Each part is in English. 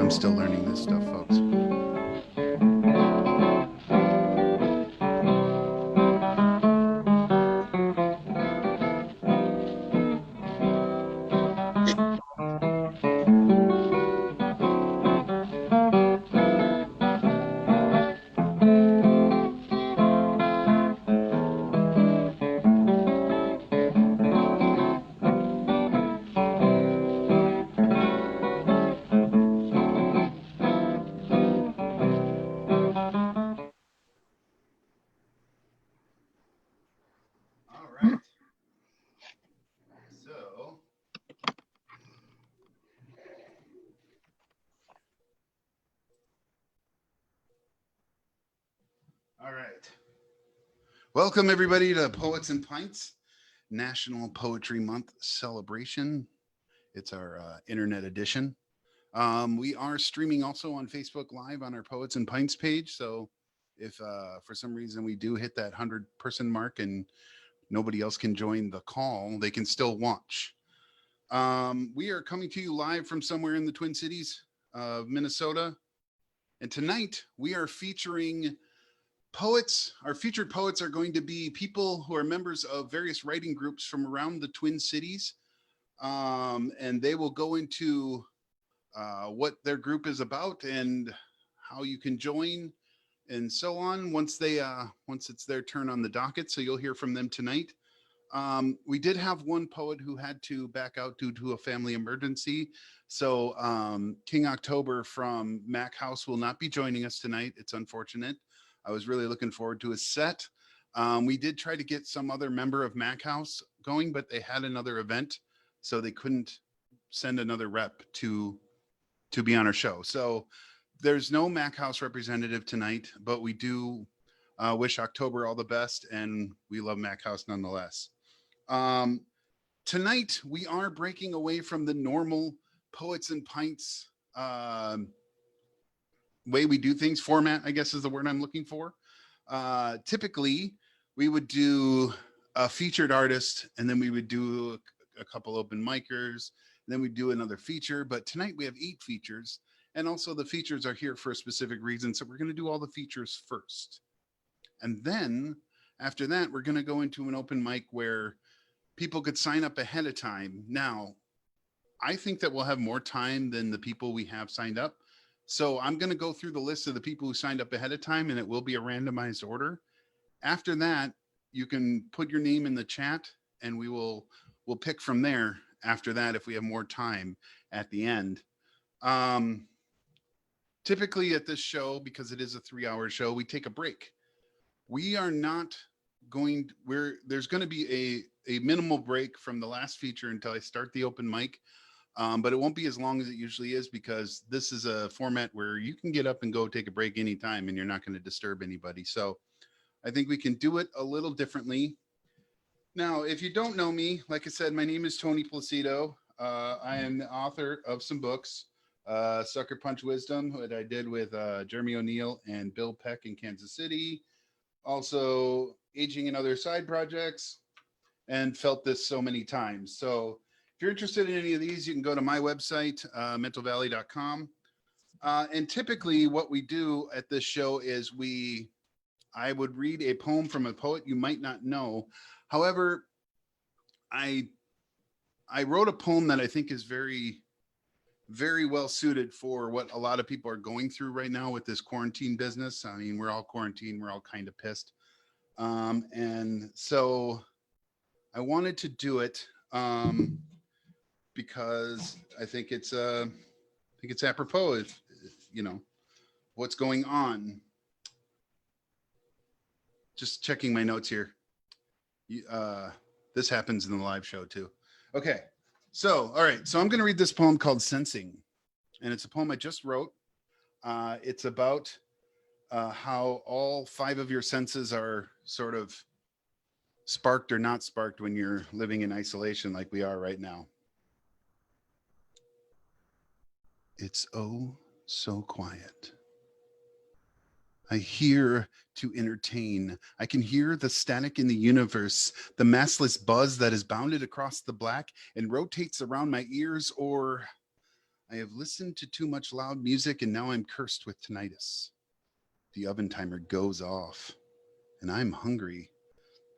I'm still learning this stuff, folks. All right. Welcome, everybody, to Poets and Pints National Poetry Month celebration. It's our internet edition. We are streaming also on Facebook Live on our Poets and Pints page. So if for some reason we do hit that 100-person mark and nobody else can join the call, they can still watch. We are coming to you live from somewhere in the Twin Cities of Minnesota. And tonight we are featuring poets. Our featured poets are going to be people who are members of various writing groups from around the Twin Cities. And they will go into what their group is about and how you can join and so on once it's their turn on the docket. So you'll hear from them tonight. We did have one poet who had to back out due to a family emergency. So King October from Mac House will not be joining us tonight. It's unfortunate. I was really looking forward to his set. We did try to get some other member of Mac House going, but they had another event, so they couldn't send another rep to be on our show. So there's no Mac House representative tonight, but we do wish October all the best, and we love Mac House nonetheless. Tonight, we are breaking away from the normal Poets and Pints way we do things. Format, I guess, is the word I'm looking for. Typically, we would do a featured artist, and then we would do a couple open micers, and then we do another feature. But tonight we have 8 features, and also the features are here for a specific reason. So we're going to do all the features first. And then after that, we're going to go into an open mic where people could sign up ahead of time. Now, I think that we'll have more time than the people we have signed up. So I'm going to go through the list of the people who signed up ahead of time, and it will be a randomized order. After that, you can put your name in the chat, and we'll pick from there after that if we have more time at the end. Typically at this show, because it is a 3-hour show, we take a break. We are not going, there's going to be a minimal break from the last feature until I start the open mic. But it won't be as long as it usually is, because this is a format where you can get up and go take a break anytime and you're not going to disturb anybody. So I think we can do it a little differently. Now, if you don't know me, like I said, my name is Tony Plocido. I am the author of some books, Sucker Punch Wisdom, that I did with Jeremy O'Neill and Bill Peck in Kansas City. Also, Aging in Other Side Projects, and Felt This So Many Times. So if you're interested in any of these, you can go to my website, mentalvalley.com. And typically what we do at this show is I would read a poem from a poet you might not know. However, I wrote a poem that I think is very, very well suited for what a lot of people are going through right now with this quarantine business. I mean, we're all quarantined. We're all kind of pissed. And so I wanted to do it because I think it's apropos if you know what's going on. Just checking my notes here. This happens in the live show too. Okay, so all right, so I'm going to read this poem called Sensing, and it's a poem I just wrote. It's about how all 5 of your senses are sort of sparked or not sparked when you're living in isolation like we are right now. It's oh so quiet. I hear to entertain. I can hear the static in the universe, the massless buzz that is bounded across the black and rotates around my ears, or I have listened to too much loud music and now I'm cursed with tinnitus. The oven timer goes off and I'm hungry.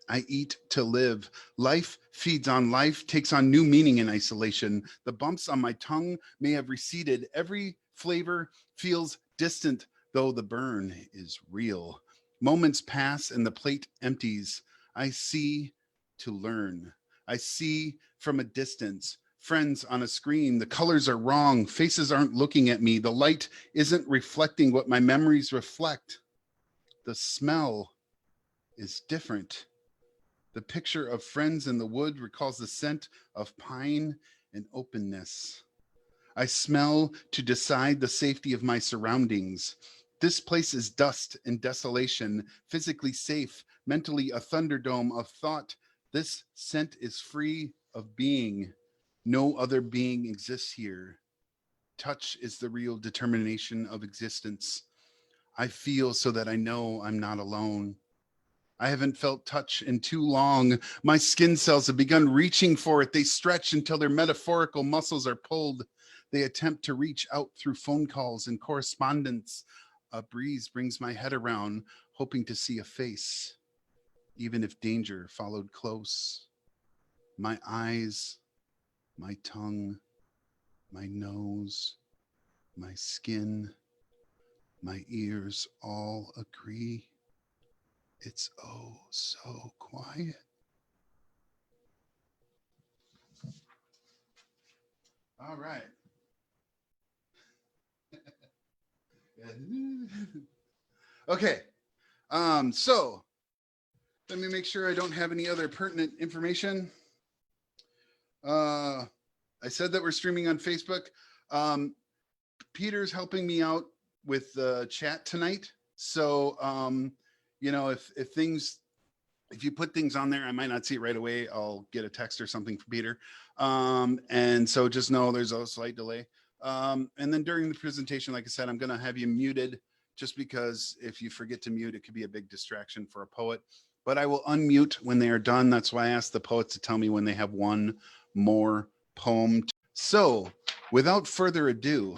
I eat to live. Life feeds on life, takes on new meaning in isolation. The bumps on my tongue may have receded. Every flavor feels distant, though the burn is real. Moments pass and the plate empties. I see to learn. I see from a distance. Friends on a screen. The colors are wrong. Faces aren't looking at me. The light isn't reflecting what my memories reflect. The smell is different. The picture of friends in the wood recalls the scent of pine and openness. I smell to decide the safety of my surroundings. This place is dust and desolation, physically safe, mentally a thunderdome of thought. This scent is free of being. No other being exists here. Touch is the real determination of existence. I feel so that I know I'm not alone. I haven't felt touch in too long. My skin cells have begun reaching for it. They stretch until their metaphorical muscles are pulled. They attempt to reach out through phone calls and correspondence. A breeze brings my head around, hoping to see a face, even if danger followed close. My eyes, my tongue, my nose, my skin, my ears all agree. It's oh so quiet. All right. Okay. So let me make sure I don't have any other pertinent information. I said that we're streaming on Facebook. Peter's helping me out with the chat tonight. So, you know, if you put things on there, I might not see it right away. I'll get a text or something from Peter. And so just know there's a slight delay. And then during the presentation, like I said, I'm going to have you muted just because if you forget to mute, it could be a big distraction for a poet. But I will unmute when they are done. That's why I asked the poets to tell me when they have one more poem. So without further ado,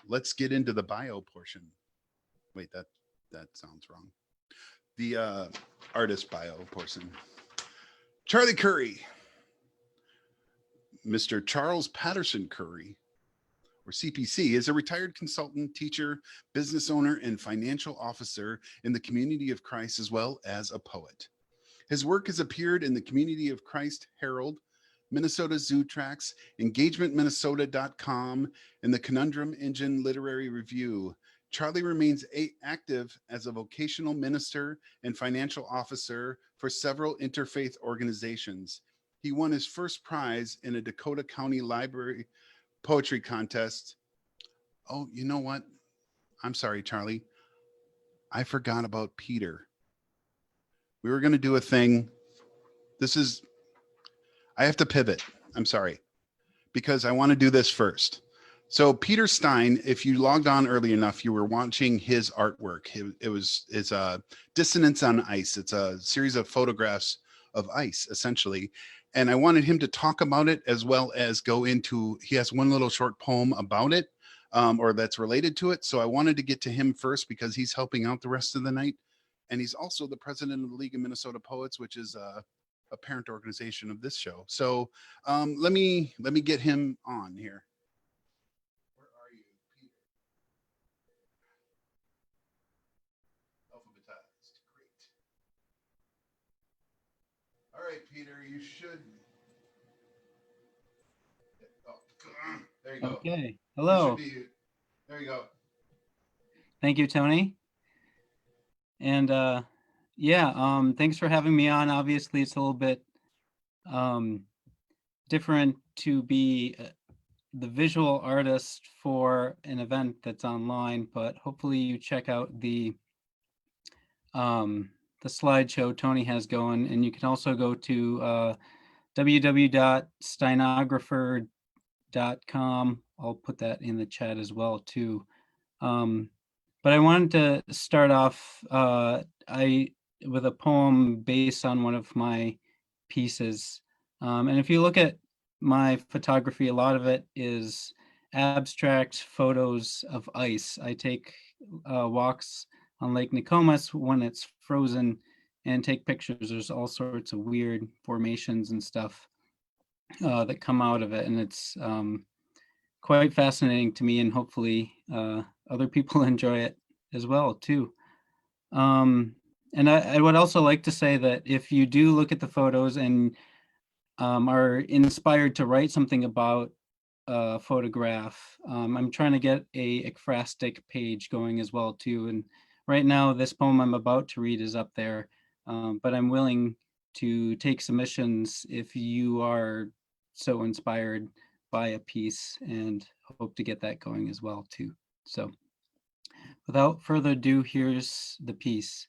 let's get into the bio portion. Wait, that sounds wrong. The artist bio portion. Charlie Curry. Mr. Charles Patterson Curry, or CPC, is a retired consultant, teacher, business owner, and financial officer in the Community of Christ, as well as a poet. His work has appeared in the Community of Christ Herald, Minnesota Zoo Tracks, engagementminnesota.com, and the Conundrum Engine Literary Review. Charlie remains active as a vocational minister and financial officer for several interfaith organizations. He won his first prize in a Dakota County Library poetry contest. Oh, you know what? I'm sorry, Charlie. I forgot about Peter. We were going to do a thing. I have to pivot. I'm sorry, because I want to do this first. So Peter Stein, if you logged on early enough, you were watching his artwork. It's Dissonance on Ice. It's a series of photographs of ice, essentially. And I wanted him to talk about it as well as go into, he has one little short poem about it, or that's related to it. So I wanted to get to him first because he's helping out the rest of the night. And he's also the president of the League of Minnesota Poets, which is a parent organization of this show. So let me get him on here. Where are you, Peter? Alphabetized. Great. All right, Peter, you should. Oh, there you go. Okay. Hello. There you go. Thank you, Tony. And thanks for having me on. Obviously, it's a little bit different to be the visual artist for an event that's online, but hopefully you check out the slideshow Tony has going, and you can also go to www.steinographer.com. I'll put that in the chat as well too. But I wanted to start off with a poem based on one of my pieces. And if you look at my photography, a lot of it is abstract photos of ice. I take walks on Lake Nokomis when it's frozen and take pictures. There's all sorts of weird formations and stuff that come out of it, and it's quite fascinating to me, and hopefully other people enjoy it as well too. And I would also like to say that if you do look at the photos and are inspired to write something about a photograph, I'm trying to get a ekphrastic page going as well too. And right now, this poem I'm about to read is up there, but I'm willing to take submissions if you are so inspired by a piece, and hope to get that going as well too. So without further ado, here's the piece.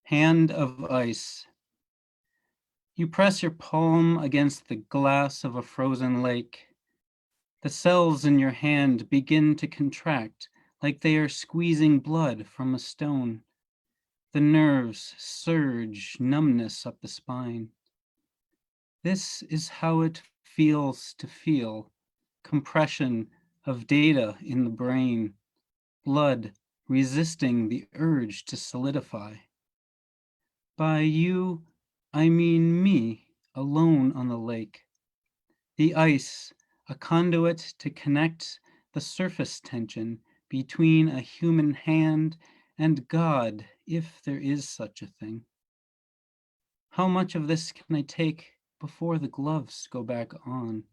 Hand of ice. You press your palm against the glass of a frozen lake. The cells in your hand begin to contract like they are squeezing blood from a stone. The nerves surge numbness up the spine. This is how it feels to feel compression of data in the brain, blood resisting the urge to solidify. By you, I mean me, alone on the lake. The ice, a conduit to connect the surface tension between a human hand and God, if there is such a thing. How much of this can I take before the gloves go back on?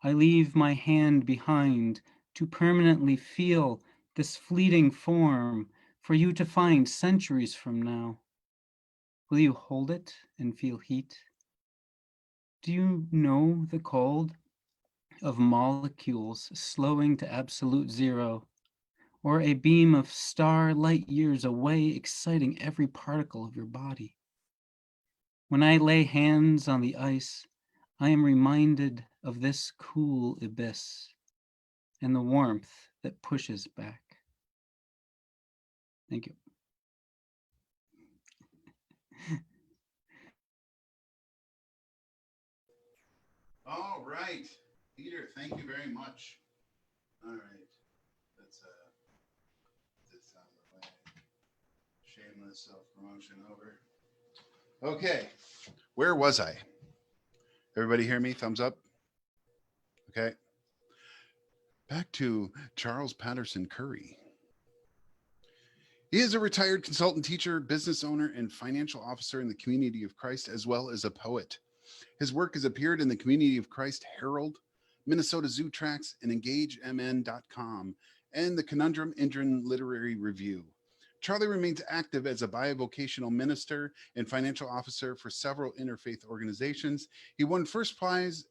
I leave my hand behind to permanently feel this fleeting form for you to find centuries from now. Will you hold it and feel heat? Do you know the cold of molecules slowing to absolute zero, or a beam of star light years away exciting every particle of your body? When I lay hands on the ice, I am reminded of this cool abyss and the warmth that pushes back. Thank you. All right, Peter, thank you very much. All right, that's this out of the way. Shameless self-promotion over. Okay, where was I? Everybody hear me? Thumbs up. Okay. Back to Charles Patterson Curry. He is a retired consultant teacher, business owner, and financial officer in the Community of Christ, as well as a poet. His work has appeared in the Community of Christ Herald, Minnesota Zoo Tracts, and EngageMN.com, and the Conundrum Indian Literary Review. Charlie remains active as a bivocational minister and financial officer for several interfaith organizations. He won first prize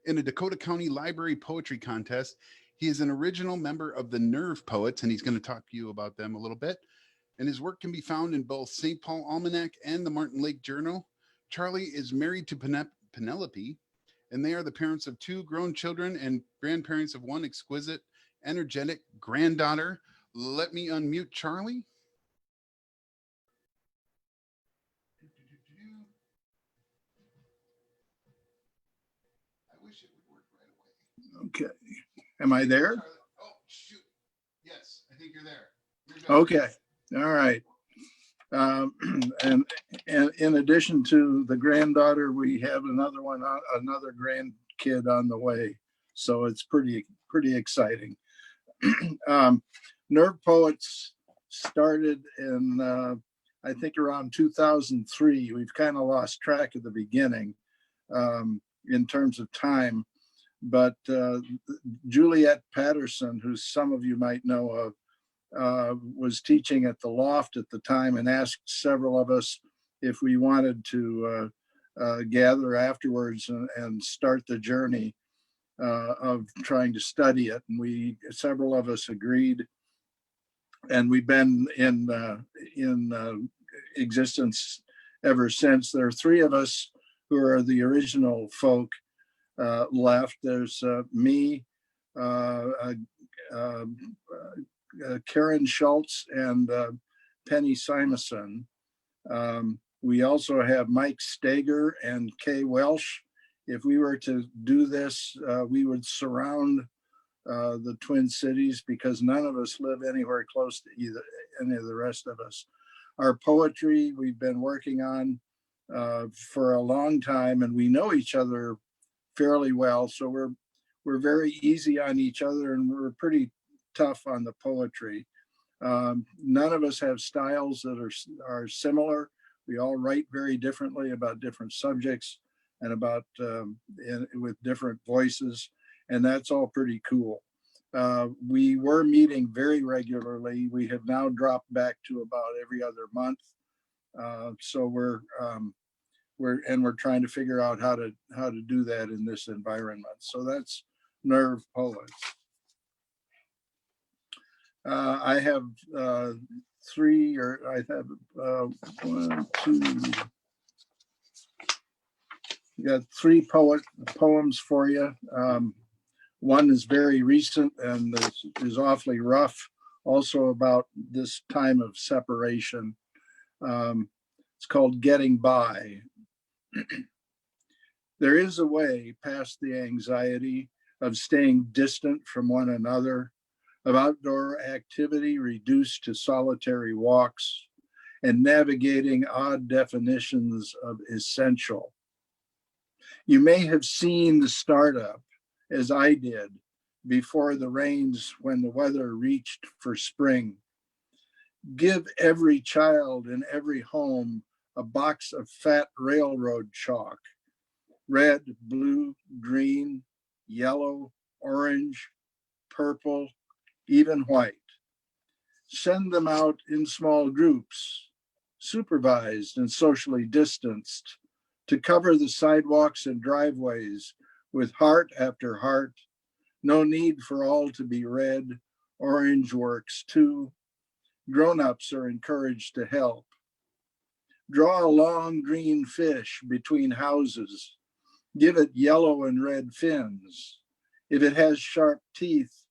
in a Dakota County Library Poetry Contest. He is an original member of the Nerve Poets, and he's going to talk to you about them a little bit. And his work can be found in both St. Paul Almanac and the Martin Lake Journal. Charlie is married to Penelope, and they are the parents of 2 grown children and grandparents of 1 exquisite, energetic granddaughter. Let me unmute Charlie. I wish it would work right away. Okay. Am I there? Oh, shoot. Yes, I think you're there. Okay. All right. And in addition to the granddaughter, we have another grandkid on the way. So it's pretty exciting. Nerve Poets started in, I think around 2003. We've kind of lost track of the beginning in terms of time. But Juliet Patterson, who some of you might know of, was teaching at the Loft at the time and asked several of us if we wanted to gather afterwards and start the journey of trying to study it. And several of us agreed, and we've been in existence ever since. There are 3 of us who are the original folk left. There's me, Karen Schultz, and Penny Simonson. We also have Mike Steger and Kay Welsh if we were to do this, we would surround the Twin Cities, because none of us live anywhere close to either any of the rest of us. Our poetry we've been working on for a long time, and we know each other fairly well, so we're very easy on each other, and we're pretty tough on the poetry. None of us have styles that are similar. We all write very differently about different subjects and about with different voices, and that's all pretty cool. We were meeting very regularly. We have now dropped back to about every other month. So we're trying to figure out how to do that in this environment. So that's Nerve Poets. I have three, or I have one, two. Got three poems for you. One is very recent and is awfully rough, also about this time of separation. It's called Getting By. There is a way past the anxiety of staying distant from one another, of outdoor activity reduced to solitary walks, and navigating odd definitions of essential. You may have seen the startup, as I did, before the rains when the weather reached for spring. Give every child in every home a box of fat railroad chalk, red, blue, green, yellow, orange, purple, even white. Send them out in small groups, supervised and socially distanced, to cover the sidewalks and driveways with heart after heart. No need for all to be red. Orange works too. Grown-ups are encouraged to help. Draw a long green fish between houses. Give it yellow and red fins. If it has sharp teeth,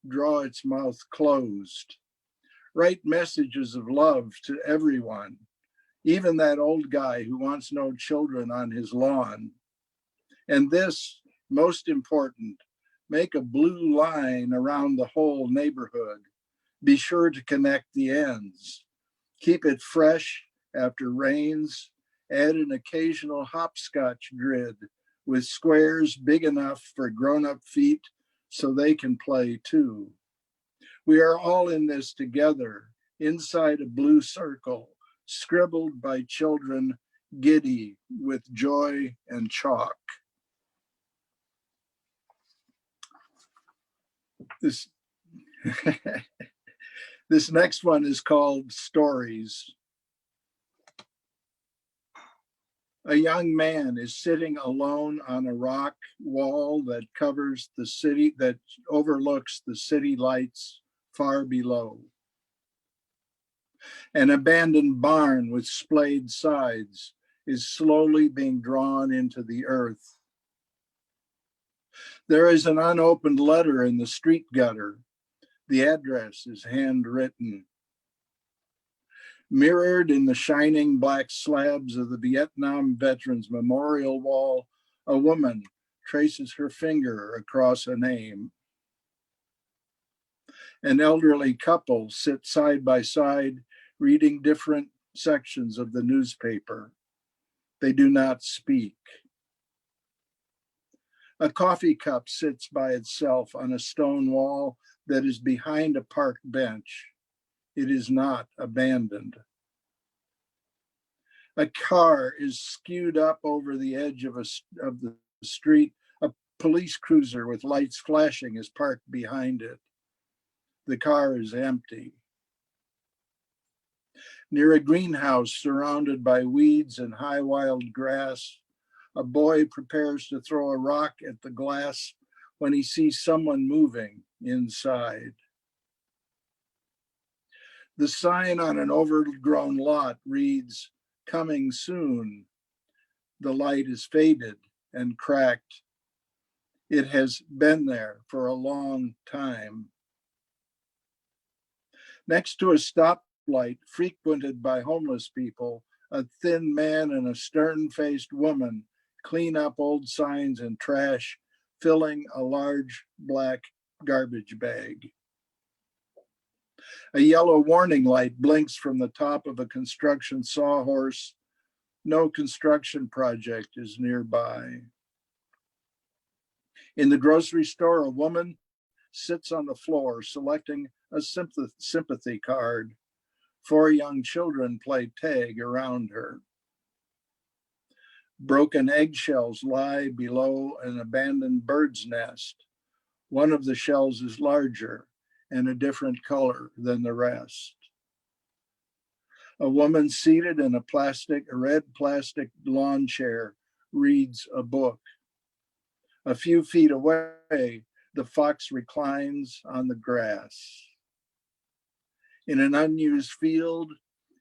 draw its mouth closed. Write messages of love to everyone, even that old guy who wants no children on his lawn. And this, most important, make a blue line around the whole neighborhood. Be sure to connect the ends. Keep it fresh after rains. Add an occasional hopscotch grid with squares big enough for grown-up feet so they can play too. We are all in this together, inside a blue circle, scribbled by children giddy with joy and chalk. This, this next one is called Stories. A young man is sitting alone on a rock wall that covers the city, that overlooks the city lights far below. An abandoned barn with splayed sides is slowly being drawn into the earth. There is an unopened letter in the street gutter. The address is handwritten. Mirrored in the shining black slabs of the Vietnam Veterans Memorial Wall, a woman traces her finger across a name. An elderly couple sit side by side, reading different sections of the newspaper. They do not speak. A coffee cup sits by itself on a stone wall that is behind a park bench. It is not abandoned. A car is skewed up over the edge of the street. A police cruiser with lights flashing is parked behind it. The car is empty. Near a greenhouse surrounded by weeds and high wild grass, a boy prepares to throw a rock at the glass when he sees someone moving inside. The sign on an overgrown lot reads, "Coming soon." The light is faded and cracked. It has been there for a long time. Next to a stoplight frequented by homeless people, a thin man and a stern-faced woman clean up old signs and trash, filling a large black garbage bag. A yellow warning light blinks from the top of a construction sawhorse. No construction project is nearby. In the grocery store, a woman sits on the floor selecting a sympathy card. 4 young children play tag around her. Broken eggshells lie below an abandoned bird's nest. One of the shells is larger and a different color than the rest. A woman seated in a red plastic lawn chair reads a book. A few feet away, the fox reclines on the grass. In an unused field,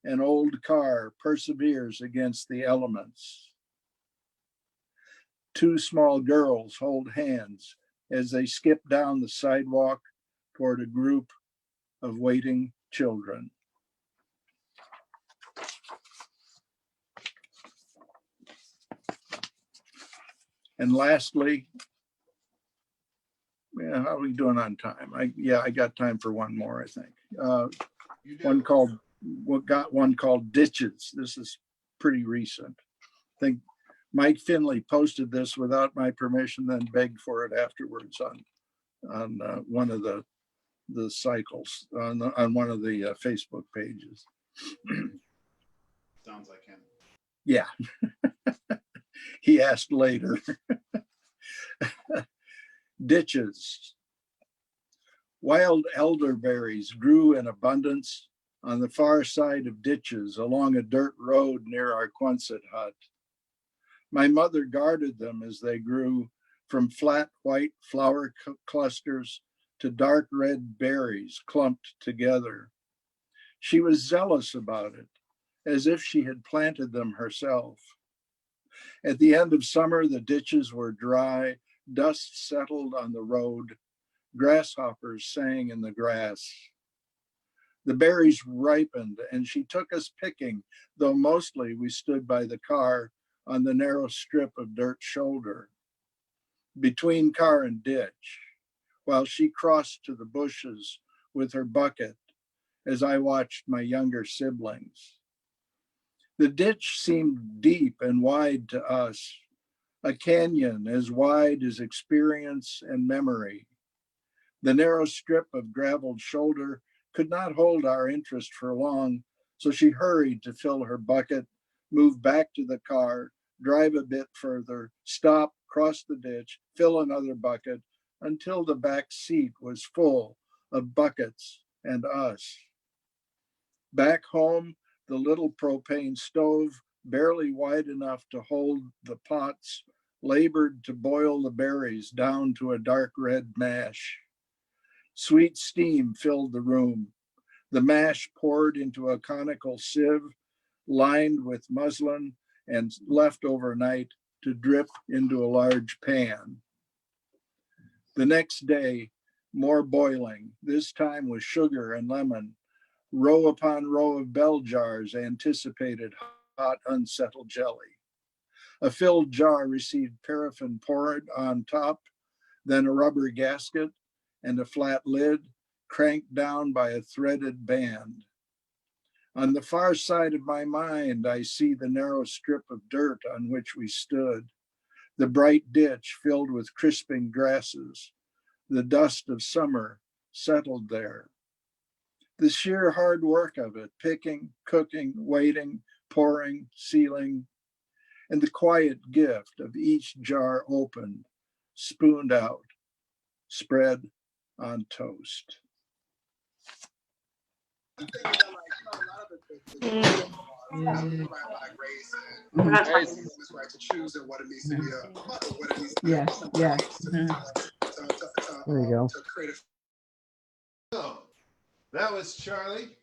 an old car perseveres against the elements. 2 small girls hold hands as they skip down the sidewalk toward a group of waiting children. And lastly, yeah, how are we doing on time? I got time for one more, I think. One called Ditches. This is pretty recent. I think Mike Finley posted this without my permission, then begged for it afterwards on one of the cycles, on one of the Facebook pages. Sounds like him. Yeah. He asked later. Ditches. Wild elderberries grew in abundance on the far side of ditches along a dirt road near our Quonset hut. My mother guarded them as they grew, from flat white flower clusters to dark red berries clumped together. She was zealous about it, as if she had planted them herself. At the end of summer, the ditches were dry, dust settled on the road, grasshoppers sang in the grass. The berries ripened and she took us picking, though mostly we stood by the car on the narrow strip of dirt shoulder, between car and ditch, while she crossed to the bushes with her bucket as I watched my younger siblings. The ditch seemed deep and wide to us, a canyon as wide as experience and memory. The narrow strip of graveled shoulder could not hold our interest for long, so she hurried to fill her bucket, move back to the car, drive a bit further, stop, cross the ditch, fill another bucket, until the back seat was full of buckets and us. Back home, the little propane stove, barely wide enough to hold the pots, labored to boil the berries down to a dark red mash. Sweet steam filled the room. The mash poured into a conical sieve lined with muslin and left overnight to drip into a large pan. The next day, more boiling, this time with sugar and lemon. Row upon row of bell jars anticipated hot, unsettled jelly. A filled jar received paraffin poured on top, then a rubber gasket and a flat lid cranked down by a threaded band. On the far side of my mind, I see the narrow strip of dirt on which we stood, the bright ditch filled with crisping grasses. The dust of summer settled there. The sheer hard work of it, picking, cooking, waiting, pouring, sealing, and the quiet gift of each jar opened, spooned out, spread on toast. Yes, yes. There you go. So that was Charlie.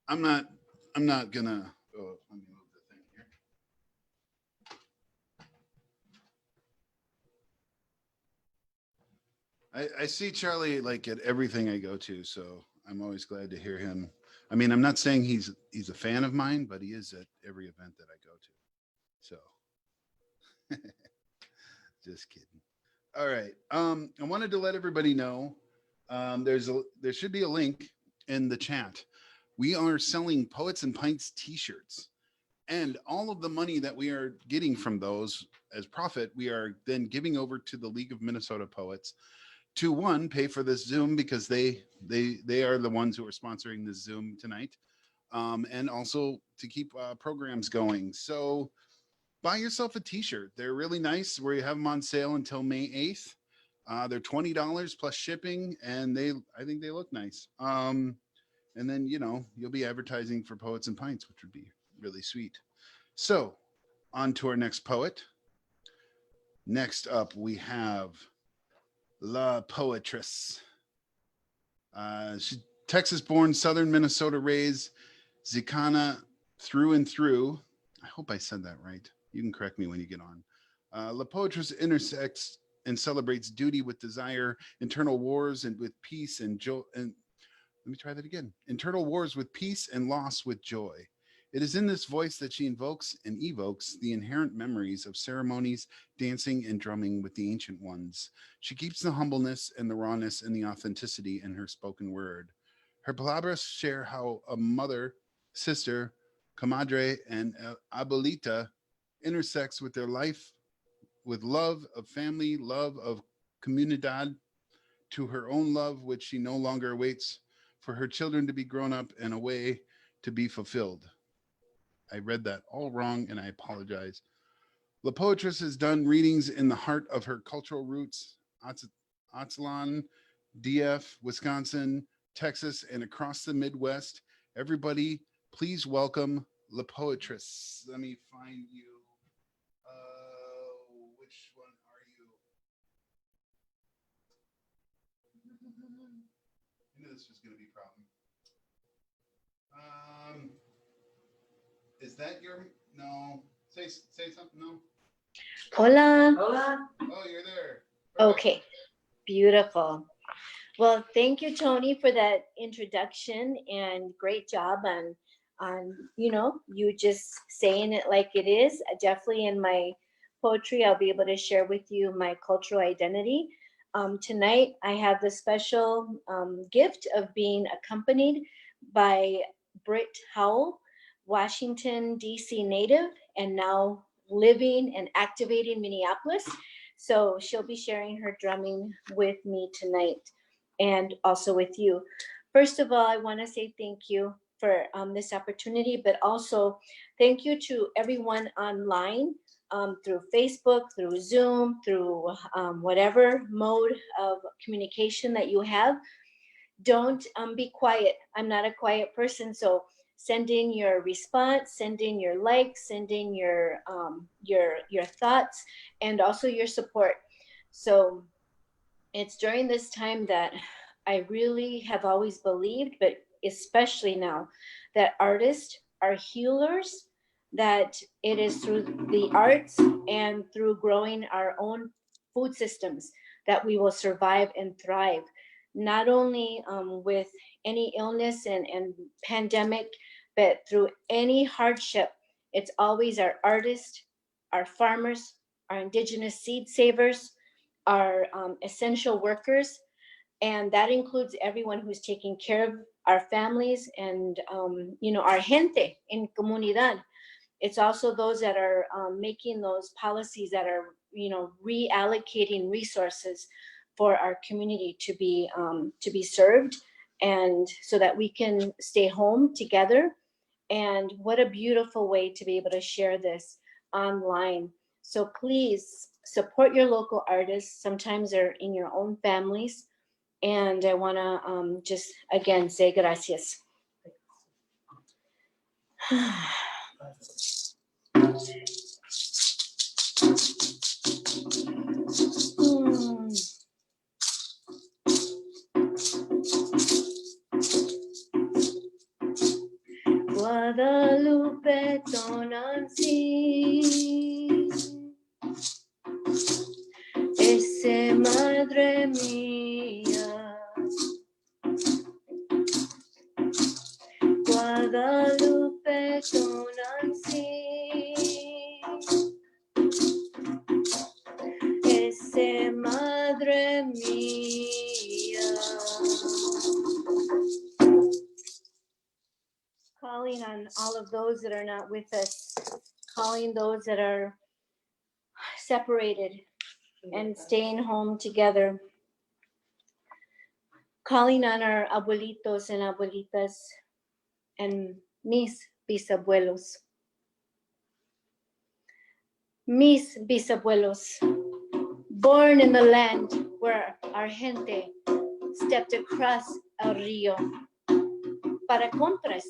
I'm not gonna, oh, let me move the thing here. I see Charlie like at everything I go to, so I'm always glad to hear him. I mean, I'm not saying he's a fan of mine, but he is at every event that I go to. So Just kidding. All right. I wanted to let everybody know there should be a link in the chat. We are selling Poets and Pints t-shirts, and all of the money that we are getting from those as profit, we are then giving over to the League of Minnesota Poets to one, pay for this Zoom, because they are the ones who are sponsoring this Zoom tonight, and also to keep programs going. So buy yourself a t-shirt. They're really nice. We have them on sale until May 8th. They're $20 plus shipping, and I think they look nice. And then, you'll be advertising for Poets and Pints, which would be really sweet. So on to our next poet. Next up, we have La Poetress. She's Texas-born, Southern Minnesota raised, Zicana through and through. I hope I said that right. You can correct me when you get on. La Poetress intersects and celebrates duty with desire, internal wars and with peace and joy. And let me try that again. Internal wars with peace and loss with joy. It is in this voice that she invokes and evokes the inherent memories of ceremonies, dancing, and drumming with the ancient ones. She keeps the humbleness and the rawness and the authenticity in her spoken word. Her palabras share how a mother, sister, comadre, and abuelita intersects with their life, with love of family, love of comunidad, to her own love, which she no longer waits for her children to be grown up and a way to be fulfilled. I read that all wrong, and I apologize. La Poetress has done readings in the heart of her cultural roots, Athlon, DF, Wisconsin, Texas, and across the Midwest. Everybody, please welcome La Poetress. Let me find you. Which one are you? I knew this was going to be a problem. Is that your, no, say something, no? Hola. Hola. Oh, you're there. Perfect. Okay, beautiful. Well, thank you, Tony, for that introduction, and great job on you just saying it like it is. Definitely in my poetry, I'll be able to share with you my cultural identity. Tonight, I have the special gift of being accompanied by Britt Howell, Washington, D.C. native, and now living and activating Minneapolis. So she'll be sharing her drumming with me tonight and also with you. First of all, I want to say thank you for this opportunity, but also thank you to everyone online through Facebook, through Zoom, through whatever mode of communication that you have. Don't be quiet. I'm not a quiet person, so send in your response, send in your likes, send in your thoughts, and also your support. So it's during this time that I really have always believed, but especially now, that artists are healers, that it is through the arts and through growing our own food systems that we will survive and thrive, not only with any illness and pandemic, but through any hardship. It's always our artists, our farmers, our indigenous seed savers, our essential workers, and that includes everyone who's taking care of our families and our gente in comunidad. It's also those that are making those policies that are reallocating resources for our community to be served, and so that we can stay home together. And what a beautiful way to be able to share this online. So please support your local artists. Sometimes they're in your own families. And I want to just again say gracias. Guadalupe Tonancy, ese madre mía. Guadalupe Tonancy, on all of those that are not with us, calling those that are separated and staying home together, calling on our abuelitos and abuelitas and mis bisabuelos. Mis bisabuelos, born in the land where our gente stepped across el rio para compras,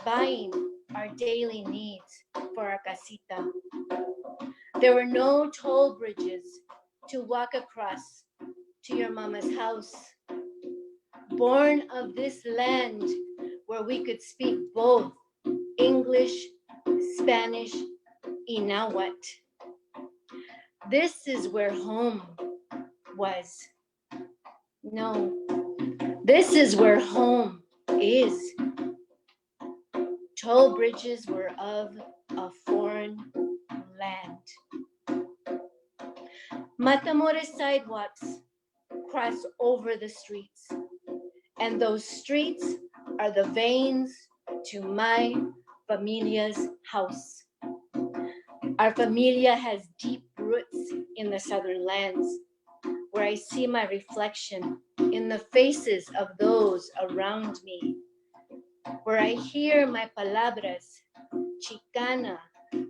buying our daily needs for our casita. There were no toll bridges to walk across to your mama's house. Born of this land where we could speak both English, Spanish, and Nahuatl. This is where home was. No, this is where home is. Toll bridges were of a foreign land. Matamoros sidewalks cross over the streets, and those streets are the veins to my familia's house. Our familia has deep roots in the southern lands, where I see my reflection in the faces of those around me, where I hear my palabras, Chicana,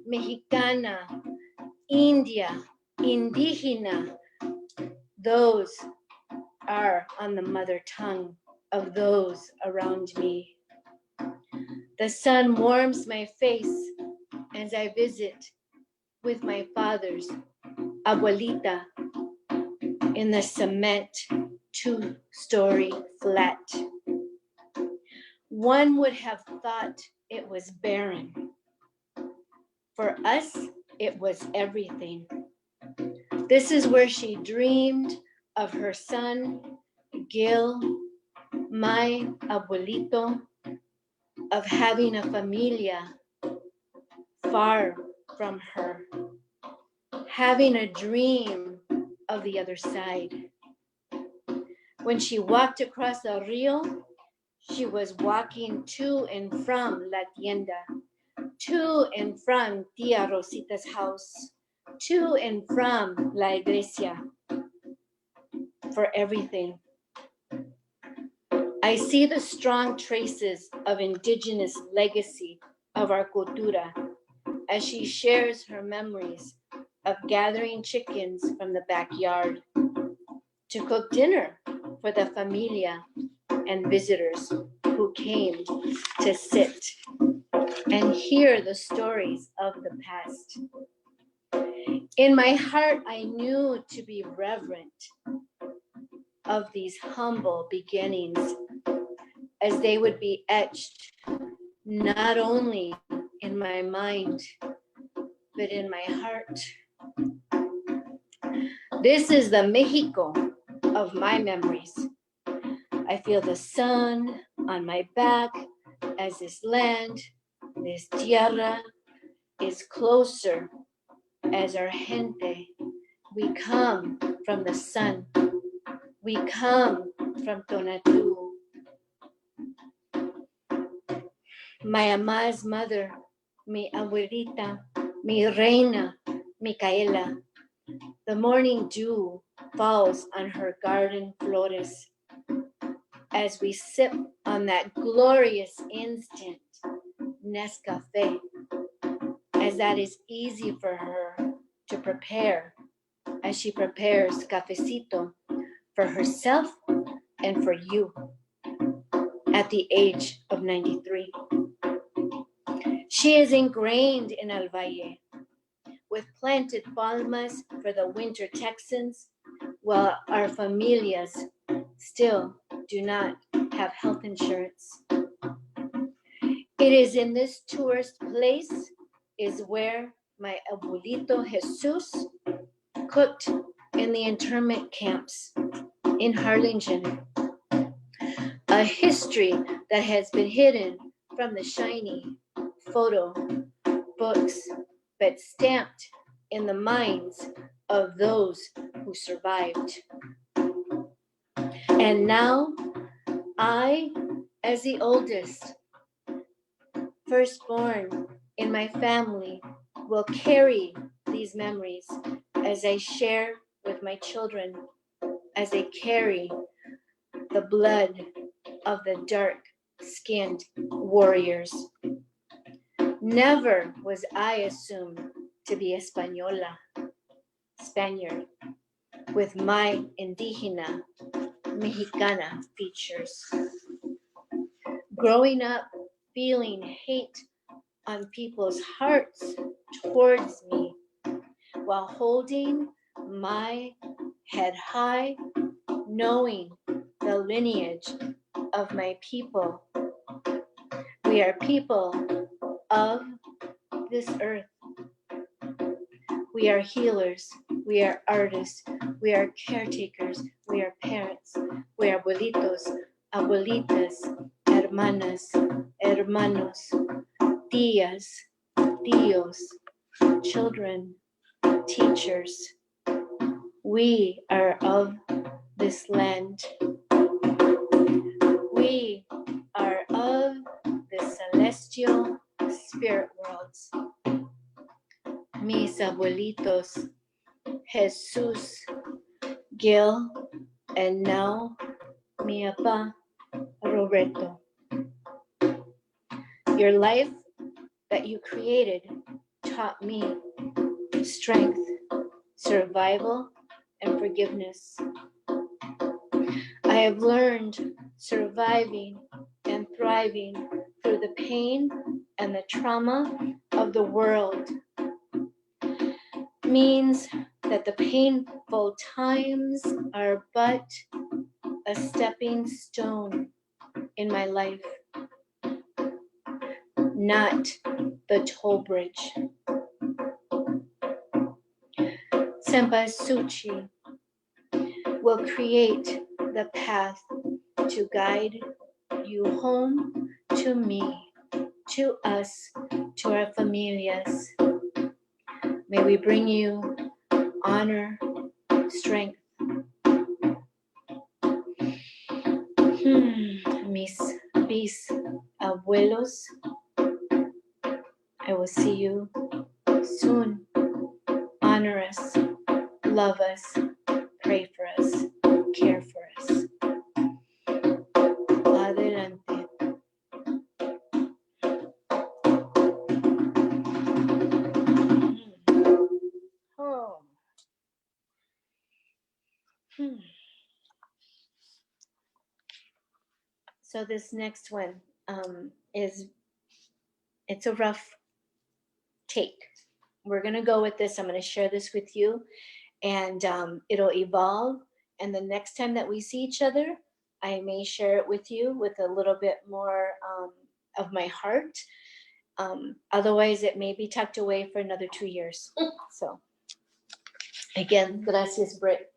Mexicana, India, Indígena. Those are on the mother tongue of those around me. The sun warms my face as I visit with my father's abuelita in the cement 2-story flat. One would have thought it was barren. For us, it was everything. This is where she dreamed of her son, Gil, my abuelito, of having a familia far from her, having a dream of the other side. When she walked across the rio, she was walking to and from La Tienda, to and from Tia Rosita's house, to and from La Iglesia, for everything. I see the strong traces of indigenous legacy of our cultura as she shares her memories of gathering chickens from the backyard to cook dinner for the familia and visitors who came to sit and hear the stories of the past. In my heart, I knew to be reverent of these humble beginnings, as they would be etched not only in my mind, but in my heart. This is the Mexico of my memories. I feel the sun on my back as this land, this tierra, is closer as our gente. We come from the sun. We come from Tonatú. My ama's mother, mi abuelita, mi reina, Micaela. The morning dew falls on her garden flores as we sip on that glorious instant Nescafé, as that is easy for her to prepare, as she prepares cafecito for herself and for you at the age of 93. She is ingrained in El Valle with planted palmas for the winter Texans, while our familias still do not have health insurance. It is in this tourist place is where my abuelito Jesus cooked in the internment camps in Harlingen. A history that has been hidden from the shiny photo books, but stamped in the minds of those who survived. And now, I, as the oldest, firstborn in my family, will carry these memories as I share with my children, as they carry the blood of the dark-skinned warriors. Never was I assumed to be Española, Spaniard, with my indígena, Mexicana features. Growing up feeling hate on people's hearts towards me while holding my head high, knowing the lineage of my people. We are people of this earth. We are healers. We are artists. We are caretakers. We are parents. We are abuelitos, abuelitas, hermanas, hermanos, tías, tíos, children, teachers. We are of this land. We are of the celestial spirit worlds. Mis abuelitos, Jesus, Gil, and now mi papá, Roberto. Your life that you created taught me strength, survival, and forgiveness. I have learned surviving and thriving through the pain and the trauma of the world means that the painful times are but a stepping stone in my life, not the toll bridge. Senpai Suchi will create the path to guide you home to me, to us, to our familias. May we bring you honor, strength. Mis bis abuelos, I will see you soon. Honor us, love us, pray for us, care for us. Adelante. Oh. So this next one it's a rough take. We're gonna go with this. I'm gonna share this with you, and it'll evolve. And the next time that we see each other, I may share it with you with a little bit more of my heart. Otherwise, it may be tucked away for another 2 years. So, again, gracias, Britt.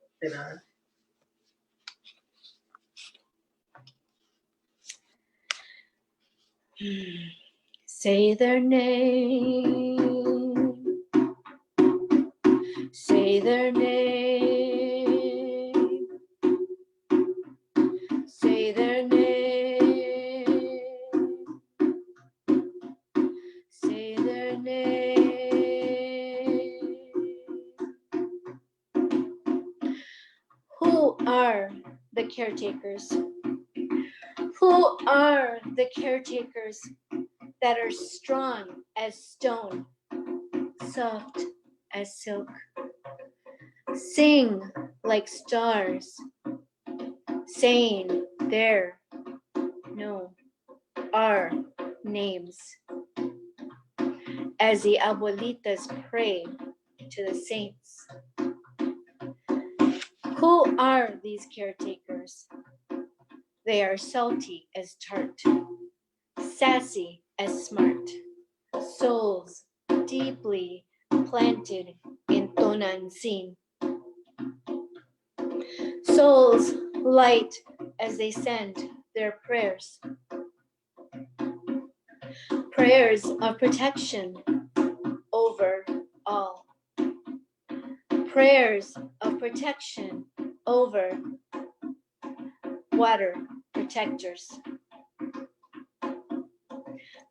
Say their name. Say their name. Say their name. Say their name. Who are the caretakers? Who are the caretakers that are strong as stone, soft as silk? Sing like stars, saying their, no, our names. As the abuelitas pray to the saints. Who are these caretakers? They are salty as tart, sassy as smart, souls deeply planted in Tonantzin. Souls light as they send their prayers. Prayers of protection over all. Prayers of protection over water protectors.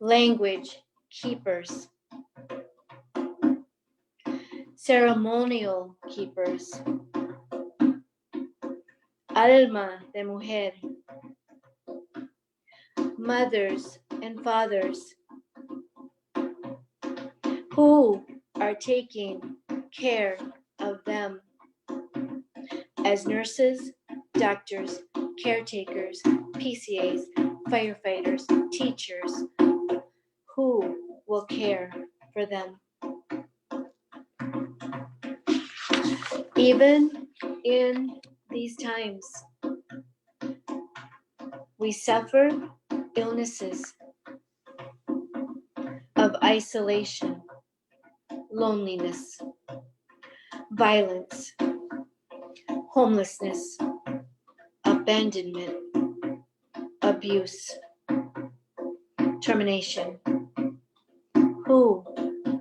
language keepers, ceremonial keepers, alma de mujer, mothers and fathers who are taking care of them as nurses, doctors, caretakers, PCAs, firefighters, teachers, who will care for them. Even in these times, we suffer illnesses of isolation, loneliness, violence, homelessness, abandonment, abuse, termination. Who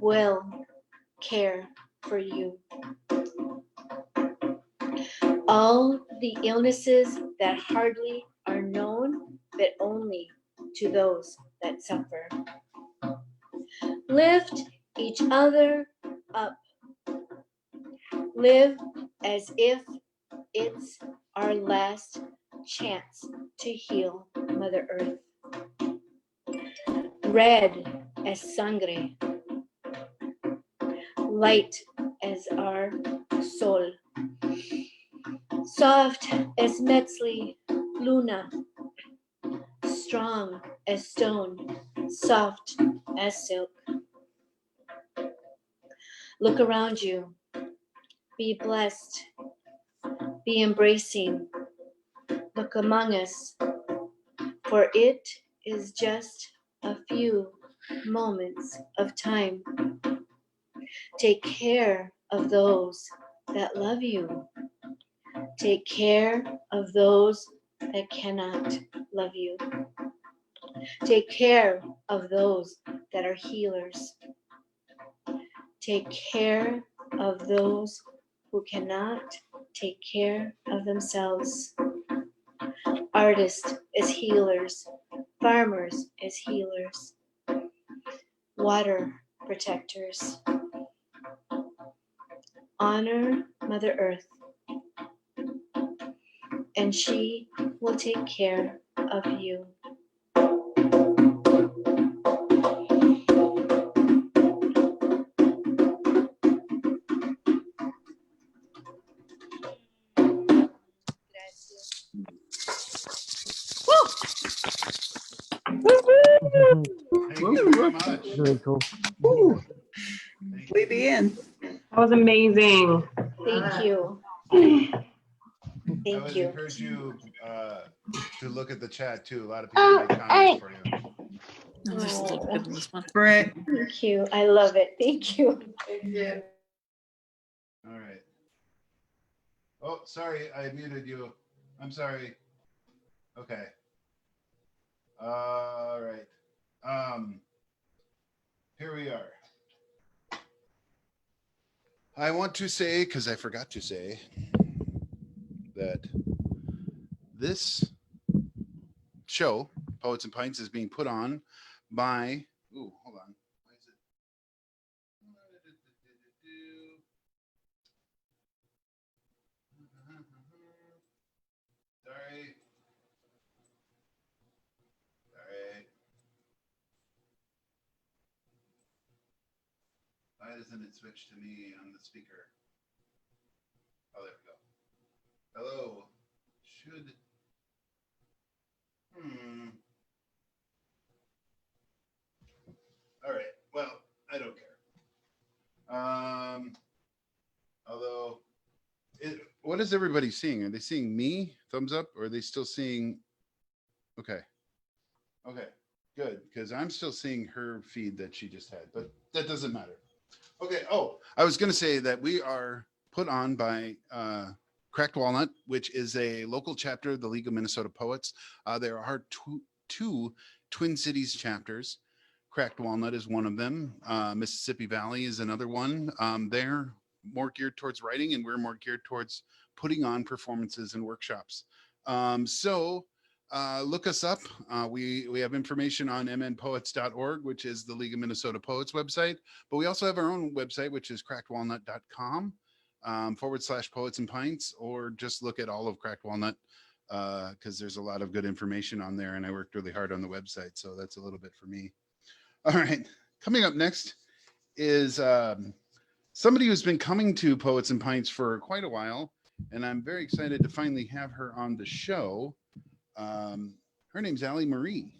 will care for you? All the illnesses that hardly are known, but only to those that suffer. Lift each other up. Live as if it's our last chance to heal Mother Earth. Red as sangre, light as our sol, soft as Metzli Luna, strong as stone, soft as silk. Look around you, be blessed, be embracing. Look among us, for it is just a few moments of time. Take care of those that love you. Take care of those that cannot love you. Take care of those that are healers. Take care of those who cannot take care of themselves. Artists as healers, farmers as healers, water protectors. Honor Mother Earth, and she will take care of you. Thank you very much. Very cool. Ooh, Thank leave you. me in. That was amazing. Thank you. I Thank always you. encourage you to look at the chat too. A lot of people make comments for you. Oh, there's a little Oh, bit in this one. Brett. thank you. I love it. Thank you. All right. Oh, sorry, I muted you. I'm sorry. Okay. All right. Here we are. I want to say, because I forgot to say, that this show, Poets and Pints, is being put on by. Ooh, hold on. Why is it? Sorry. Sorry. Why doesn't it switch to me on the speaker? Oh, there we go. Hello. Should. All right. Well, I don't care. Although, what is everybody seeing? Are they seeing me? Thumbs up? Or are they still seeing? Okay. Okay. Good. Because I'm still seeing her feed that she just had, but that doesn't matter. Okay. Oh, I was going to say that we are put on by Cracked Walnut, which is a local chapter of the League of Minnesota Poets. There are two Twin Cities chapters. Cracked Walnut is one of them. Mississippi Valley is another one. They're more geared towards writing, and we're more geared towards putting on performances and workshops. So look us up. We have information on mnpoets.org, which is the League of Minnesota Poets website, but we also have our own website, which is crackedwalnut.com /poets and pints, or just look at all of Cracked Walnut because there's a lot of good information on there, and I worked really hard on the website, so that's a little bit for me. All right, coming up next is somebody who's been coming to Poets and Pints for quite a while, and I'm very excited to finally have her on the show. Her name's Alli Marie.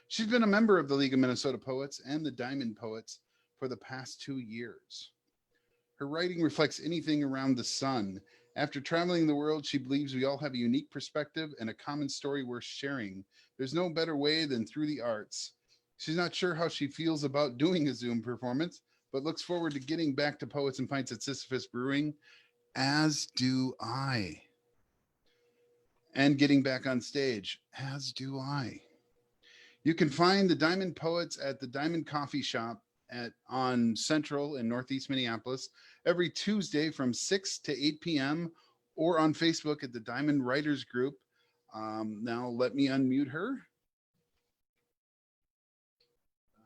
She's been a member of the League of Minnesota Poets and the Diamond Poets for the past 2 years. Her writing reflects anything around the sun. After traveling the world, she believes we all have a unique perspective and a common story worth sharing. There's no better way than through the arts. She's not sure how she feels about doing a Zoom performance, but looks forward to getting back to Poets and Pints at Sisyphus Brewing, as do I. And getting back on stage, as do I. You can find the Diamond Poets at the Diamond Coffee Shop on Central in Northeast Minneapolis every Tuesday from 6 to 8 p.m. or on Facebook at the Diamond Writers Group. Now let me unmute her.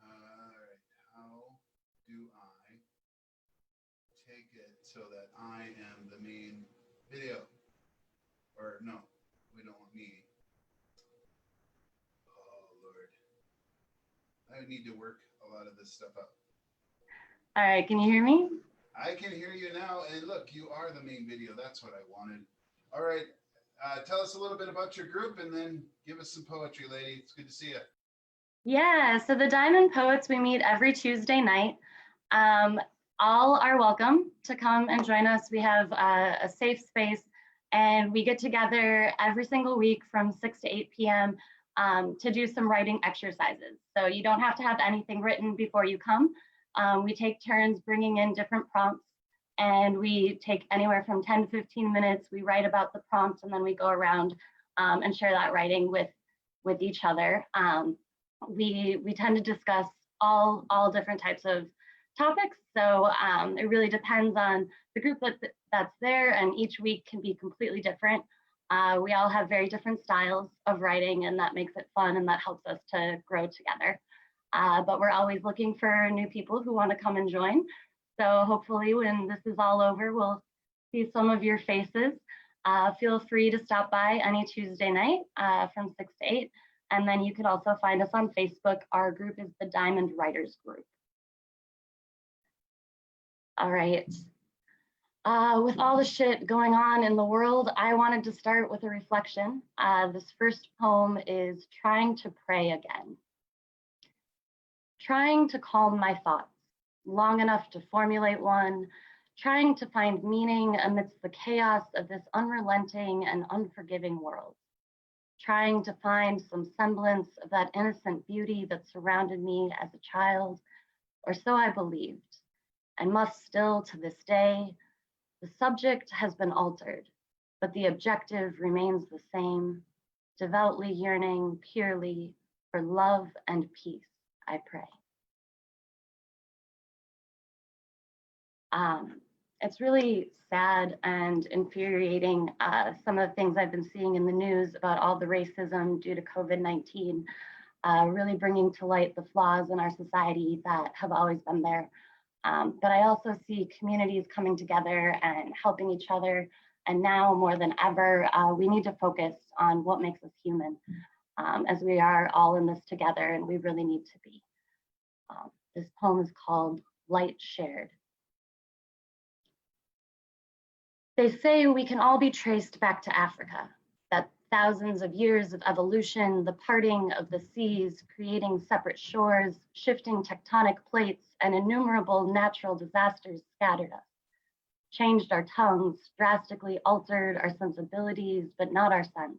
All right, how do I take it so that I am the main video? Or no, we don't want me. Oh, Lord. I need to work a lot of this stuff up. All right, can you hear me? I can hear you now. And look, you are the main video. That's what I wanted. All right. Tell us a little bit about your group and then give us some poetry, lady. It's good to see you. Yeah, so the Diamond Poets, we meet every Tuesday night. All are welcome to come and join us. We have a safe space, and we get together every single week from 6 to 8 p.m. To do some writing exercises. So you don't have to have anything written before you come. We take turns bringing in different prompts, and we take anywhere from 10 to 15 minutes. We write about the prompt, and then we go around and share that writing with each other. We tend to discuss all different types of topics. So it really depends on the group that's there, and each week can be completely different. We all have very different styles of writing, and that makes it fun, and that helps us to grow together. But we're always looking for new people who want to come and join. So hopefully when this is all over, we'll see some of your faces. Feel free to stop by any Tuesday night from 6 to 8. And then you can also find us on Facebook. Our group is the Diamond Writers Group. All right. With all the shit going on in the world, I wanted to start with a reflection. This first poem is Trying to Pray Again. Trying to calm my thoughts, long enough to formulate one, trying to find meaning amidst the chaos of this unrelenting and unforgiving world. Trying to find some semblance of that innocent beauty that surrounded me as a child, or so I believed, and must still to this day. The subject has been altered, but the objective remains the same, devoutly yearning purely for love and peace, I pray. It's really sad and infuriating, some of the things I've been seeing in the news about all the racism due to COVID-19, really bringing to light the flaws in our society that have always been there. But I also see communities coming together and helping each other. And now more than ever, we need to focus on what makes us human, as we are all in this together, and we really need to be. This poem is called Light Shared. They say we can all be traced back to Africa, that thousands of years of evolution, the parting of the seas, creating separate shores, shifting tectonic plates, and innumerable natural disasters scattered us, changed our tongues, drastically altered our sensibilities, but not our sense.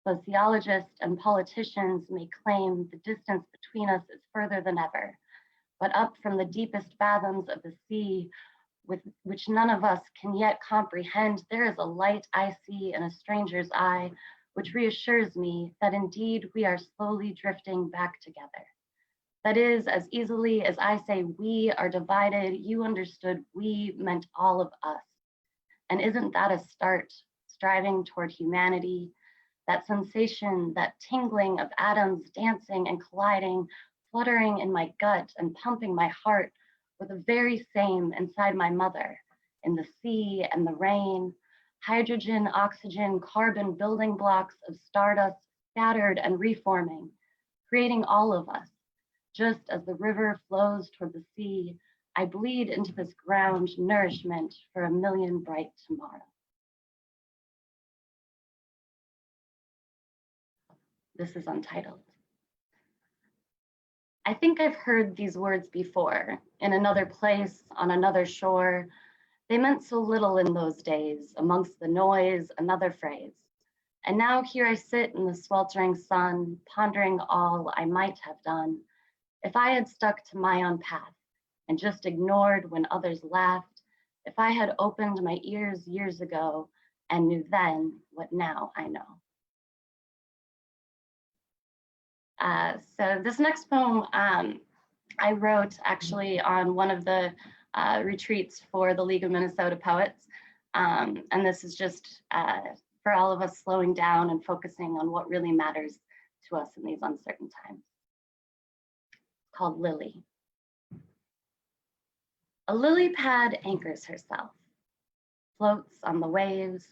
Sociologists and politicians may claim the distance between us is further than ever, but up from the deepest fathoms of the sea, with which none of us can yet comprehend, there is a light I see in a stranger's eye, which reassures me that indeed we are slowly drifting back together. That is, as easily as I say we are divided, you understood we meant all of us. And isn't that a start, striving toward humanity, that sensation, that tingling of atoms dancing and colliding, fluttering in my gut and pumping my heart were the very same inside my mother, in the sea and the rain, hydrogen, oxygen, carbon building blocks of stardust scattered and reforming, creating all of us. Just as the river flows toward the sea, I bleed into this ground nourishment for a million bright tomorrows. This is untitled. I think I've heard these words before, in another place, on another shore. They meant so little in those days, amongst the noise, another phrase. And now here I sit in the sweltering sun, pondering all I might have done if I had stuck to my own path and just ignored when others laughed, if I had opened my ears years ago and knew then what now I know. So this next poem I wrote actually on one of the retreats for the League of Minnesota Poets. And this is just for all of us slowing down and focusing on what really matters to us in these uncertain times. It's called Lily. A lily pad anchors herself, floats on the waves,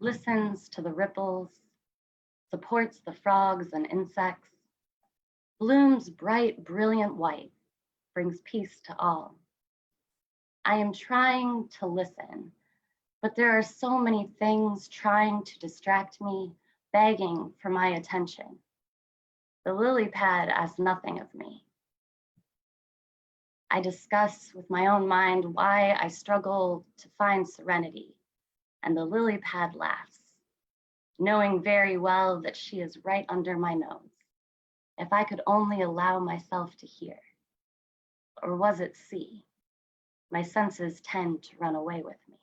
listens to the ripples, supports the frogs and insects, blooms bright, brilliant white, brings peace to all. I am trying to listen, but there are so many things trying to distract me, begging for my attention. The lily pad asks nothing of me. I discuss with my own mind why I struggle to find serenity, and the lily pad laughs, knowing very well that she is right under my nose. If I could only allow myself to hear, or was it see? My senses tend to run away with me.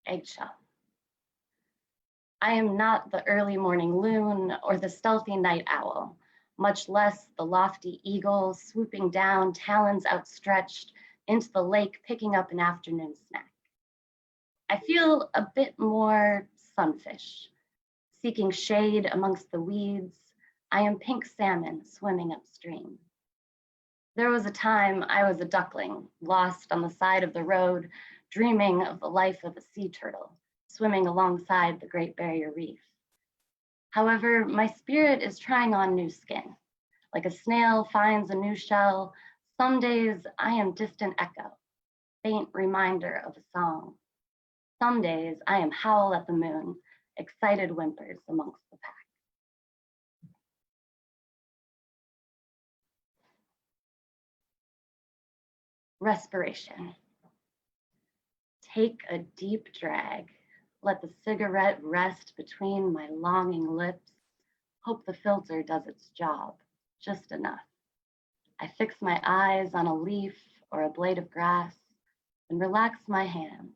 Eggshell. I am not the early morning loon or the stealthy night owl, much less the lofty eagle swooping down, talons outstretched into the lake, picking up an afternoon snack. I feel a bit more sunfish, seeking shade amongst the weeds. I am pink salmon swimming upstream. There was a time I was a duckling, lost on the side of the road, dreaming of the life of a sea turtle, swimming alongside the Great Barrier Reef. However, my spirit is trying on new skin. Like a snail finds a new shell, some days I am distant echo, faint reminder of a song. Some days I am howl at the moon, excited whimpers amongst the pack. Respiration. Take a deep drag. Let the cigarette rest between my longing lips. Hope the filter does its job, just enough. I fix my eyes on a leaf or a blade of grass and relax my hands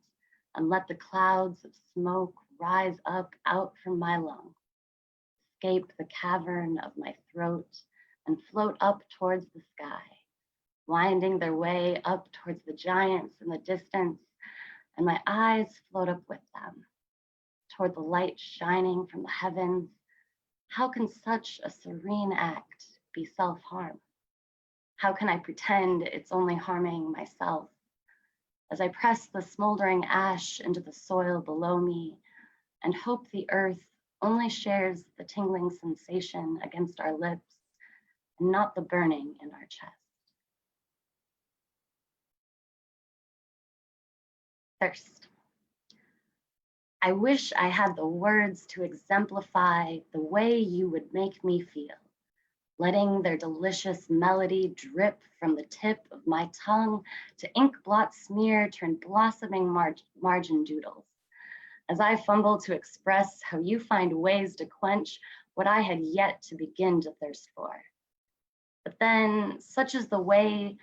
and let the clouds of smoke rise up out from my lungs, escape the cavern of my throat and float up towards the sky, winding their way up towards the giants in the distance, and my eyes float up with them, toward the light shining from the heavens. How can such a serene act be self-harm? How can I pretend it's only harming myself? As I press the smoldering ash into the soil below me and hope the earth only shares the tingling sensation against our lips and not the burning in our chest. Thirst. I wish I had the words to exemplify the way you would make me feel, letting their delicious melody drip from the tip of my tongue to ink blot smear turn blossoming margin doodles. As I fumble to express how you find ways to quench what I had yet to begin to thirst for. But then, such is the way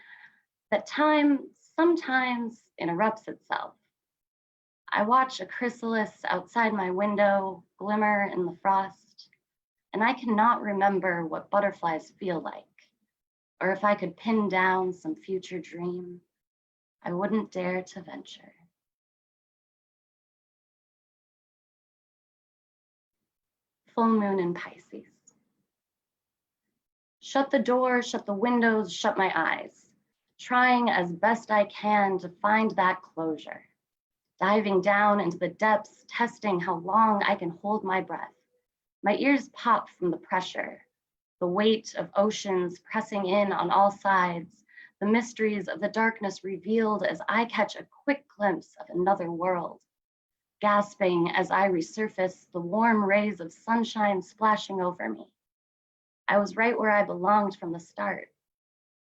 that time sometimes interrupts itself. I watch a chrysalis outside my window glimmer in the frost, and I cannot remember what butterflies feel like, or if I could pin down some future dream, I wouldn't dare to venture. full moon in Pisces. Shut the door, shut the windows, shut my eyes, trying as best I can to find that closure. Diving down into the depths, testing how long I can hold my breath. My ears pop from the pressure, the weight of oceans pressing in on all sides, the mysteries of the darkness revealed as I catch a quick glimpse of another world. Gasping as I resurface, the warm rays of sunshine splashing over me. I was right where I belonged from the start.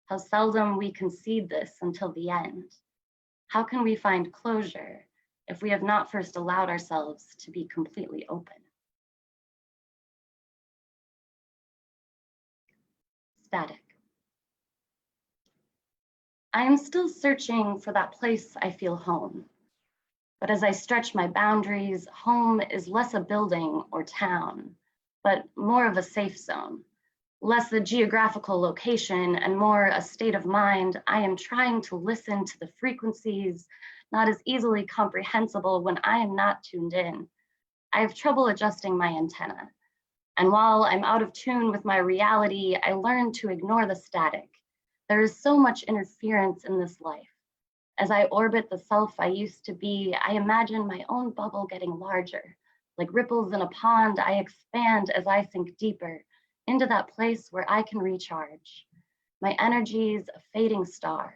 How seldom we concede this until the end. How can we find closure if we have not first allowed ourselves to be completely open? Static. I am still searching for that place I feel home. But as I stretch my boundaries, home is less a building or town, but more of a safe zone. Less a geographical location and more a state of mind. I am trying to listen to the frequencies not as easily comprehensible when I am not tuned in. I have trouble adjusting my antenna. And while I'm out of tune with my reality, I learn to ignore the static. There is so much interference in this life. As I orbit the self I used to be, I imagine my own bubble getting larger. Like ripples in a pond, I expand as I sink deeper into that place where I can recharge. My energy's a fading star,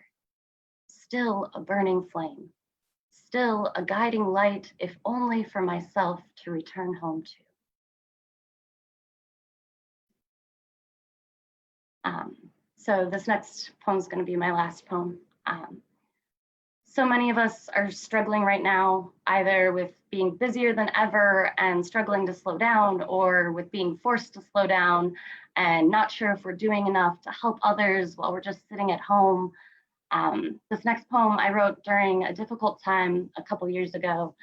still a burning flame, still a guiding light, if only for myself to return home to. So this next poem is going to be my last poem. So many of us are struggling right now, either with being busier than ever and struggling to slow down, or with being forced to slow down and not sure if we're doing enough to help others while we're just sitting at home. This next poem I wrote during a difficult time a couple years ago,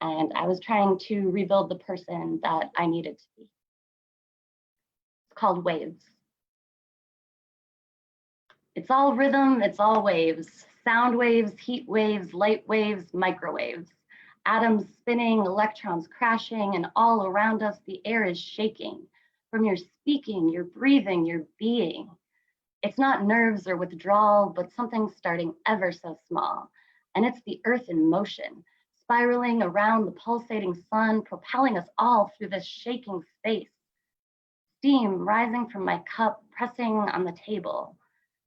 and I was trying to rebuild the person that I needed to be. It's called Waves. It's all rhythm, it's all waves. Sound waves, heat waves, light waves, microwaves. Atoms spinning, electrons crashing, and all around us the air is shaking. From your speaking, your breathing, your being. It's not nerves or withdrawal, but something starting ever so small. And it's the earth in motion, spiraling around the pulsating sun, propelling us all through this shaking space. Steam rising from my cup, pressing on the table.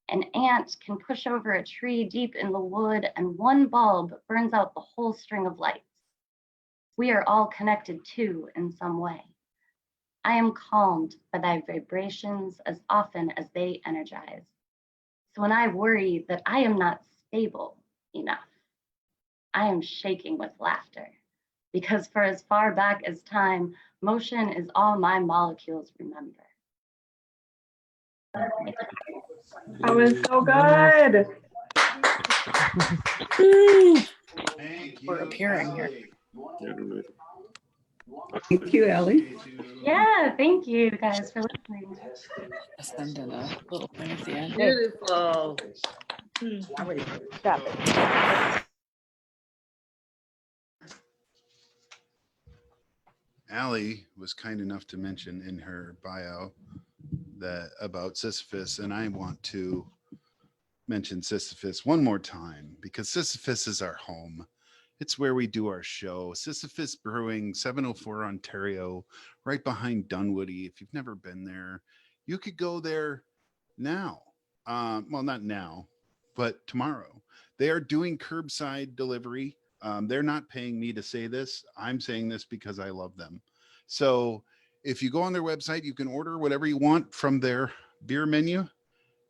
An ant can push over a tree deep in the wood, and one bulb burns out the whole string of lights. We are all connected too in some way. I am calmed by thy vibrations as often as they energize. So when I worry that I am not stable enough, I am shaking with laughter, because for as far back as time, motion is all my molecules remember. That was so good. Thank you, We're appearing here. Alli. Thank you, Alli. Yeah, thank you guys for listening. Send in a little thing at the end. Beautiful. Stop it. Alli was kind enough to mention in her bio that about Sisyphus, and I want to mention Sisyphus one more time because Sisyphus is our home. It's where we do our show. Sisyphus Brewing, 704 Ontario, right behind Dunwoody. If you've never been there, you could go there now. Well, not now, but tomorrow. They are doing curbside delivery. They're not paying me to say this. I'm saying this because I love them. So if you go on their website, you can order whatever you want from their beer menu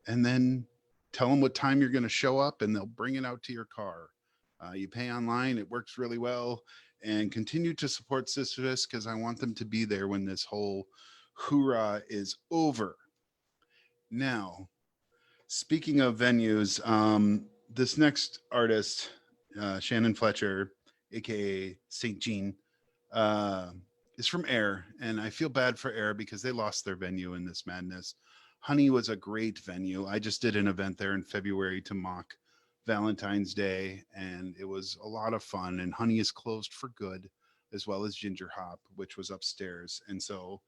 and then tell them what time you're going to show up and they'll bring it out to your car. You pay online. It works really well. And continue to support Sisyphus because I want them to be there when this whole hoorah is over. Now, speaking of venues, this next artist, Shannon Fletcher, aka St. Jean, is from Air, and I feel bad for Air because they lost their venue in this madness. Honey was a great venue. I just did an event there in February to mock Valentine's Day, and it was a lot of fun. And Honey is closed for good, as well as Ginger Hop, which was upstairs. And so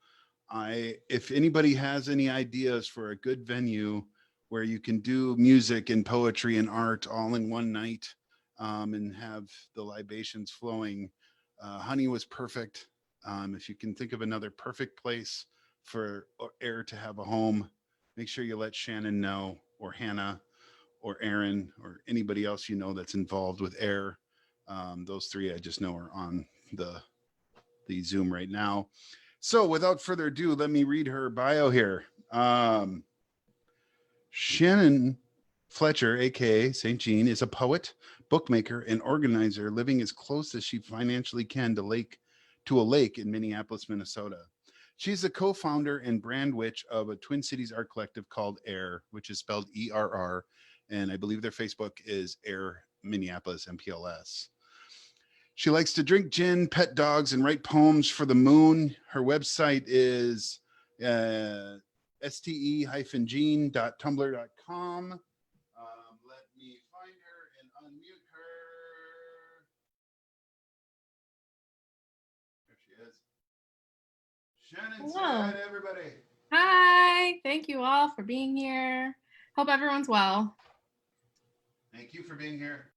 If anybody has any ideas for a good venue where you can do music and poetry and art all in one night, and have the libations flowing, Honey was perfect. If you can think of another perfect place for Air to have a home, make sure you let Shannon know, or Hannah, or Aaron, or anybody else you know that's involved with Air. Those three I just know are on the Zoom right now. So without further ado, let me read her bio here. Shannon Fletcher, aka St. Jean, is a poet, bookmaker, and organizer living as close as she financially can to a lake in Minneapolis, Minnesota. She's the co-founder and brand witch of a Twin Cities art collective called Air, which is spelled ERR, and I believe their Facebook is Air Minneapolis MPLS. She likes to drink gin, pet dogs, and write poems for the moon. Her website is ste-jean.tumblr.com. Let me find her and unmute her. There she is. Shannon, say Hello. hi to everybody. Hi, thank you all for being here. Hope everyone's well. Thank you for being here.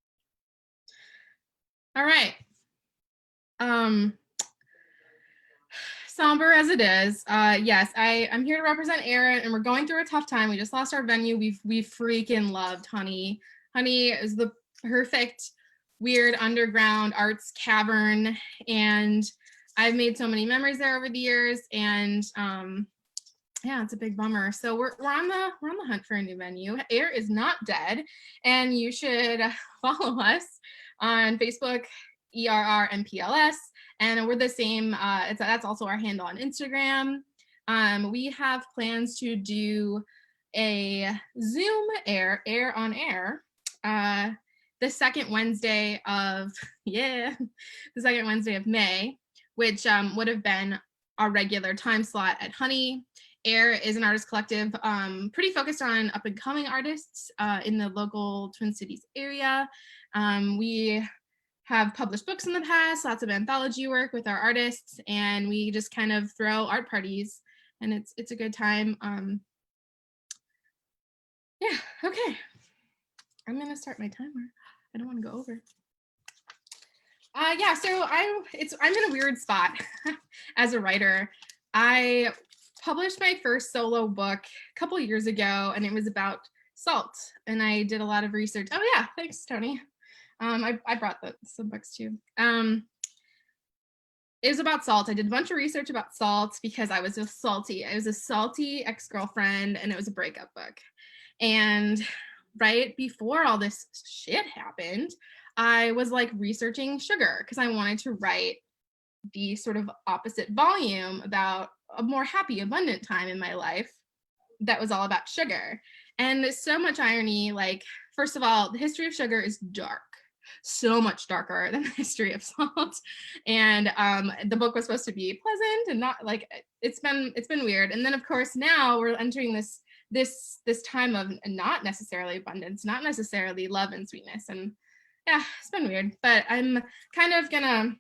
All right. Somber as it is, yes, I'm here to represent Aaron, and we're going through a tough time. We just lost our venue. We freaking loved Honey. Honey is the perfect weird underground arts cavern, and I've made so many memories there over the years, and yeah, it's a big bummer. So we're on the hunt for a new venue. Air is not dead, and you should follow us on Facebook, ERRMPLS, and we're the same. That's also our handle on Instagram. We have plans to do a Zoom air on air the second Wednesday of the second Wednesday of May, which would have been our regular time slot at Honey. Air is an artist collective pretty focused on up and coming artists in the local Twin Cities area. We have published books in the past, lots of anthology work with our artists, and we just kind of throw art parties, and it's a good time. Yeah, okay. I'm gonna start my timer. I don't want to go over. Yeah, so I'm in a weird spot as a writer. I published my first solo book a couple years ago, and it was about salt, and I did a lot of research. Oh yeah, thanks, Tony. I brought some books too. It was about salt. I did a bunch of research about salt because I was a salty ex-girlfriend, and it was a breakup book. And right before all this shit happened, I was like researching sugar because I wanted to write the sort of opposite volume about a more happy, abundant time in my life that was all about sugar. And there's so much irony. Like, first of all, the history of sugar is dark, so much darker than the history of salt. And the book was supposed to be pleasant and not like, it's been weird. And then of course now we're entering this time of not necessarily abundance, not necessarily love and sweetness. And yeah, it's been weird, but I'm kind of gonna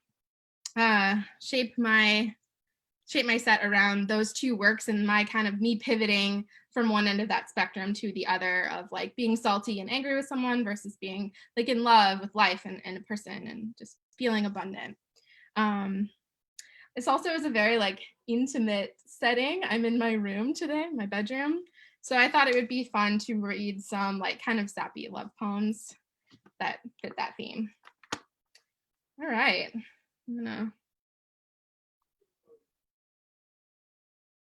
shape my set around those two works, and my kind of me pivoting from one end of that spectrum to the other, of like being salty and angry with someone versus being like in love with life and a person and just feeling abundant. This also is a very like intimate setting. I'm in my room today, my bedroom. So I thought it would be fun to read some like kind of sappy love poems that fit that theme. All right, I'm gonna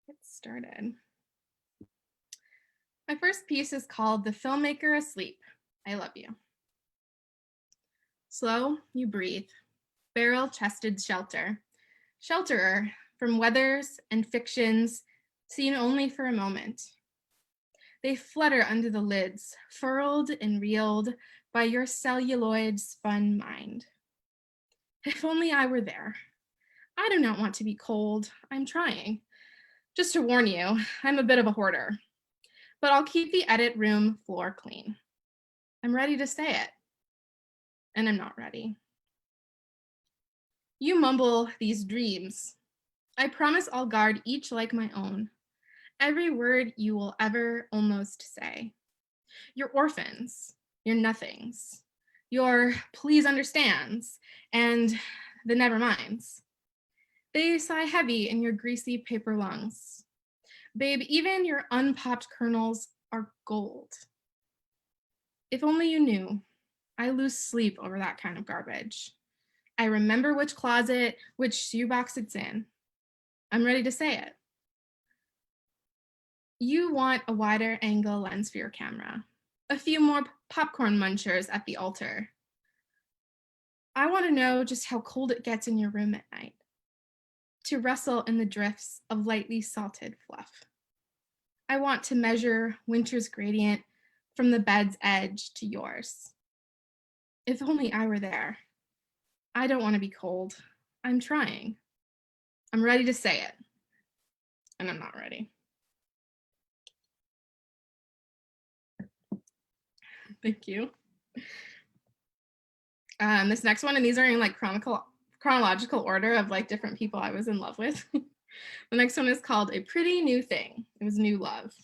get started. My first piece is called The Filmmaker Asleep. I love you. Slow, you breathe. Barrel-chested shelter. Shelterer from weathers and fictions seen only for a moment. They flutter under the lids, furled and reeled by your celluloid-spun mind. If only I were there. I do not want to be cold. I'm trying. Just to warn you, I'm a bit of a hoarder. But I'll keep the edit room floor clean. I'm ready to say it. And I'm not ready. You mumble these dreams. I promise I'll guard each like my own. Every word you will ever almost say. Your orphans, your nothings, your please understands, and the never minds. They sigh heavy in your greasy paper lungs. Babe, even your unpopped kernels are gold. If only you knew, I lose sleep over that kind of garbage. I remember which closet, which shoebox it's in. I'm ready to say it. You want a wider angle lens for your camera, a few more popcorn munchers at the altar. I want to know just how cold it gets in your room at night, to rustle in the drifts of lightly salted fluff. I want to measure winter's gradient from the bed's edge to yours. If only I were there. I don't want to be cold. I'm trying. I'm ready to say it. And I'm not ready. Thank you. This next one, and these are in like chronological order of like different people I was in love with. The next one is called A Pretty New Thing. It was new love.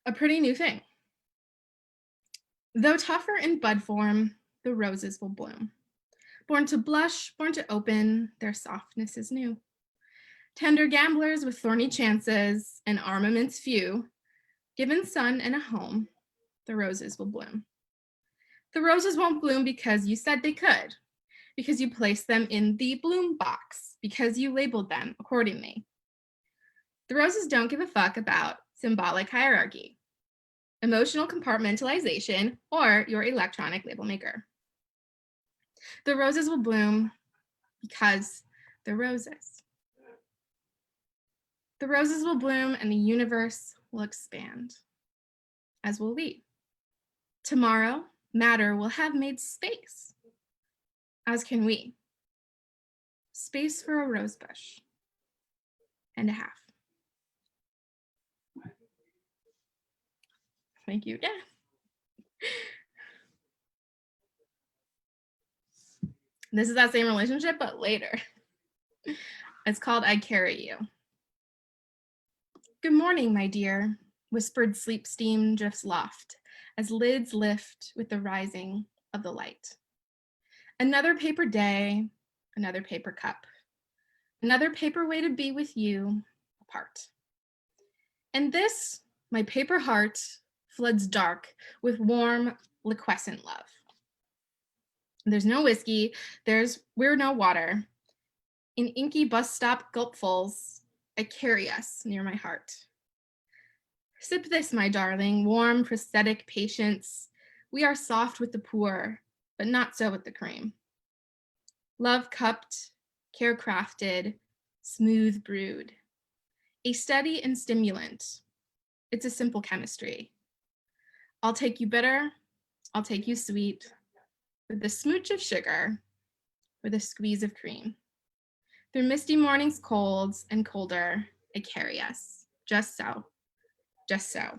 A pretty new thing. Though tougher in bud form, the roses will bloom. Born to blush, born to open, their softness is new. Tender gamblers with thorny chances and armaments few, given sun and a home, the roses will bloom. The roses won't bloom because you said they could, because you placed them in the bloom box, because you labeled them accordingly. The roses don't give a fuck about symbolic hierarchy, emotional compartmentalization, or your electronic label maker. The roses will bloom because they're roses. The roses will bloom and the universe will expand, as will we. Tomorrow, matter will have made space, as can we. Space for a rose bush and a half. Thank you. Yeah. This is that same relationship, but later. It's called I Carry You. Good morning, my dear, whispered sleep steam drifts loft as lids lift with the rising of the light. Another paper day, another paper cup, another paper way to be with you apart. And this, my paper heart, floods dark with warm, liquescent love. There's no whiskey, we're no water. In inky bus stop gulpfuls, I carry us near my heart. Sip this, my darling, warm, prosthetic patience. We are soft with the poor, but not so with the cream. Love cupped, care crafted, smooth brewed. A steady and stimulant. It's a simple chemistry. I'll take you bitter, I'll take you sweet, with the smooch of sugar, with a squeeze of cream. Through misty mornings colds and colder, I carry us, just so, just so.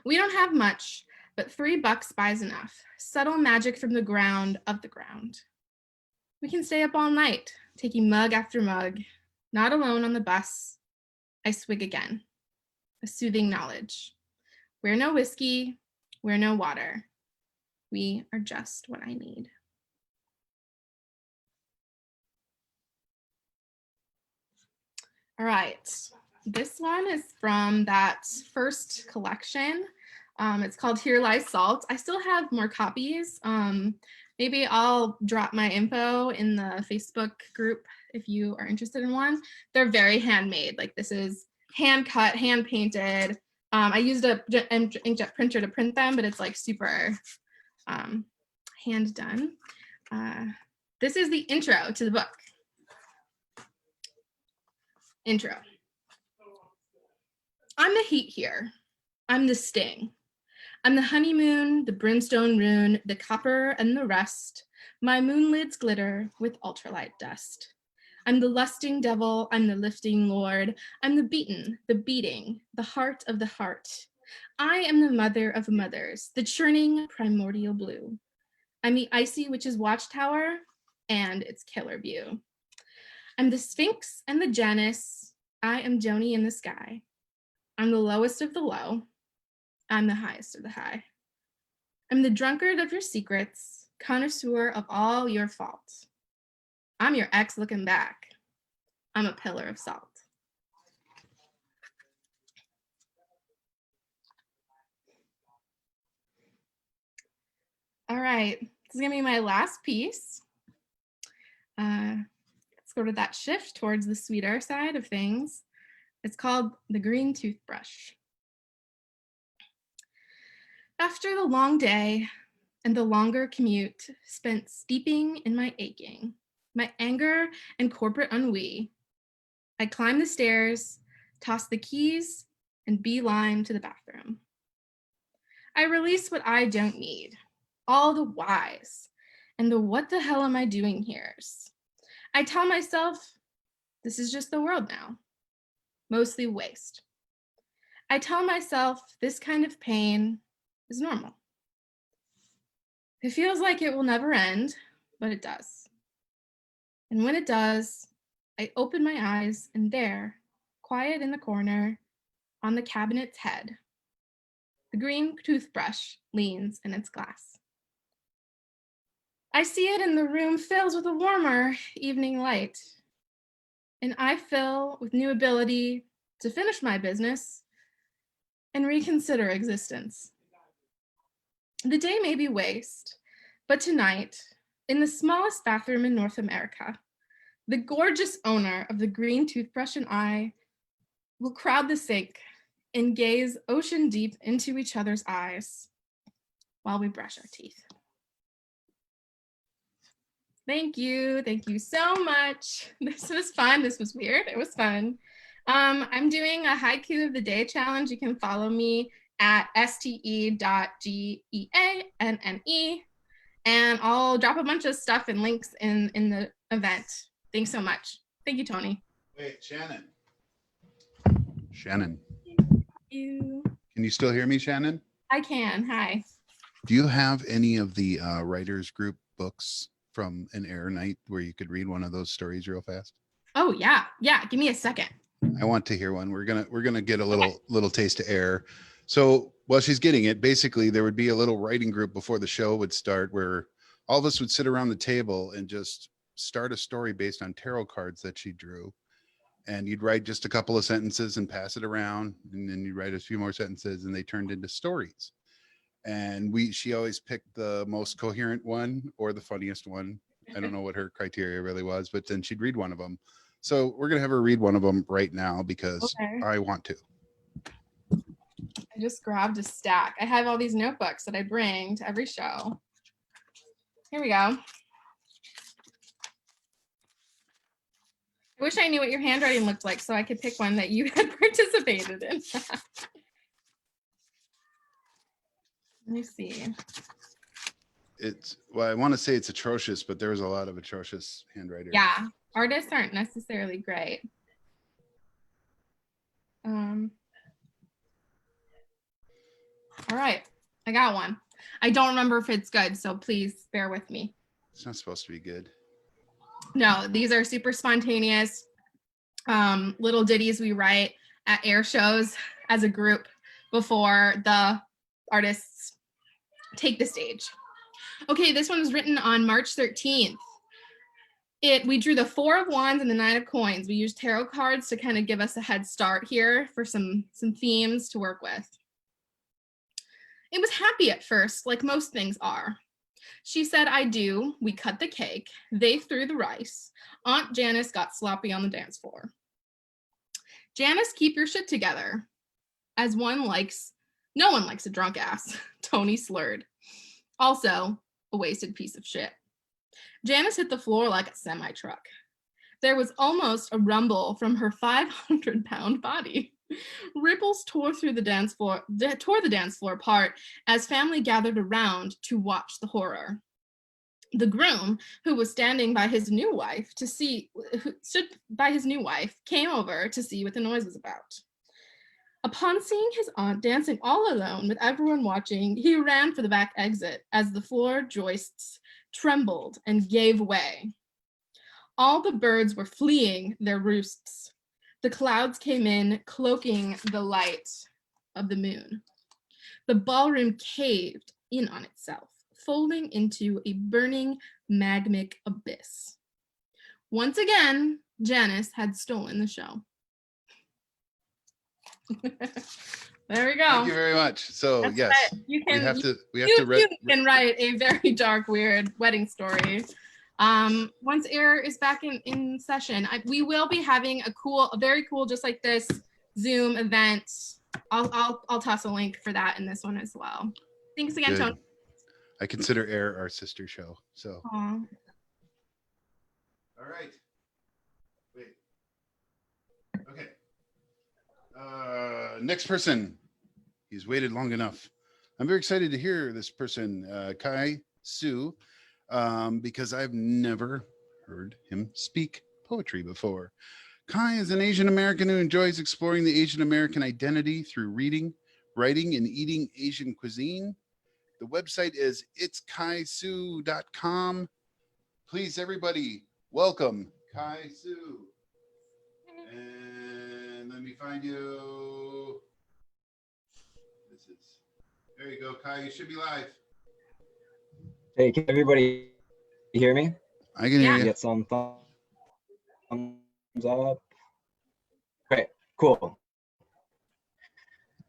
We don't have much, but $3 buys enough. Subtle magic from the ground of the ground. We can stay up all night, taking mug after mug, not alone on the bus. I swig again, a soothing knowledge. We're no whiskey, we're no water. We are just what I need. All right, this one is from that first collection. It's called Here Lies Salt. I still have more copies. Maybe I'll drop my info in the Facebook group if you are interested in one. They're very handmade. Like this is hand cut, hand painted. I used a inkjet printer to print them, but it's like super hand done. This is the intro to the book. Intro. I'm the heat here. I'm the sting. I'm the honeymoon, the brimstone rune, the copper and the rust. My moonlids glitter with ultralight dust. I'm the lusting devil, I'm the lifting lord. I'm the beaten, the beating, the heart of the heart. I am the mother of mothers, the churning primordial blue. I'm the icy witch's watchtower and its killer view. I'm the Sphinx and the Janus. I am Joni in the sky. I'm the lowest of the low. I'm the highest of the high. I'm the drunkard of your secrets, connoisseur of all your faults. I'm your ex looking back. I'm a pillar of salt. All right, this is gonna be my last piece. Let's go to that shift towards the sweeter side of things. It's called The Green Toothbrush. After the long day and the longer commute spent steeping in my aching, my anger and corporate ennui, I climb the stairs, toss the keys, and beeline to the bathroom. I release what I don't need, all the whys, and the what the hell am I doing here's. I tell myself, this is just the world now, mostly waste. I tell myself this kind of pain is normal. It feels like it will never end, but it does. And when it does, I open my eyes and there, quiet in the corner, on the cabinet's head, the green toothbrush leans in its glass. I see it and the room fills with a warmer evening light. And I fill with new ability to finish my business and reconsider existence. The day may be waste, but tonight, in the smallest bathroom in North America, the gorgeous owner of the green toothbrush and I will crowd the sink and gaze ocean deep into each other's eyes while we brush our teeth. Thank you so much. This was fun, this was weird, it was fun. I'm doing a haiku of the day challenge. You can follow me at ste.geanne, and I'll drop a bunch of stuff and links in the event. Thanks so much. Thank you, Tony. Wait, Shannon. Shannon. Thank you. Can you still hear me, Shannon? I can. Hi. Do you have any of the writers group books from an air night where you could read one of those stories real fast? Oh yeah. Give me a second. I want to hear one. We're gonna get a little taste of air. So while she's getting it, basically there would be a little writing group before the show would start where all of us would sit around the table and just start a story based on tarot cards that she drew. And you'd write just a couple of sentences and pass it around, and then you'd write a few more sentences and they turned into stories. And she always picked the most coherent one or the funniest one. I don't know what her criteria really was, but then she'd read one of them. So we're gonna have her read one of them right now because I want to. I just grabbed a stack. I have all these notebooks that I bring to every show. Here we go. I wish I knew what your handwriting looked like so I could pick one that you had participated in. Let me see. Well, I want to say it's atrocious, but there's a lot of atrocious handwriting. Yeah, artists aren't necessarily great. All right, I got one. I don't remember if it's good, so please bear with me. It's not supposed to be good. No, these are super spontaneous little ditties we write at air shows as a group before the artists take the stage. Okay, this one was written on March 13th. We drew the 4 of Wands and the 9 of Coins. We used tarot cards to kind of give us a head start here for some themes to work with. It was happy at first, like most things are. She said, I do. We cut the cake. They threw the rice. Aunt Janice got sloppy on the dance floor. Janice, keep your shit together. As no one likes a drunk ass, Tony slurred. Also, a wasted piece of shit. Janice hit the floor like a semi-truck. There was almost a rumble from her 500-pound body. Ripples tore the dance floor apart as family gathered around to watch the horror. The groom, who was standing by his new wife came over to see what the noise was about. Upon seeing his aunt dancing all alone with everyone watching, he ran for the back exit as the floor joists trembled and gave way. All the birds were fleeing their roosts. The clouds came in, cloaking the light of the moon. The ballroom caved in on itself, folding into a burning magmic abyss. Once again, Janice had stolen the show. There we go. Thank you very much. So That's yes, right. You can, you can write a very dark, weird wedding story. Once air is back in session, we will be having a very cool, just like this Zoom event. I'll toss a link for that in this one as well. Thanks again, Good. Tony. I consider Air our sister show. So. Aw. All right. Wait. Okay. Next person. He's waited long enough. I'm very excited to hear this person, Kai Su, because I've never heard him speak poetry before. Kai is an Asian American who enjoys exploring the Asian American identity through reading, writing, and eating Asian cuisine. The website is itskaisu.com. Please, everybody, welcome Kai Su. And let me find you. There you go, Kai. You should be live. Hey, can everybody hear me? I can hear you. Get some thumbs up. Okay, cool.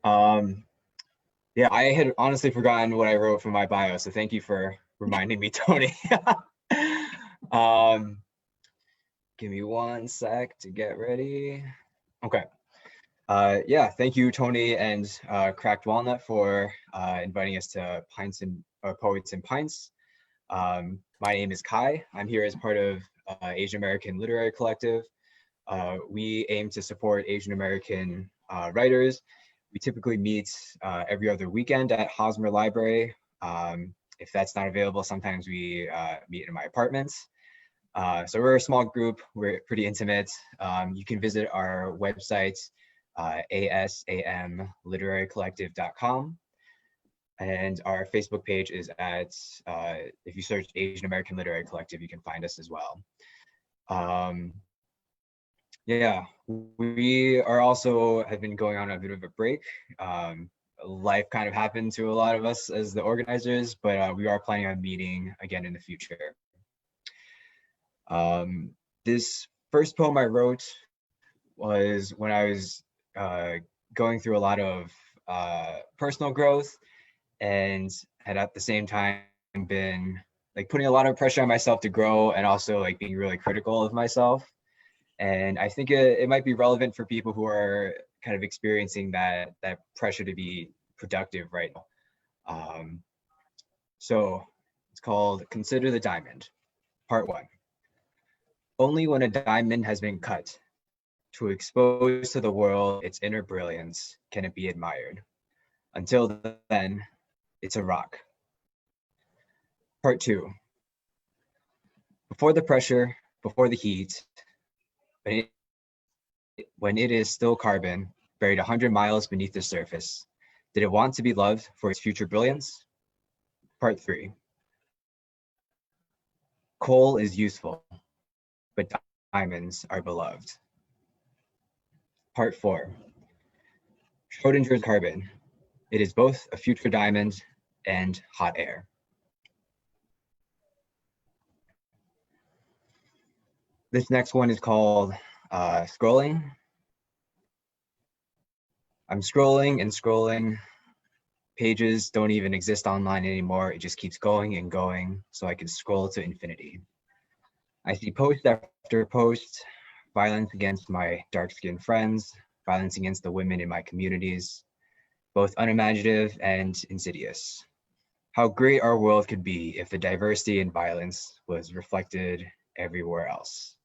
Yeah, I had honestly forgotten what I wrote for my bio, so thank you for reminding me, Tony. Give me 1 sec to get ready. Okay. Yeah, thank you, Tony and Cracked Walnut for inviting us to Poets and Pints. My name is Kai. I'm here as part of Asian American Literary Collective. We aim to support Asian American writers. We typically meet every other weekend at Hosmer Library. If that's not available, sometimes we meet in my apartments. So we're a small group, we're pretty intimate. You can visit our website, asamliterarycollective.com. And our Facebook page is at, if you search Asian American Literary Collective, you can find us as well. Yeah, we are also have been going on a bit of a break. Life kind of happened to a lot of us as the organizers, but we are planning on meeting again in the future. This first poem I wrote was when I was going through a lot of personal growth and had at the same time been like putting a lot of pressure on myself to grow and also like being really critical of myself. And I think it might be relevant for people who are kind of experiencing that pressure to be productive right now. So it's called Consider the Diamond, Part 1. Only when a diamond has been cut to expose to the world its inner brilliance can it be admired. Until then, it's a rock. Part 2. Before the pressure, before the heat, when it is still carbon, buried 100 miles beneath the surface, did it want to be loved for its future brilliance? Part 3. Coal is useful, but diamonds are beloved. Part 4. Schrodinger's carbon. It is both a future diamond and hot air. This next one is called Scrolling. I'm scrolling and scrolling. Pages don't even exist online anymore. It just keeps going and going, so I can scroll to infinity. I see post after post, violence against my dark-skinned friends, violence against the women in my communities, both unimaginative and insidious. How great our world could be if the diversity and violence was reflected everywhere else.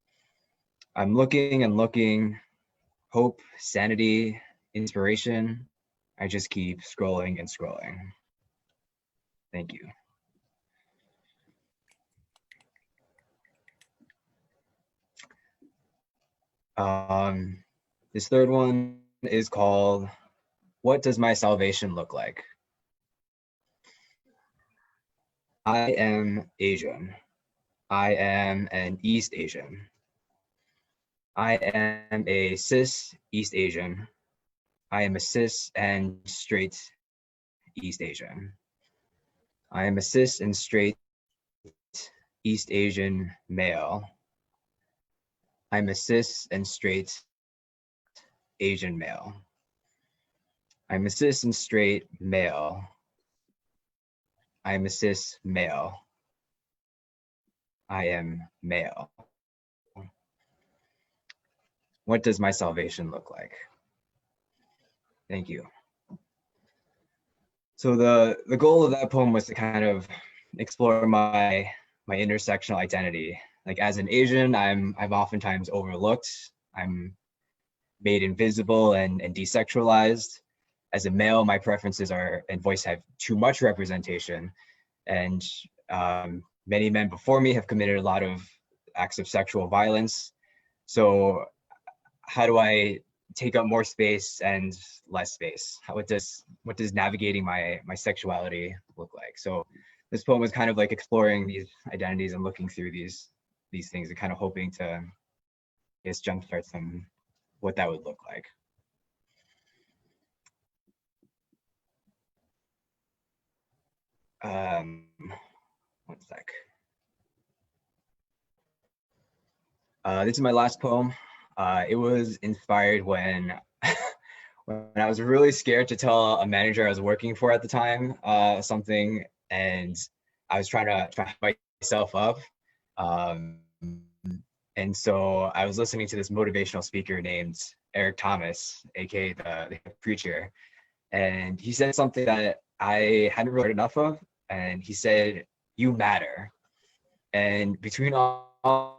I'm looking and looking, hope, sanity, inspiration. I just keep scrolling and scrolling. Thank you. This third one is called, What Does My Salvation Look Like? I am Asian. I am an East Asian. I am a cis East Asian. I am a cis and straight East Asian. I am a cis and straight East Asian male. I'm a cis and straight Asian male. I'm a cis and straight male. I'm a cis male. I am male. What does my salvation look like? Thank you. So the goal of that poem was to kind of explore my intersectional identity. Like as an Asian, I'm oftentimes overlooked. I'm made invisible and desexualized. As a male, my preferences and voice have too much representation. And many men before me have committed a lot of acts of sexual violence. So how do I take up more space and less space? What does navigating my sexuality look like? So this poem was kind of like exploring these identities and looking through these things and kind of hoping to, I guess, jumpstart some what that would look like. One sec. This is my last poem. It was inspired when when I was really scared to tell a manager I was working for at the time something, and I was trying to hype myself up. And so I was listening to this motivational speaker named Eric Thomas, aka the preacher, and he said something that I hadn't really heard enough of, and he said, "You matter." And between all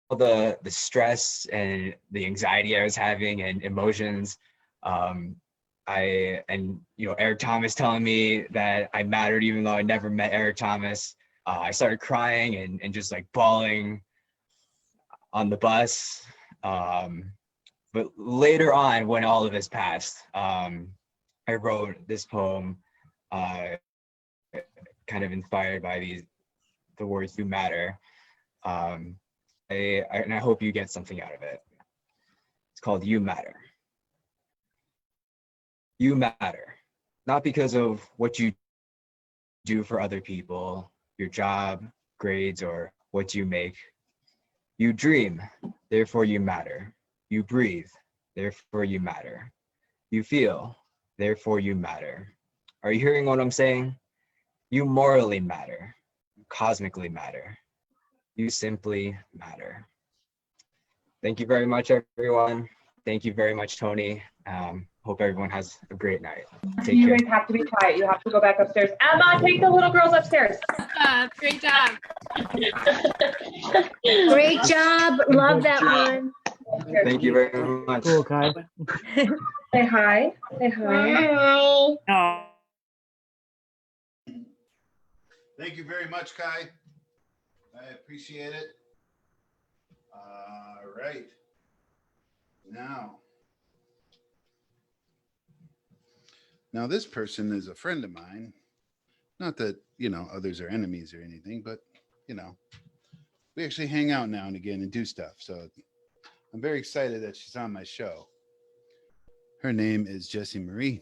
the stress and the anxiety I was having and emotions, Eric Thomas telling me that I mattered even though I never met Eric Thomas, I started crying and just like bawling on the bus. But later on, when all of this passed, I wrote this poem kind of inspired by the words "you matter." And I hope you get something out of it. It's called "You Matter." You matter, not because of what you do for other people, your job, grades, or what you make. You dream, therefore you matter. You breathe, therefore you matter. You feel, therefore you matter. Are you hearing what I'm saying? You morally matter, cosmically matter. You simply matter. Thank you very much, everyone. Thank you very much, Tony. Hope everyone has a great night. Take You care. guys have to be quiet. You have to go back upstairs. Emma, take the little girls upstairs. Great job. Great job. Love that one. Thank you very much. Cool, Kai. Say hi. Say hi. Oh, Thank you very much, Kai. I appreciate it. All right. Now this person is a friend of mine. Not that, others are enemies or anything, but, we actually hang out now and again and do stuff. So I'm very excited that she's on my show. Her name is Jessi Marie.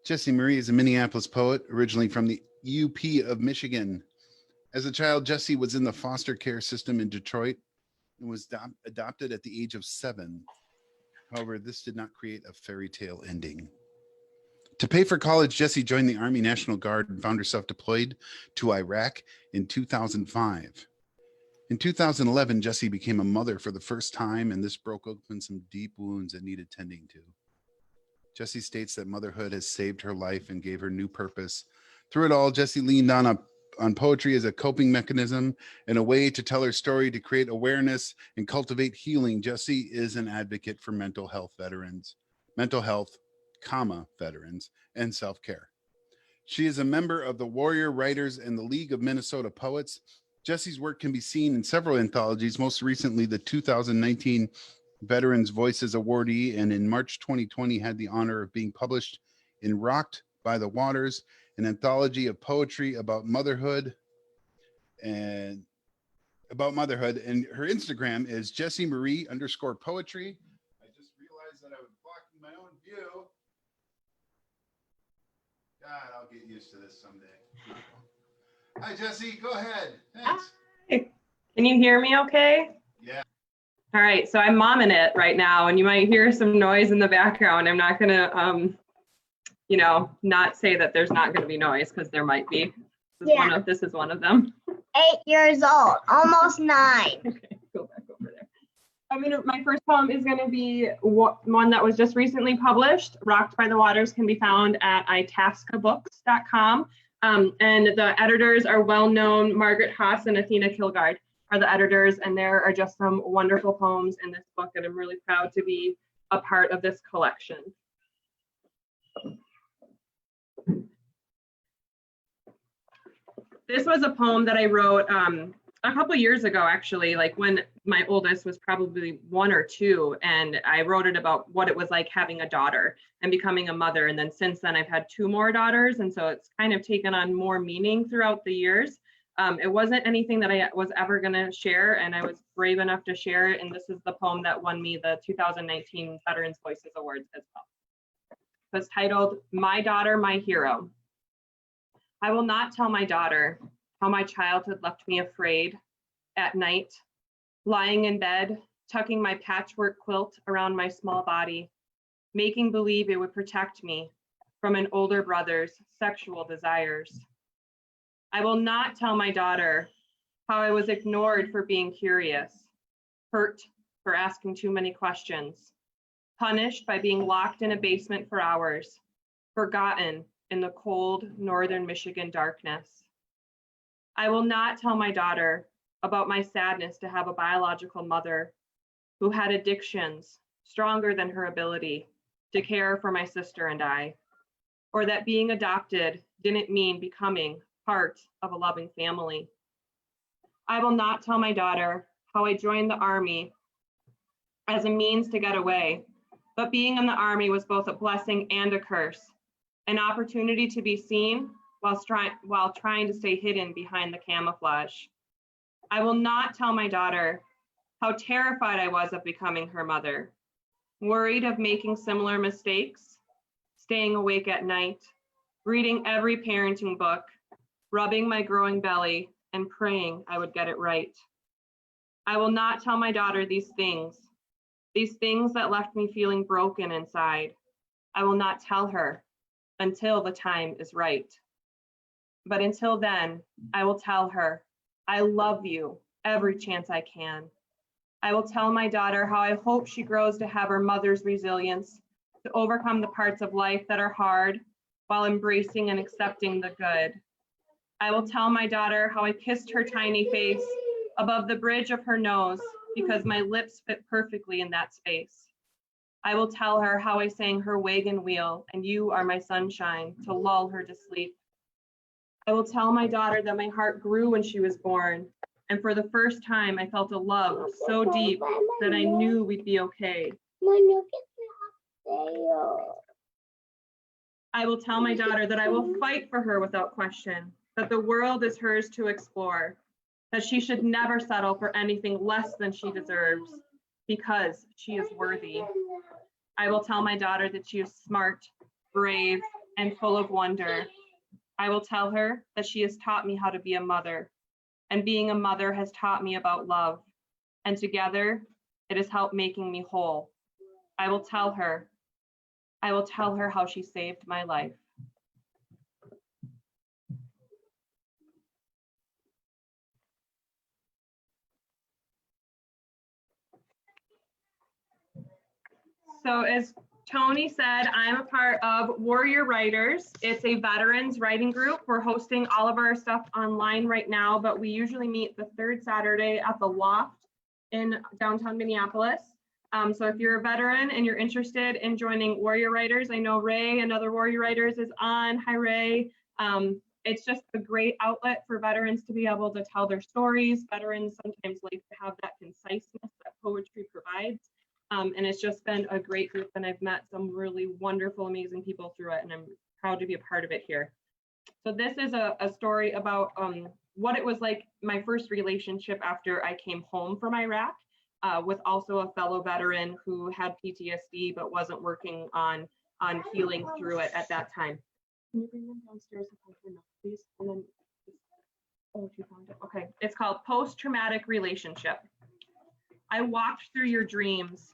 Jessi Marie is a Minneapolis poet, originally from the UP of Michigan. As a child, Jessi was in the foster care system in Detroit and was adopted at the age of 7. However, this did not create a fairy tale ending. To pay for college, Jessi joined the Army National Guard and found herself deployed to Iraq in 2005. In 2011, Jessi became a mother for the first time, and this broke open some deep wounds that needed tending to. Jessi states that motherhood has saved her life and gave her new purpose. Through it all, Jessi leaned on poetry as a coping mechanism and a way to tell her story, to create awareness and cultivate healing. Jessi is an advocate for mental health, veterans, and self-care. She is a member of the Warrior Writers and the League of Minnesota Poets. Jessi's work can be seen in several anthologies, most recently the 2019 Veterans Voices Awardee, and in March 2020 had the honor of being published in Rocked by the Waters, an anthology of poetry about motherhood. And about motherhood, and her Instagram is Jessi Marie_poetry. I just realized that I was blocking my own view. God, I'll get used to this someday. Hi, Jessi. Go ahead. Thanks. Hi. Can you hear me okay? Yeah. All right, so I'm momming it right now, and you might hear some noise in the background. I'm not gonna, not say that there's not gonna be noise, because there might be. This is one of them. 8 years old, almost 9. Okay, go back over there. My first poem is gonna be one that was just recently published. Rocked by the Waters can be found at itascabooks.com. And the editors are well-known. Margaret Haas and Athena Kilgard are the editors, and there are just some wonderful poems in this book, and I'm really proud to be a part of this collection. This was a poem that I wrote a couple years ago, actually, like when my oldest was probably 1 or 2, and I wrote it about what it was like having a daughter and becoming a mother. And then since then I've had 2 more daughters, and so it's kind of taken on more meaning throughout the years. It wasn't anything that I was ever going to share, and I was brave enough to share it, and this is the poem that won me the 2019 Veterans Voices Awards as well. It was titled, My Daughter, My Hero. I will not tell my daughter how my childhood left me afraid at night, lying in bed, tucking my patchwork quilt around my small body, making believe it would protect me from an older brother's sexual desires. I will not tell my daughter how I was ignored for being curious, hurt for asking too many questions, punished by being locked in a basement for hours, forgotten in the cold northern Michigan darkness. I will not tell my daughter about my sadness to have a biological mother who had addictions stronger than her ability to care for my sister and I, or that being adopted didn't mean becoming part of a loving family. I will not tell my daughter how I joined the Army as a means to get away, but being in the Army was both a blessing and a curse, an opportunity to be seen while trying to stay hidden behind the camouflage. I will not tell my daughter how terrified I was of becoming her mother, worried of making similar mistakes, staying awake at night, reading every parenting book, rubbing my growing belly, and praying I would get it right. I will not tell my daughter these things that left me feeling broken inside. I will not tell her until the time is right. But until then, I will tell her, I love you every chance I can. I will tell my daughter how I hope she grows to have her mother's resilience, to overcome the parts of life that are hard while embracing and accepting the good. I will tell my daughter how I kissed her tiny face above the bridge of her nose because my lips fit perfectly in that space. I will tell her how I sang her wagon wheel and You Are My Sunshine to lull her to sleep. I will tell my daughter that my heart grew when she was born, and for the first time I felt a love so deep that I knew we'd be okay. I will tell my daughter that I will fight for her without question, that the world is hers to explore, that she should never settle for anything less than she deserves, because she is worthy. I will tell my daughter that she is smart, brave, and full of wonder. I will tell her that she has taught me how to be a mother, and being a mother has taught me about love, and together it has helped making me whole. I will tell her how she saved my life. So as Tony said, I'm a part of Warrior Writers. It's a veterans writing group. We're hosting all of our stuff online right now, but we usually meet the third Saturday at the Loft in downtown Minneapolis. So if you're a veteran and you're interested in joining Warrior Writers, I know Ray, another Warrior Writers, is on. Hi, Ray. It's just a great outlet for veterans to be able to tell their stories. Veterans sometimes like to have that conciseness that poetry provides. And it's just been a great group, and I've met some really wonderful, amazing people through it, and I'm proud to be a part of it here. So this is a story about what it was like my first relationship after I came home from Iraq, with also a fellow veteran who had PTSD but wasn't working on healing through it at that time. Can you bring them downstairs if I can, please? And then, oh, you found it. Okay, it's called Post-Traumatic Relationship. I walked through your dreams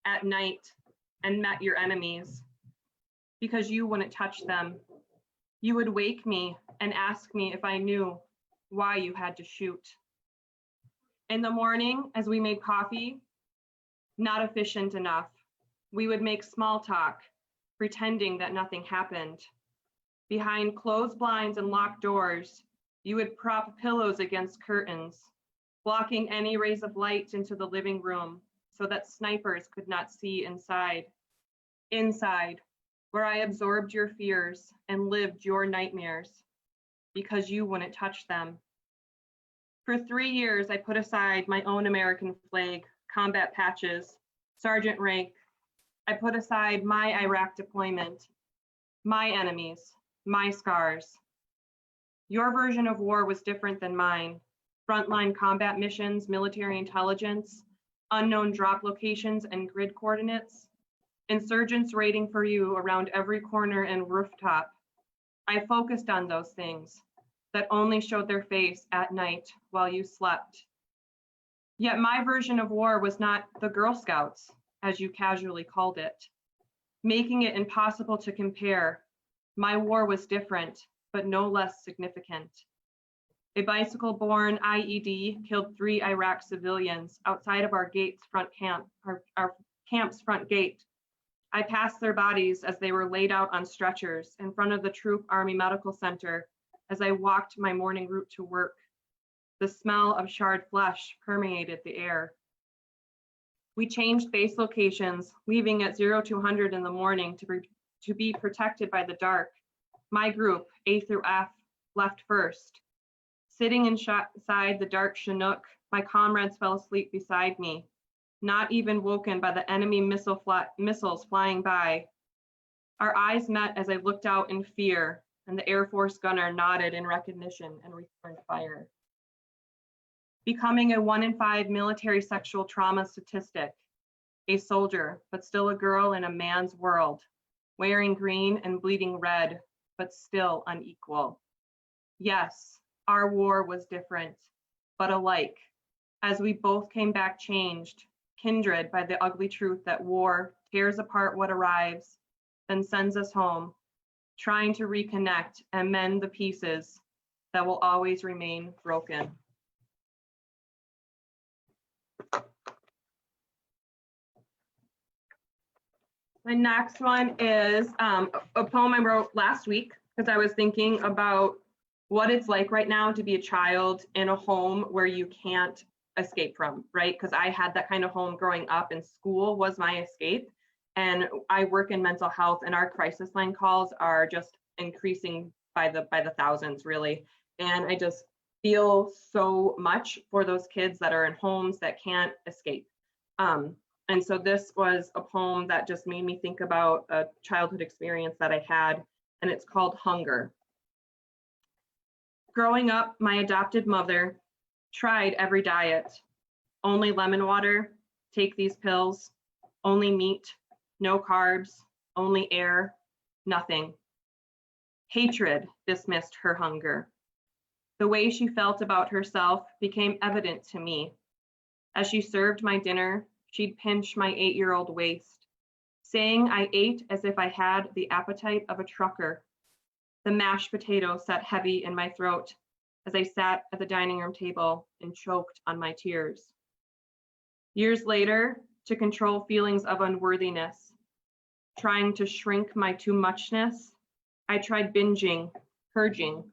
at night and met your enemies because you wouldn't touch them. You would wake me and ask me if I knew why you had to shoot. In the morning, as we made coffee, not efficient enough, we would make small talk, pretending that nothing happened. Behind closed blinds and locked doors, you would prop pillows against curtains, blocking any rays of light into the living room so that snipers could not see inside. Inside, where I absorbed your fears and lived your nightmares because you wouldn't touch them. For 3 years, I put aside my own American flag, combat patches, sergeant rank. I put aside my Iraq deployment, my enemies, my scars. Your version of war was different than mine. Frontline combat missions, military intelligence, unknown drop locations and grid coordinates, insurgents raiding for you around every corner and rooftop. I focused on those things that only showed their face at night while you slept. Yet my version of war was not the Girl Scouts, as you casually called it, making it impossible to compare. My war was different, but no less significant. A bicycle-borne IED killed 3 Iraq civilians outside of our gate's front camp, our camp's front gate. I passed their bodies as they were laid out on stretchers in front of the Troop Army Medical Center as I walked my morning route to work. The smell of charred flesh permeated the air. We changed base locations, leaving at 0 to 100 in the morning to be protected by the dark. My group, A through F, left first. Sitting inside the dark Chinook, my comrades fell asleep beside me, not even woken by the enemy missiles flying by. Our eyes met as I looked out in fear, and the Air Force gunner nodded in recognition and returned fire. Becoming a 1 in 5 military sexual trauma statistic, a soldier, but still a girl in a man's world, wearing green and bleeding red, but still unequal. Yes, our war was different, but alike, as we both came back changed, kindred by the ugly truth that war tears apart what arrives, then sends us home, trying to reconnect and mend the pieces that will always remain broken. My next one is a poem I wrote last week because I was thinking about what it's like right now to be a child in a home where you can't escape from, right? Because I had that kind of home growing up, and school was my escape. And I work in mental health, and our crisis line calls are just increasing by the thousands, really. And I just feel so much for those kids that are in homes that can't escape. And so this was a poem that just made me think about a childhood experience that I had, and it's called Hunger. Growing up, my adopted mother tried every diet. Only lemon water, take these pills, only meat, no carbs, only air, nothing. Hatred dismissed her hunger. The way she felt about herself became evident to me. As she served my dinner, she'd pinch my 8-year-old waist, saying I ate as if I had the appetite of a trucker. The mashed potato sat heavy in my throat as I sat at the dining room table and choked on my tears. Years later, to control feelings of unworthiness, trying to shrink my too muchness, I tried binging, purging,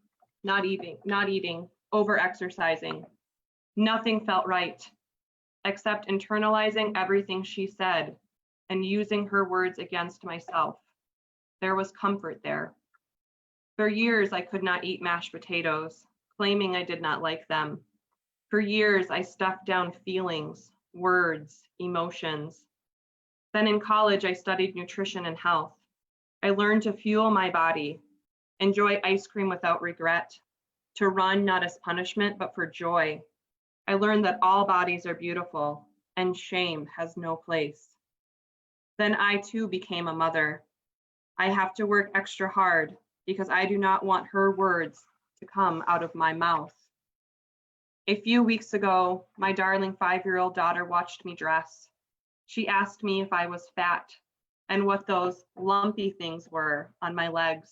not eating, over-exercising. Nothing felt right, except internalizing everything she said and using her words against myself. There was comfort there. For years, I could not eat mashed potatoes, claiming I did not like them. For years, I stuffed down feelings, words, emotions. Then in college, I studied nutrition and health. I learned to fuel my body, enjoy ice cream without regret, to run not as punishment, but for joy. I learned that all bodies are beautiful and shame has no place. Then I too became a mother. I have to work extra hard because I do not want her words to come out of my mouth. A few weeks ago, my darling 5-year-old daughter watched me dress. She asked me if I was fat and what those lumpy things were on my legs.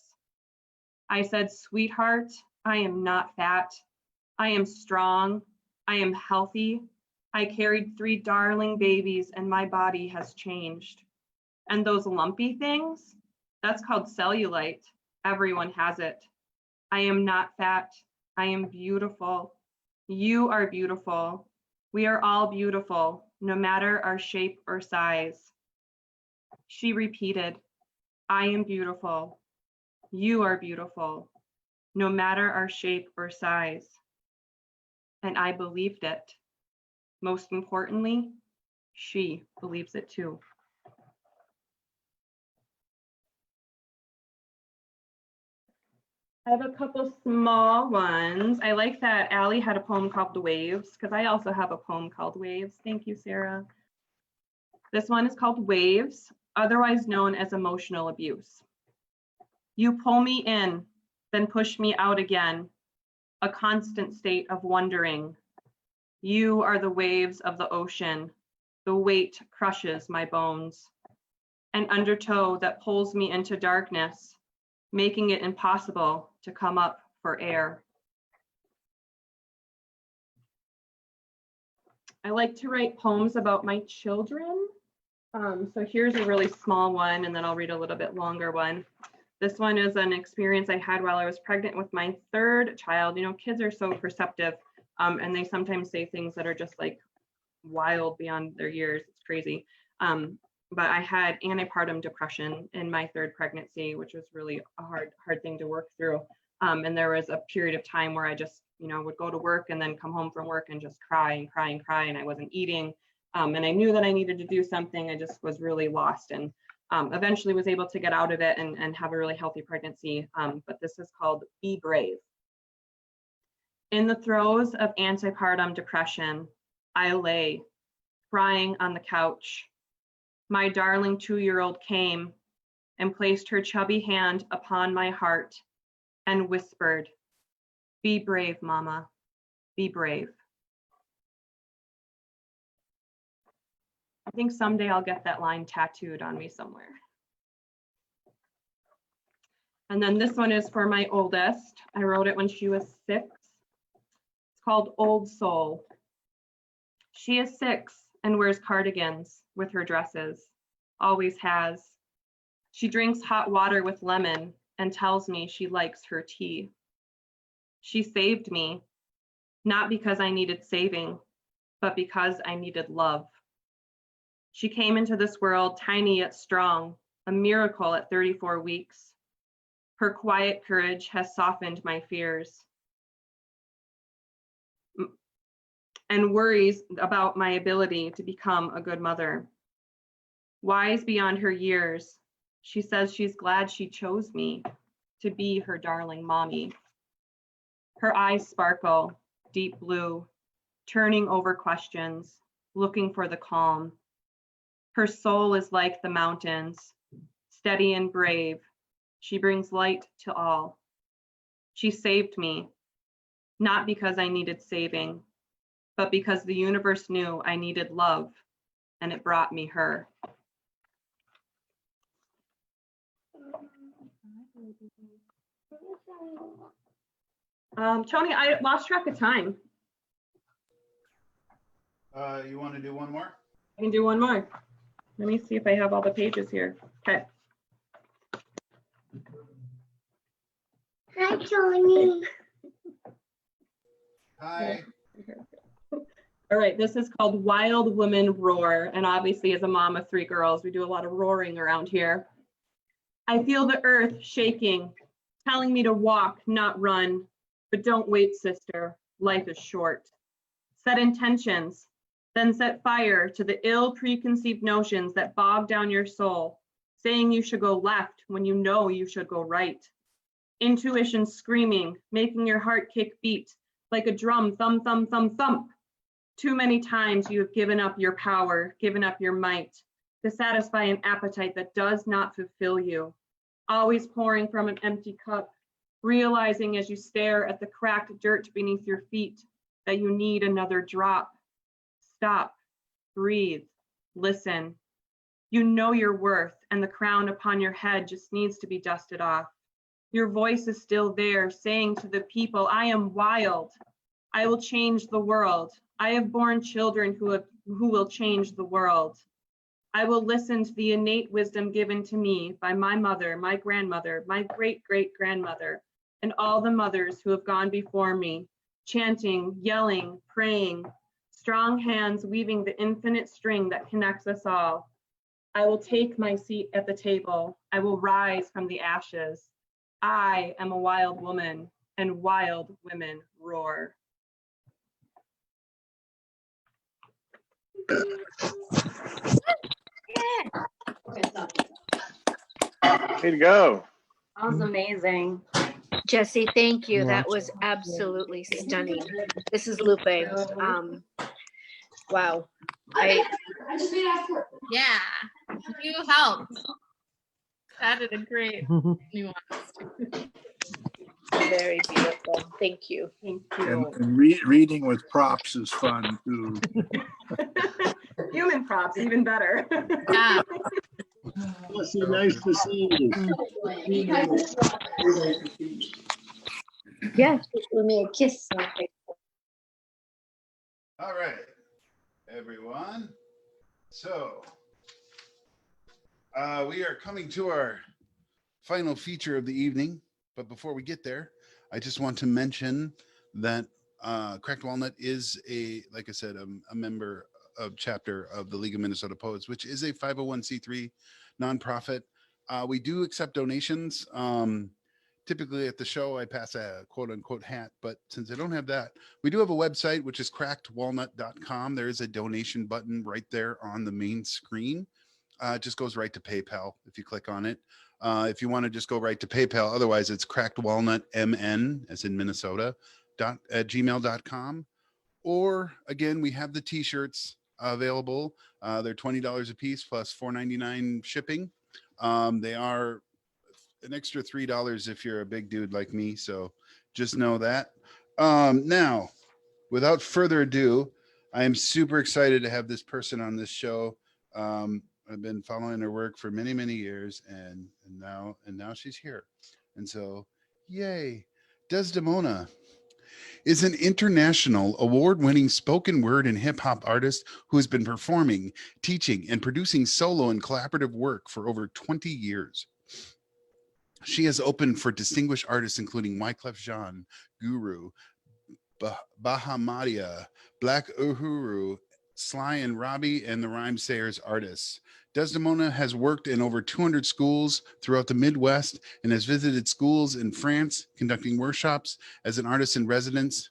I said, sweetheart, I am not fat. I am strong. I am healthy. I carried 3 darling babies and my body has changed. And those lumpy things, that's called cellulite. Everyone has it. I am not fat. I am beautiful. You are beautiful. We are all beautiful, no matter our shape or size. She repeated, I am beautiful. You are beautiful, no matter our shape or size. And I believed it. Most importantly, she believes it too. I have a couple small ones. I like that Alli had a poem called The Waves, because I also have a poem called Waves. Thank you, Sarah. This one is called Waves, otherwise known as emotional abuse. You pull me in, then push me out again, a constant state of wondering. You are the waves of the ocean. The weight crushes my bones. An undertow that pulls me into darkness, making it impossible to come up for air. I like to write poems about my children. So here's a really small one, and then I'll read a little bit longer one. This one is an experience I had while I was pregnant with my 3rd child. You know, kids are so perceptive, and they sometimes say things that are just like wild beyond their years. It's crazy. But I had antepartum depression in my 3rd pregnancy, which was really a hard thing to work through. And there was a period of time where I just, you know, would go to work and then come home from work and just cry and cry and cry, and I wasn't eating. And I knew that I needed to do something. I just was really lost, and eventually was able to get out of it and have a really healthy pregnancy. But this is called Be Brave. In the throes of antepartum depression, I lay crying on the couch. My darling 2-year-old came and placed her chubby hand upon my heart and whispered, "Be brave, Mama, be brave." I think someday I'll get that line tattooed on me somewhere. And then this one is for my oldest. I wrote it when she was 6. It's called Old Soul. She is 6 and wears cardigans with her dresses, always has. She drinks hot water with lemon and tells me she likes her tea. She saved me, not because I needed saving, but because I needed love. She came into this world tiny yet strong, a miracle at 34 weeks. Her quiet courage has softened my fears and worries about my ability to become a good mother. Wise beyond her years, she says she's glad she chose me to be her darling mommy. Her eyes sparkle, deep blue, turning over questions, looking for the calm. Her soul is like the mountains, steady and brave. She brings light to all. She saved me, not because I needed saving, but because the universe knew I needed love, and it brought me her. Tony, I lost track of time. You want to do one more? I can do one more. Let me see if I have all the pages here. Okay. Hi, Tony. Hi. All right, this is called Wild Woman Roar. And obviously, as a mom of 3 girls, we do a lot of roaring around here. I feel the earth shaking, telling me to walk, not run. But don't wait, sister. Life is short. Set intentions, then set fire to the ill preconceived notions that bog down your soul, saying you should go left when you know you should go right. Intuition screaming, making your heart kick beat like a drum, thump, thump, thump, thump. Too many times you have given up your power, given up your might to satisfy an appetite that does not fulfill you. Always pouring from an empty cup, realizing as you stare at the cracked dirt beneath your feet that you need another drop. Stop, breathe, listen. You know your worth, and the crown upon your head just needs to be dusted off. Your voice is still there, saying to the people, I am wild. I will change the world. I have borne children who will change the world. I will listen to the innate wisdom given to me by my mother, my grandmother, my great-great-grandmother, and all the mothers who have gone before me, chanting, yelling, praying, strong hands weaving the infinite string that connects us all. I will take my seat at the table. I will rise from the ashes. I am a wild woman, and wild women roar. Way to go. That was amazing. Jessi, thank you. Yeah. That was absolutely stunning. This is Lupe. Wow. Yeah, you helped. Added a great nuance. Very beautiful. Thank you. Thank And reading with props is fun too. Human props, even better. Yeah. Jessi, nice to see you. Yeah, give me a kiss. All right, everyone. So we are coming to our final feature of the evening. But before we get there, I just want to mention that Cracked Walnut is like I said, a member of chapter of the League of Minnesota Poets, which is a 501c3 nonprofit. We do accept donations. Typically at the show, I pass a quote unquote hat, but since I don't have that, we do have a website, which is crackedwalnut.com. There is a donation button right there on the main screen. It just goes right to PayPal if you click on it. If you want to just go right to PayPal, otherwise it's crackedwalnutmn, as in Minnesota, at gmail.com. Or again, we have the t-shirts available. They're $20 a piece plus $4.99 shipping. They are an extra $3 if you're a big dude like me. So just know that. Now, without further ado, I am super excited to have this person on this show. I've been following her work for many, many years, and now she's here. And so, yay. Desdamona is an international award-winning spoken word and hip hop artist who has been performing, teaching, and producing solo and collaborative work for over 20 years. She has opened for distinguished artists including Wyclef Jean, Guru, Bahamadia, Black Uhuru, Sly and Robbie, and the Rhyme Sayers artists. Desdamona has worked in over 200 schools throughout the Midwest and has visited schools in France, conducting workshops as an artist in residence.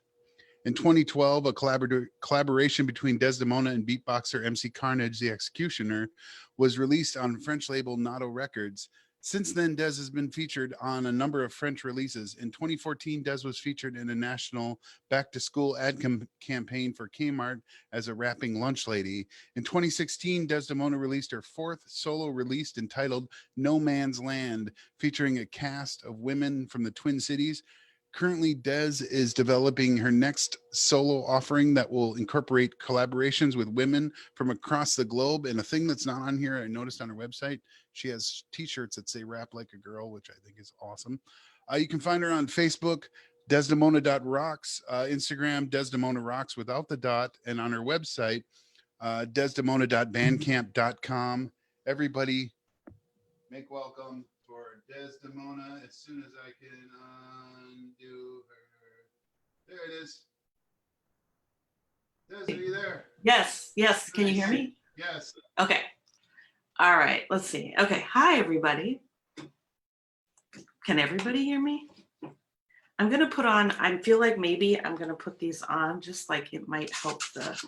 In 2012, a collaboration between Desdamona and beatboxer MC Carnage, the Executioner, was released on French label Nato Records. Since then, Des has been featured on a number of French releases. In 2014, Des was featured in a national back-to-school ad campaign for Kmart as a rapping lunch lady. In 2016, Desdamona released her fourth solo release entitled No Man's Land, featuring a cast of women from the Twin Cities. Currently, Des is developing her next solo offering that will incorporate collaborations with women from across the globe. And a thing that's not on here, I noticed on her website, she has t-shirts that say rap like a girl, which I think is awesome. You can find her on Facebook, Desdamona.rocks, Instagram, Desdamona Rocks without the dot, and on her website, Desdamona.bandcamp.com. Everybody, make welcome for Desdamona as soon as I can undo her. There it is. Des, are you there? Yes, yes. Can you hear me? Yes. Okay. All right, let's see. Okay, hi everybody. Can everybody hear me? I'm gonna put on, I feel like maybe I'm gonna put these on just like it might help the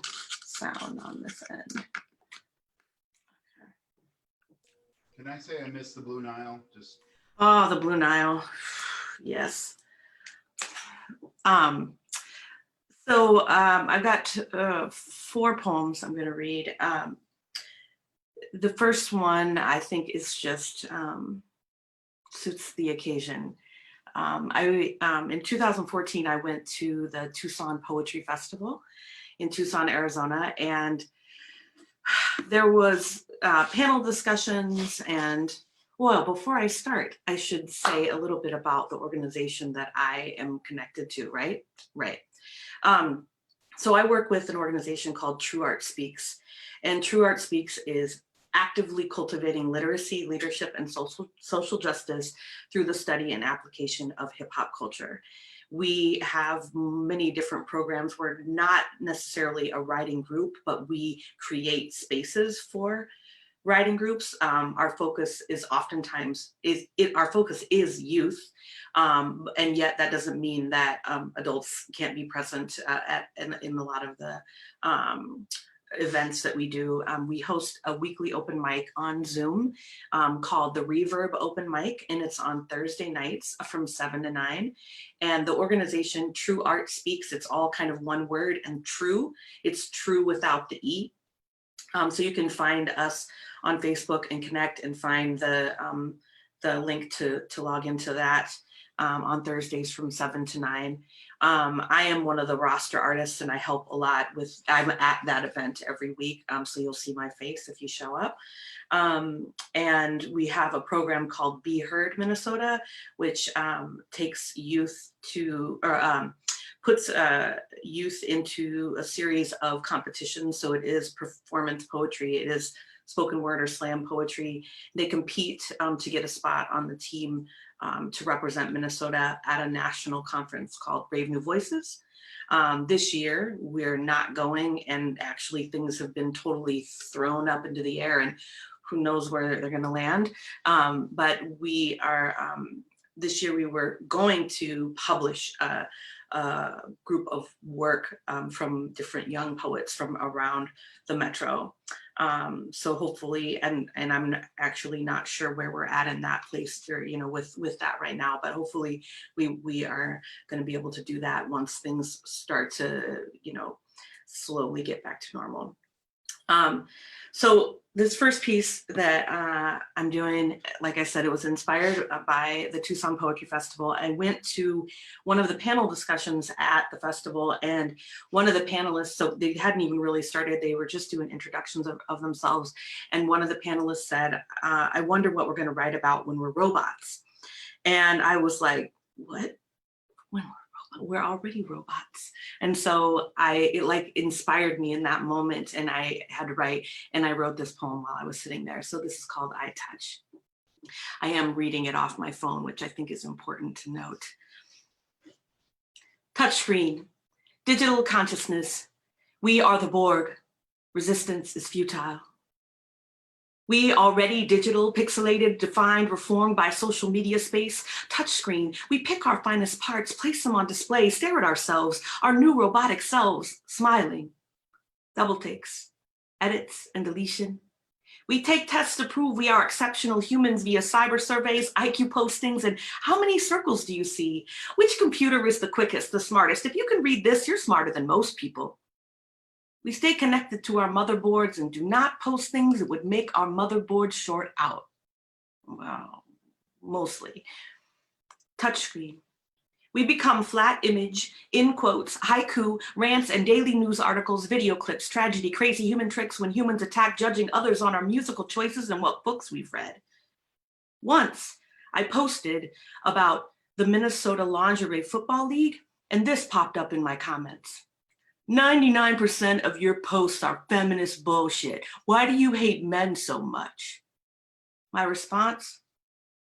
sound on this end. Can I say I missed the Blue Nile? Just Oh, the Blue Nile. Yes. So I've got 4 poems I'm going to read. The first one I think is just suits the occasion. In 2014, I went to the Tucson Poetry Festival in Tucson, Arizona, and there was panel discussions. And well, before I start, I should say a little bit about the organization that I am connected to, right? Right. So I work with an organization called True Art Speaks, and True Art Speaks is actively cultivating literacy, leadership, and social justice through the study and application of hip hop culture. We have many different programs. We're not necessarily a writing group, but we create spaces for writing groups. Our focus is oftentimes our focus is youth, and yet that doesn't mean that adults can't be present in a lot of the events that we do. We host a weekly open mic on Zoom called the Reverb Open Mic, and it's on Thursday nights from 7 to 9. And the organization True Art Speaks, it's all kind of one word, and true, it's true without the E. So you can find us on Facebook and connect and find the link to log into that on Thursdays from 7 to 9. I am one of the roster artists, and I help a lot with, I'm at that event every week. So you'll see my face if you show up. And we have a program called Be Heard Minnesota, which takes youth to, or puts youth into a series of competitions. So it is performance poetry, it is spoken word or slam poetry. They compete to get a spot on the team to represent Minnesota at a national conference called Brave New Voices. This year, we're not going, and actually things have been totally thrown up into the air, and who knows where they're gonna land. But we are, this year we were going to publish a group of work from different young poets from around the metro. So hopefully, and I'm actually not sure where we're at in that place there, you know, with that right now, but hopefully we are going to be able to do that once things start to, you know, slowly get back to normal. So this first piece that I'm doing, like I said, it was inspired by the Tucson Poetry Festival. I went to one of the panel discussions at the festival, and one of the panelists, so they hadn't even really started, they were just doing introductions of themselves. And one of the panelists said, I wonder what we're going to write about when we're robots. And I was like, what? When we're already robots. And so it like inspired me in that moment, and I had to write, and I wrote this poem while I was sitting there. So this is called I Touch. I am reading it off my phone, which I think is important to note. Touchscreen, digital consciousness. We are the Borg. Resistance is futile. We already digital, pixelated, defined, reformed by social media space. Touchscreen, we pick our finest parts, place them on display, stare at ourselves, our new robotic selves, smiling. Double takes, edits and deletion. We take tests to prove we are exceptional humans via cyber surveys, IQ postings, and how many circles do you see? Which computer is the quickest, the smartest? If you can read this, you're smarter than most people. We stay connected to our motherboards and do not post things that would make our motherboard short out. Well, mostly. Touchscreen. We become flat image, in quotes, haiku, rants, and daily news articles, video clips, tragedy, crazy human tricks when humans attack judging others on our musical choices and what books we've read. Once, I posted about the Minnesota Lingerie Football League, and this popped up in my comments. 99% of your posts are feminist bullshit. Why do you hate men so much? My response,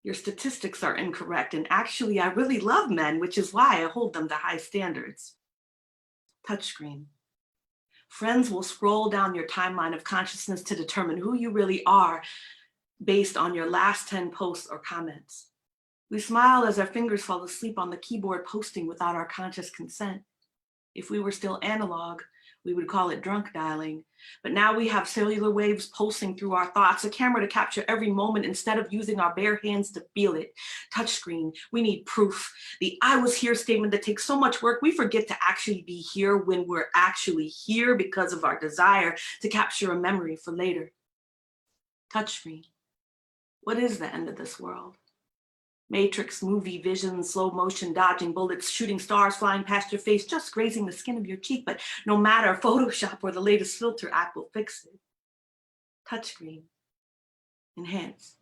your statistics are incorrect, and actually I really love men, which is why I hold them to high standards. Touchscreen. Friends will scroll down your timeline of consciousness to determine who you really are based on your last 10 posts or comments. We smile as our fingers fall asleep on the keyboard posting without our conscious consent. If we were still analog, We would call it drunk dialing. But now we have cellular waves pulsing through our thoughts, a camera to capture every moment instead of using our bare hands to feel it. Touchscreen, we need proof. The I was here statement that takes so much work, we forget to actually be here when we're actually here because of our desire to capture a memory for later. Touchscreen, what is the end of this world? Matrix movie vision, slow motion, dodging bullets, shooting stars flying past your face, just grazing the skin of your cheek. But no matter Photoshop or the latest filter app will fix it. Touchscreen, enhance.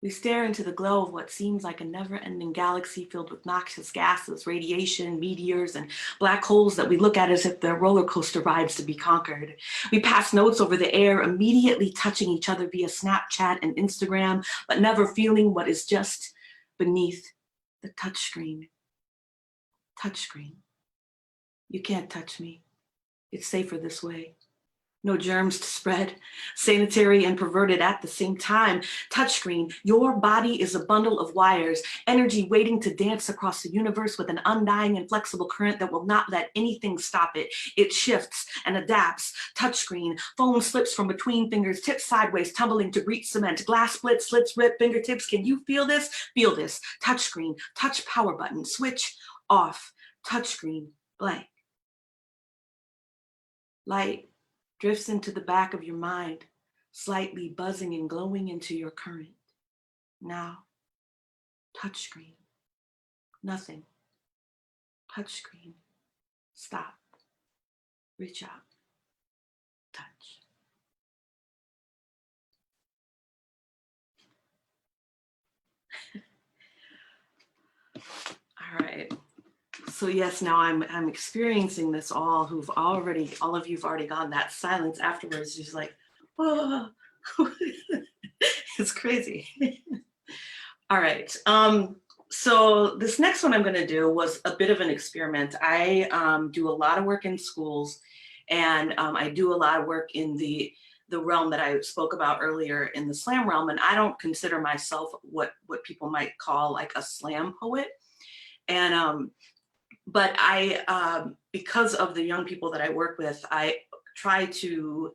We stare into the glow of what seems like a never-ending galaxy filled with noxious gases, radiation, meteors, and black holes that we look at as if they're roller coaster rides to be conquered. We pass notes over the air, immediately touching each other via Snapchat and Instagram, but never feeling what is just beneath the touchscreen. Touchscreen. You can't touch me. It's safer this way. No germs to spread, sanitary and perverted at the same time. Touchscreen, your body is a bundle of wires, energy waiting to dance across the universe with an undying and flexible current that will not let anything stop it. It shifts and adapts. Touchscreen, phone slips from between fingers, tips sideways, tumbling to reach cement. Glass splits, slits rip, fingertips. Can you feel this? Feel this. Touchscreen, touch power button, switch off. Touchscreen, blank. Light drifts into the back of your mind, slightly buzzing and glowing into your current. Now, touchscreen, nothing. Touchscreen, stop, reach out, touch. All right. So yes, now I'm experiencing this all of you've already gone that silence afterwards, just like, whoa, it's crazy. All right, so this next one I'm gonna do was a bit of an experiment. I do a lot of work in schools, and I do a lot of work in the realm that I spoke about earlier in the slam realm, and I don't consider myself what people might call like a slam poet. And but I, because of the young people that I work with, I try to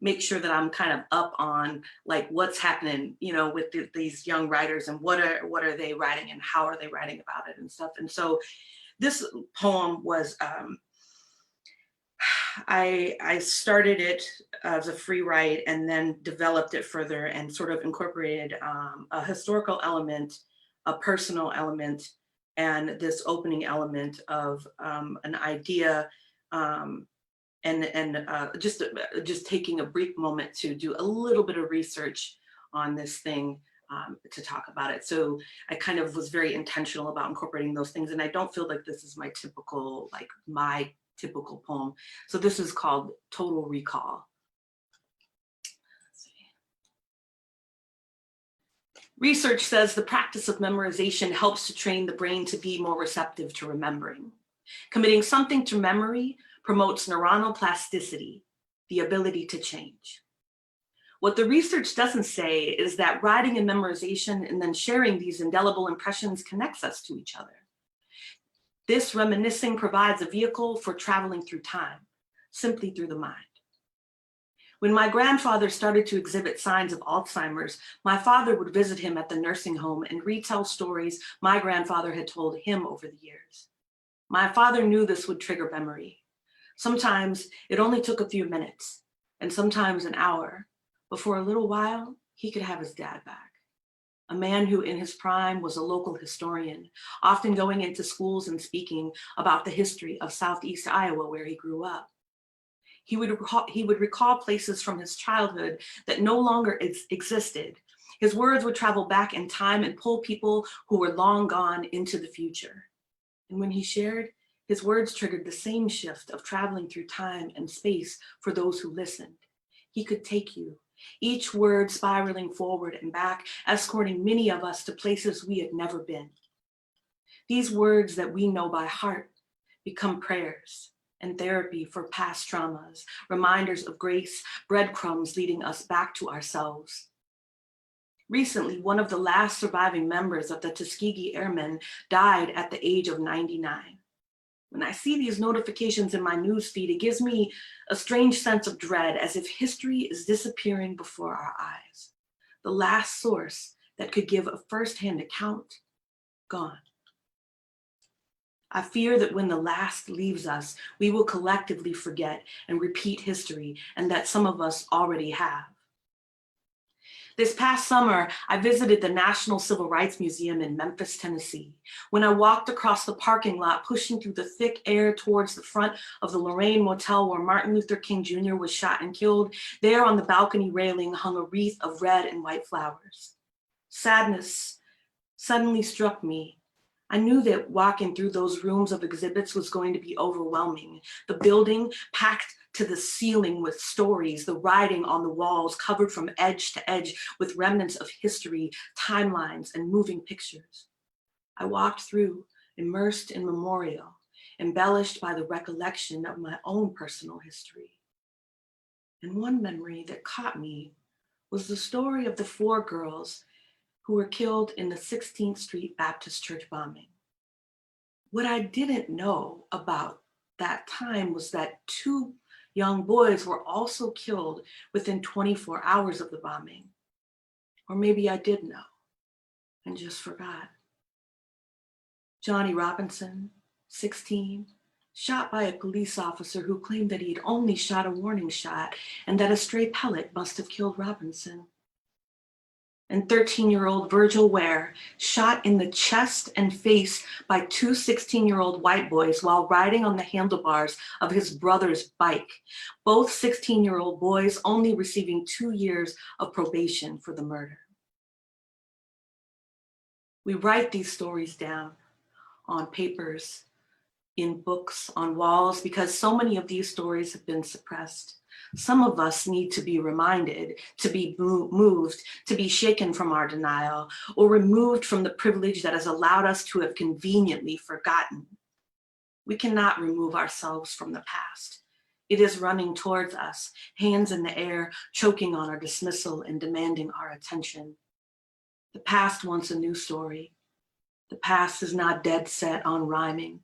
make sure that I'm kind of up on like what's happening, you know, with these young writers and what are they writing and how are they writing about it and stuff. And so this poem was, I started it as a free write and then developed it further and sort of incorporated a historical element, a personal element, and this opening element of an idea, and just taking a brief moment to do a little bit of research on this thing to talk about it. So I kind of was very intentional about incorporating those things, and I don't feel like this is my typical poem. So this is called Total Recall. Research says the practice of memorization helps to train the brain to be more receptive to remembering. Committing something to memory promotes neuronal plasticity, the ability to change. What the research doesn't say is that writing and memorization and then sharing these indelible impressions connects us to each other. This reminiscing provides a vehicle for traveling through time, simply through the mind. When my grandfather started to exhibit signs of Alzheimer's, my father would visit him at the nursing home and retell stories my grandfather had told him over the years. My father knew this would trigger memory. Sometimes it only took a few minutes, and sometimes an hour, but for a little while, he could have his dad back. A man who in his prime was a local historian, often going into schools and speaking about the history of Southeast Iowa where he grew up. He would recall places from his childhood that no longer existed. His words would travel back in time and pull people who were long gone into the future. And when he shared, his words triggered the same shift of traveling through time and space for those who listened. He could take you, each word spiraling forward and back, escorting many of us to places we had never been. These words that we know by heart become prayers and therapy for past traumas, reminders of grace, breadcrumbs leading us back to ourselves. Recently, one of the last surviving members of the Tuskegee Airmen died at the age of 99. When I see these notifications in my newsfeed, it gives me a strange sense of dread, as if history is disappearing before our eyes. The last source that could give a firsthand account, gone. I fear that when the last leaves us, we will collectively forget and repeat history, and that some of us already have. This past summer, I visited the National Civil Rights Museum in Memphis, Tennessee. When I walked across the parking lot, pushing through the thick air towards the front of the Lorraine Motel where Martin Luther King Jr. was shot and killed, there on the balcony railing hung a wreath of red and white flowers. Sadness suddenly struck me. I knew that walking through those rooms of exhibits was going to be overwhelming. The building packed to the ceiling with stories, the writing on the walls covered from edge to edge with remnants of history, timelines, and moving pictures. I walked through, immersed in memorial, embellished by the recollection of my own personal history. And one memory that caught me was the story of the 4 girls who were killed in the 16th Street Baptist Church bombing. What I didn't know about that time was that 2 young boys were also killed within 24 hours of the bombing. Or maybe I did know and just forgot. Johnny Robinson, 16, shot by a police officer who claimed that he had only shot a warning shot and that a stray pellet must have killed Robinson. And 13-year-old Virgil Ware, shot in the chest and face by 2 16-year-old white boys while riding on the handlebars of his brother's bike. Both 16-year-old boys only receiving 2 years of probation for the murder. We write these stories down on papers, in books, on walls, because so many of these stories have been suppressed. Some of us need to be reminded, to be moved, to be shaken from our denial, or removed from the privilege that has allowed us to have conveniently forgotten. We cannot remove ourselves from the past. It is running towards us, hands in the air, choking on our dismissal and demanding our attention. The past wants a new story. The past is not dead set on rhyming.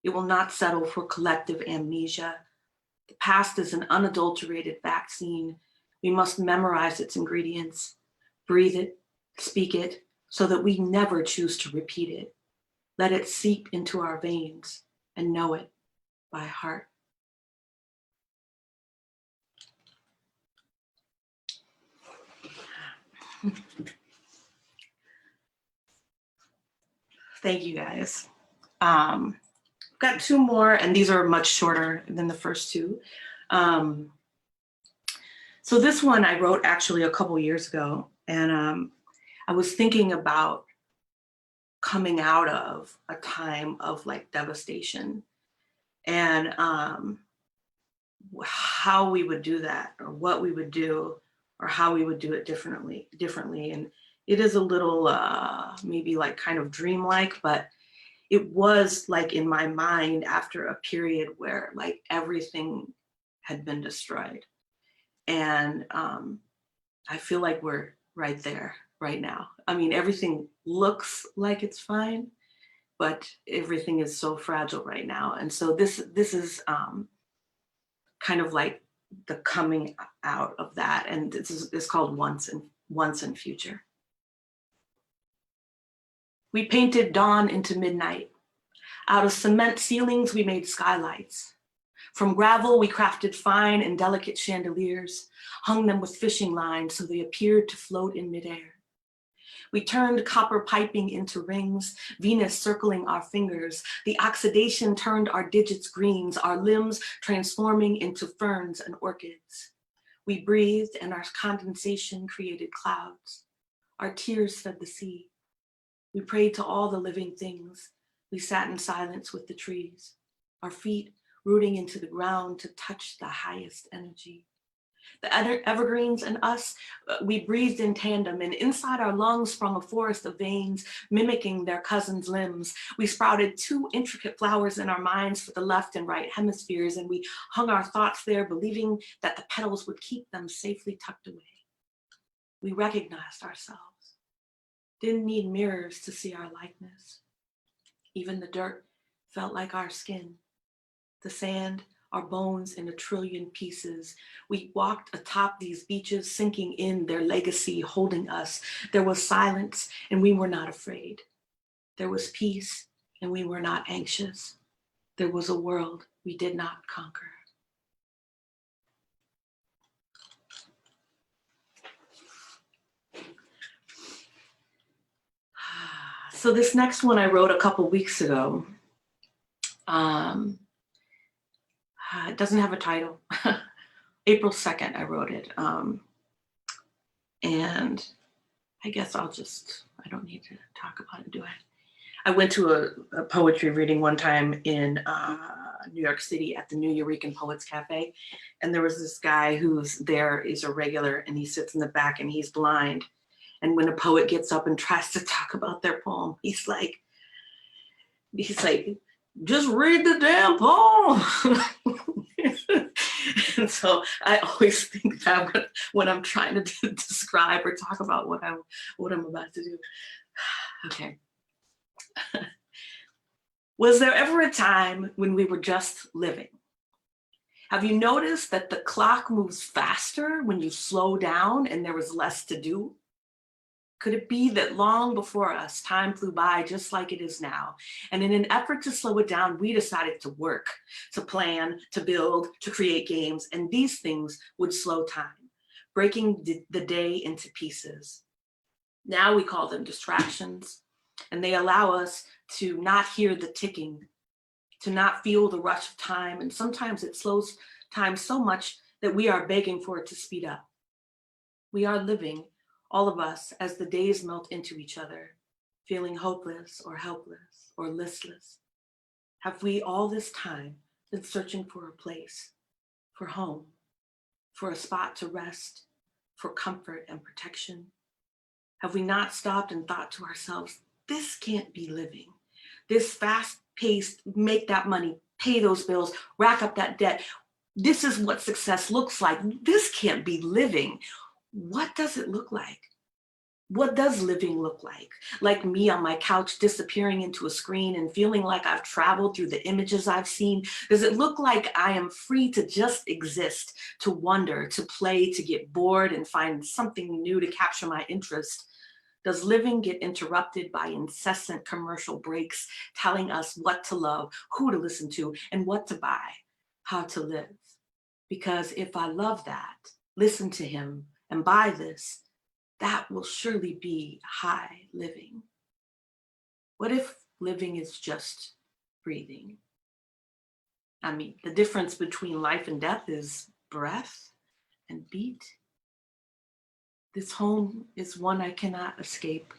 It will not settle for collective amnesia. The past is an unadulterated vaccine. We must memorize its ingredients, breathe it, speak it, so that we never choose to repeat it. Let it seep into our veins and know it by heart. Thank you guys. Got 2 more, and these are much shorter than the first 2. So this one I wrote actually a couple years ago, and I was thinking about coming out of a time of like devastation and how we would do that, or what we would do, or how we would do it differently. And it is a little maybe like kind of dreamlike, but it was like in my mind after a period where like everything had been destroyed. And I feel like we're right there right now. I mean, everything looks like it's fine, but everything is so fragile right now. And so this is kind of like the coming out of that. And it's called Once and Future. We painted dawn into midnight. Out of cement ceilings, we made skylights. From gravel, we crafted fine and delicate chandeliers, hung them with fishing lines so they appeared to float in midair. We turned copper piping into rings, Venus circling our fingers. The oxidation turned our digits greens, our limbs transforming into ferns and orchids. We breathed and our condensation created clouds. Our tears fed the sea. We prayed to all the living things. We sat in silence with the trees, our feet rooting into the ground to touch the highest energy. The evergreens and us, we breathed in tandem, and inside our lungs sprung a forest of veins, mimicking their cousins' limbs. We sprouted 2 intricate flowers in our minds for the left and right hemispheres, and we hung our thoughts there, believing that the petals would keep them safely tucked away. We recognized ourselves. Didn't need mirrors to see our likeness. Even the dirt felt like our skin, the sand, our bones in a trillion pieces. We walked atop these beaches, sinking in their legacy, holding us. There was silence and we were not afraid. There was peace and we were not anxious. There was a world we did not conquer. So this next one I wrote a couple weeks ago. It doesn't have a title. April 2nd, I wrote it. And I guess I don't need to talk about it, do I? I went to a poetry reading one time in New York City at the New Eurekan Poets Cafe. And there was this guy who's there, is a regular, and he sits in the back and he's blind. And when a poet gets up and tries to talk about their poem, he's like, just read the damn poem. And so I always think that when I'm trying to describe or talk about what I'm about to do. Okay. Was there ever a time when we were just living? Have you noticed that the clock moves faster when you slow down and there was less to do? Could it be that long before us, time flew by just like it is now? And in an effort to slow it down, we decided to work, to plan, to build, to create games, and these things would slow time, breaking the day into pieces. Now we call them distractions, and they allow us to not hear the ticking, to not feel the rush of time, and sometimes it slows time so much that we are begging for it to speed up. We are living, all of us, as the days melt into each other, feeling hopeless or helpless or listless. Have we all this time been searching for a place, for home, for a spot to rest, for comfort and protection? Have we not stopped and thought to ourselves, this can't be living. This fast-paced, make that money, pay those bills, rack up that debt. This is what success looks like. This can't be living. What does it look like? What does living look like? Like me on my couch disappearing into a screen and feeling like I've traveled through the images I've seen? Does it look like I am free to just exist, to wonder, to play, to get bored and find something new to capture my interest? Does living get interrupted by incessant commercial breaks telling us what to love, who to listen to, and what to buy, how to live? Because if I love that, listen to him, and buy this, that will surely be high living. What if living is just breathing? I mean, the difference between life and death is breath and beat. This home is one I cannot escape.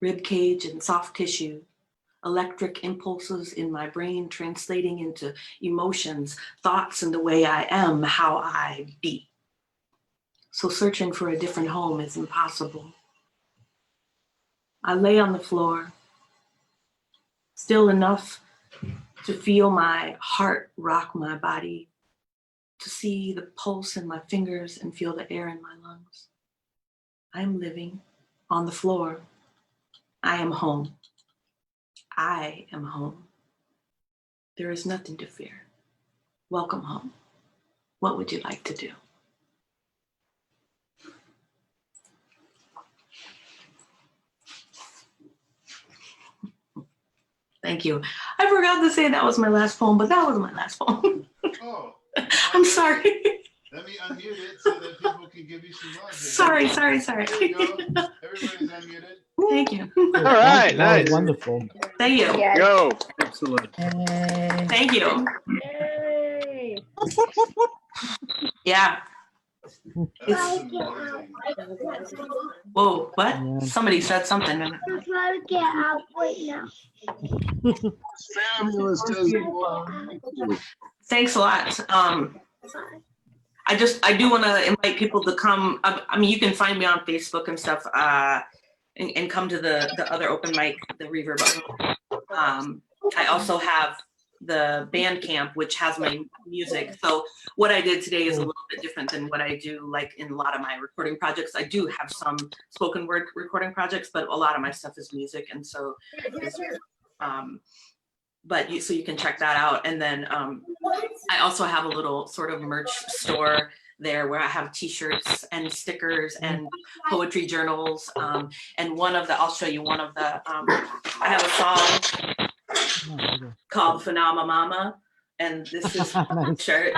Rib cage and soft tissue, electric impulses in my brain translating into emotions, thoughts, and the way I am, how I beat. So searching for a different home is impossible. I lay on the floor, still enough to feel my heart rock my body, to see the pulse in my fingers and feel the air in my lungs. I am living on the floor. I am home. I am home. There is nothing to fear. Welcome home. What would you like to do? Thank you. I forgot to say that was my last poem, but that was my last poem. Oh. I'm sorry. Let me unmute it so that people can give you some love. Sorry. There you go. Everybody's unmuted. Thank you. All right, nice. Wonderful. Thank you. Yes. Go. Excellent. Thank you. Yay. Yeah. That's amazing. Whoa, what? Yeah. Somebody said something. Fabulous, Desdamona. Thanks a lot. I do want to invite people to come. I mean, you can find me on Facebook and stuff, and come to the other open mic, the Reverb. I also have the Bandcamp, which has my music. So what I did today is a little bit different than what I do, like in a lot of my recording projects. I do have some spoken word recording projects, but a lot of my stuff is music, and so it's, so you can check that out. And then I also have a little sort of merch store there where I have t-shirts and stickers and poetry journals. And I'll show you one of the, I have a song called Phenomena Mama. And this is a shirt.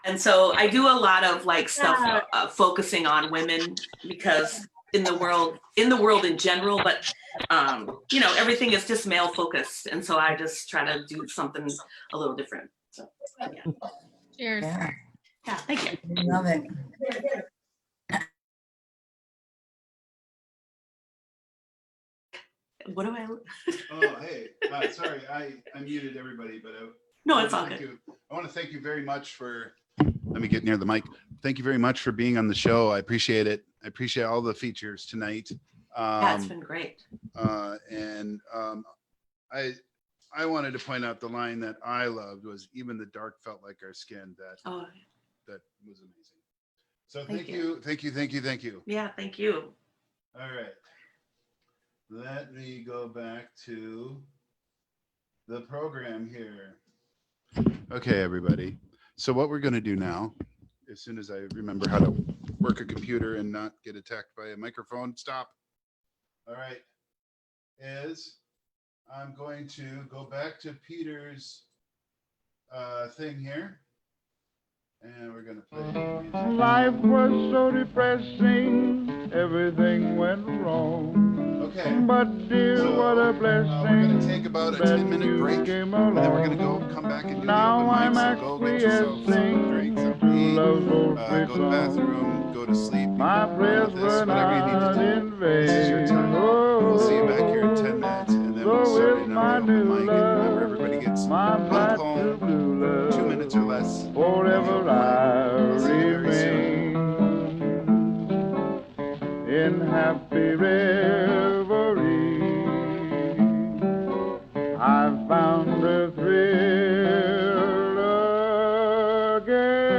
And so I do a lot of like stuff focusing on women, because in the world in general, but everything is just male focused. And so I just try to do something a little different. So yeah. Cheers. Yeah, thank you. Love it. What do I? Oh, hey, sorry, I muted everybody, but no, it's all good. I want to thank you very much for. Let me get near the mic. Thank you very much for being on the show. I appreciate it. I appreciate all the features tonight. Yeah, it's been great. And I wanted to point out the line that I loved was "Even the dark felt like our skin." That was amazing. So thank you. Yeah, thank you. All right. Let me go back to the program here. Okay, everybody. So what we're going to do now, as soon as I remember how to work a computer and not get attacked by a microphone, stop. All right, is I'm going to go back to Peter's thing here. And we're going to play. Life was so depressing, everything went wrong. Okay. But dear, so, what a blessing. We're going to take about a 10-minute break, and then we're going to come back and do the open mic. So go get yourself some drink, something to eat, go to the bathroom, go to sleep, whatever you need to do. This is your time. We'll see you back here in 10 minutes, and then we'll start in on the open mic. And remember, everybody gets one poem, 2 minutes or less. Forever I remain in happy reverie. I've found a thrill again.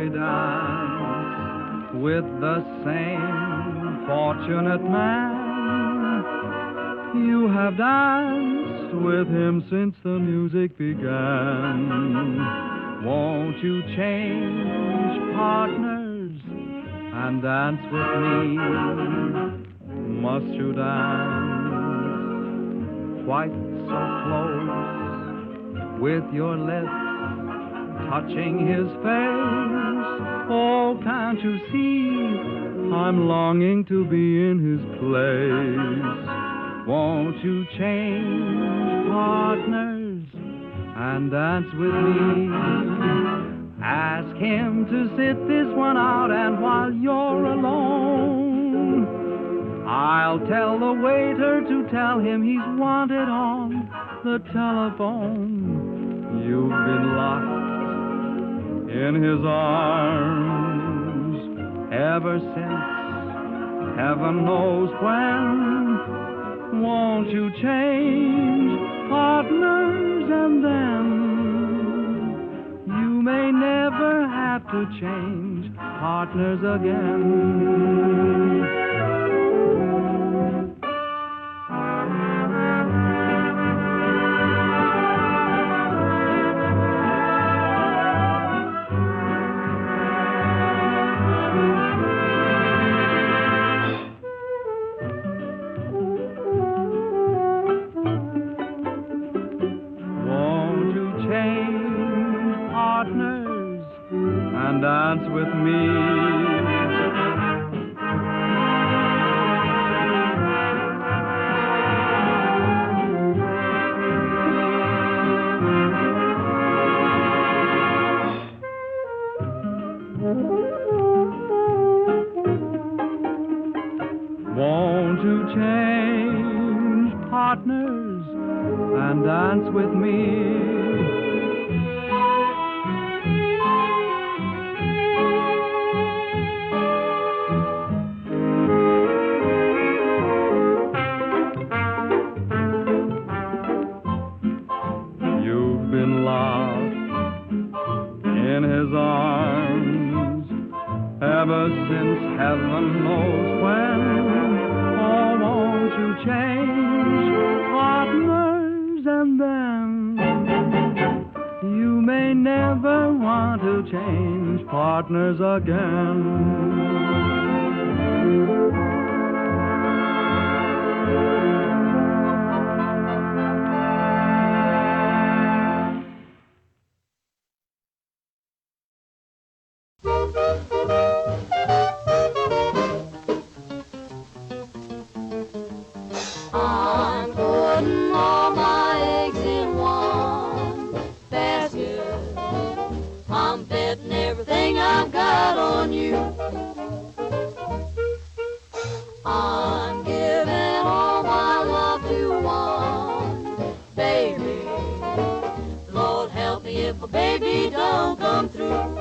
merry dance with the same fortunate man. You have danced with him since the music began. Won't you change partners and dance with me? Must you dance quite so close, with your lips touching his face? Oh, can't you see I'm longing to be in his place? Won't you change partners and dance with me? Ask him to sit this one out, and while you're alone, I'll tell the waiter to tell him he's wanted on the telephone. You've been locked in his arms ever since heaven knows when. Won't you change partners, and then you may never have to change partners again. Dance with me. Won't you change partners and dance with me? Ever since heaven knows when. Oh, won't you change partners, and then you may never want to change partners again. I'm putting all my eggs in one basket. I'm betting everything I've got on you. I'm giving all my love to one baby. Lord help me if a baby don't come through.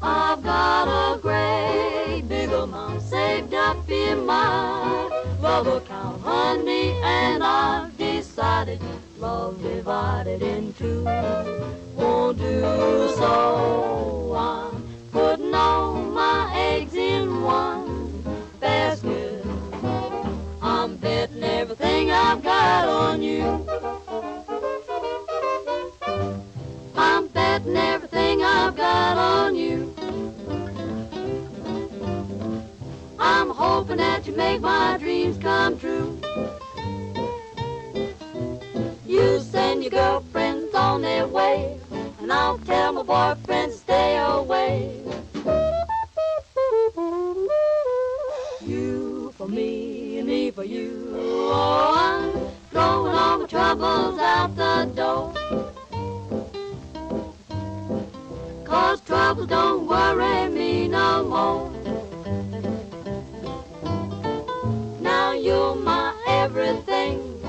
I've got a great big amount saved up in my love account, honey, and I've decided love divided in two won't do, so I'm putting all my eggs in one basket. I'm betting everything I've got on you. I'm betting everything I've got on you. I'm hoping that you make my dreams come true. You send your girlfriends on their way, and I'll tell my boyfriend to stay away. You for me and me for you. Oh, I'm throwing all my troubles out the door. 'Cause troubles don't worry me no more. Now you're my everything,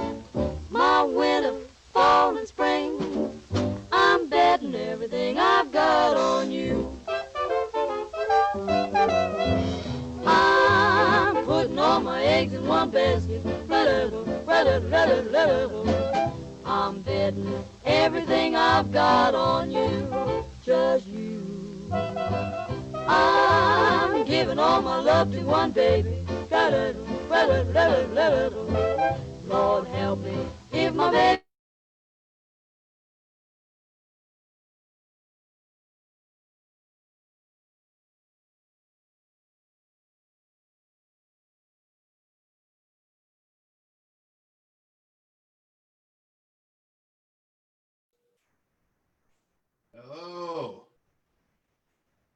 my winter, fall, and spring. I'm betting everything I've got on you. I'm putting all my eggs in one basket. I'm betting everything I've got on you, just you. I'm giving all my love to one baby. Lord help me if my baby. Hello,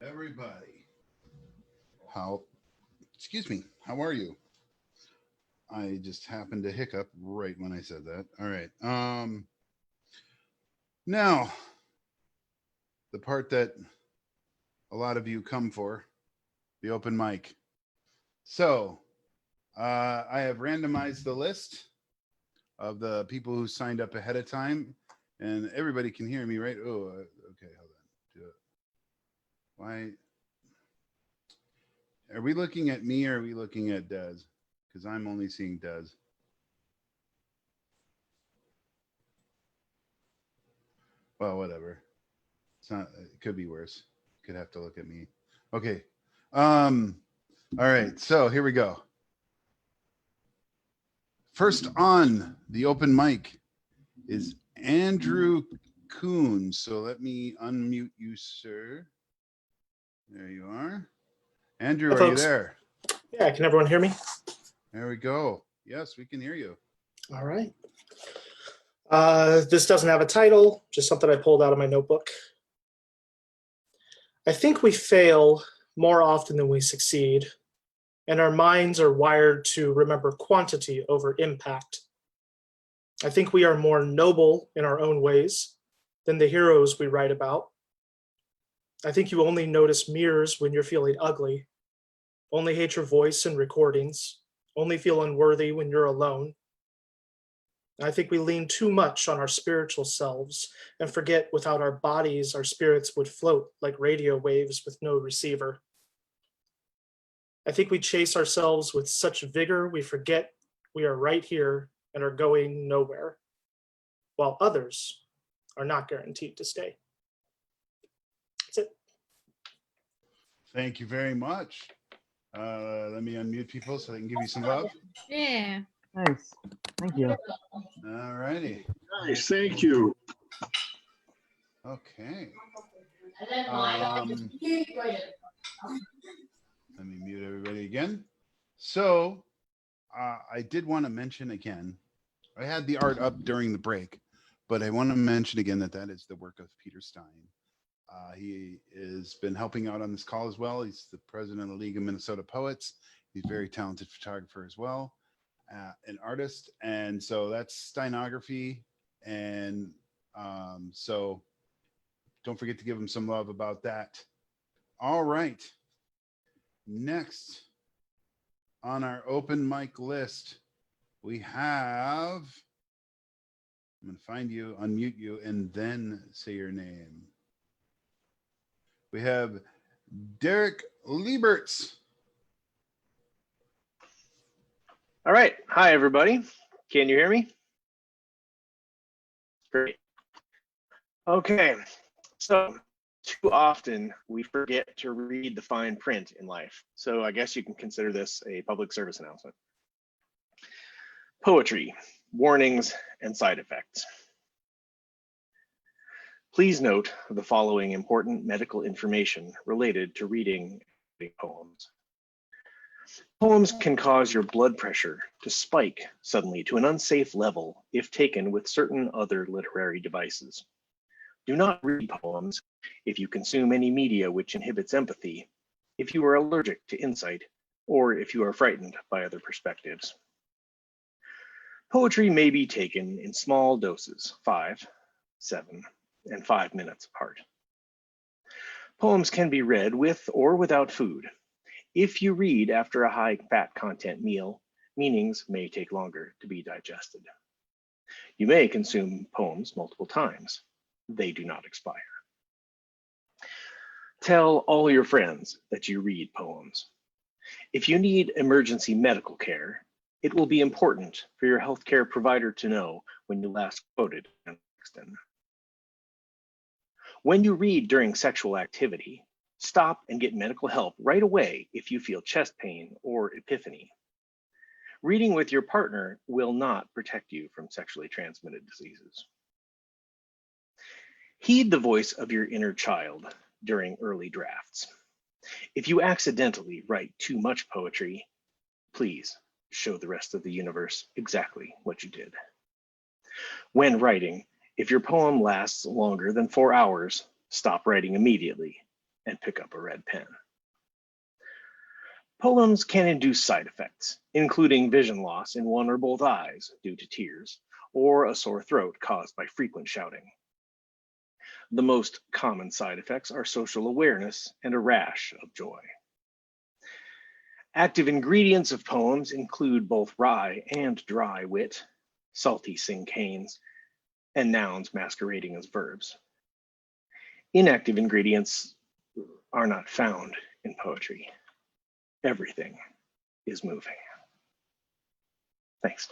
everybody. Excuse me, how are you? I just happened to hiccup right when I said that. All right. Now, the part that a lot of you come for, the open mic. So, I have randomized the list of the people who signed up ahead of time, and everybody can hear me, right? Oh, okay, hold on. Do it. Why? Are we looking at me or are we looking at Des? Because I'm only seeing Des. Well, whatever. It's not. It could be worse. Could have to look at me. Okay. All right. So here we go. First on the open mic is Andrew Coons. So let me unmute you, sir. There you are. Andrew, Hi, are you folks. there? Yeah, can everyone hear me? There we go. Yes, we can hear you. All right. This doesn't have a title, just something I pulled out of my notebook. I think we fail more often than we succeed, and our minds are wired to remember quantity over impact. I think we are more noble in our own ways than the heroes we write about. I think you only notice mirrors when you're feeling ugly, only hate your voice in recordings, only feel unworthy when you're alone. I think we lean too much on our spiritual selves and forget without our bodies, our spirits would float like radio waves with no receiver. I think we chase ourselves with such vigor we forget we are right here and are going nowhere, while others are not guaranteed to stay. That's it. Thank you very much. Let me unmute people so they can give you some love. Yeah. Nice. Thank you. All righty. Nice, thank you. Okay. Let me mute everybody again. So I did want to mention again, I had the art up during the break, but I want to mention again that that is the work of Peter Stein. He has been helping out on this call as well. He's the president of the League of Minnesota Poets. He's a very talented photographer as well, an artist. And so that's Steinography. And so don't forget to give him some love about that. All right. Next on our open mic list, we have, I'm going to find you, unmute you, and then say your name. We have Derek Lieberts. All right. Hi, everybody. Can you hear me? Great. Okay. So too often we forget to read the fine print in life. So I guess you can consider this a public service announcement. Poetry, warnings, and side effects. Please note the following important medical information related to reading poems. Poems can cause your blood pressure to spike suddenly to an unsafe level if taken with certain other literary devices. Do not read poems if you consume any media which inhibits empathy, if you are allergic to insight, or if you are frightened by other perspectives. Poetry may be taken in small doses, 5, 7, and 5 minutes apart. Poems can be read with or without food. If you read after a high fat content meal, meanings may take longer to be digested. You may consume poems multiple times. They do not expire. Tell all your friends that you read poems. If you need emergency medical care, it will be important for your healthcare provider to know when you last quoted Dixon. When you read during sexual activity, Stop and get medical help right away if you feel chest pain or epiphany. Reading with your partner will not protect you from sexually transmitted diseases. Heed the voice of your inner child during early drafts. If you accidentally write too much poetry, please show the rest of the universe exactly what you did. When writing, if your poem lasts longer than 4 hours, stop writing immediately and pick up a red pen. Poems can induce side effects, including vision loss in one or both eyes due to tears, or a sore throat caused by frequent shouting. The most common side effects are social awareness and a rash of joy. Active ingredients of poems include both wry and dry wit, salty cinquains, and nouns masquerading as verbs. Inactive ingredients are not found in poetry. Everything is moving. Thanks.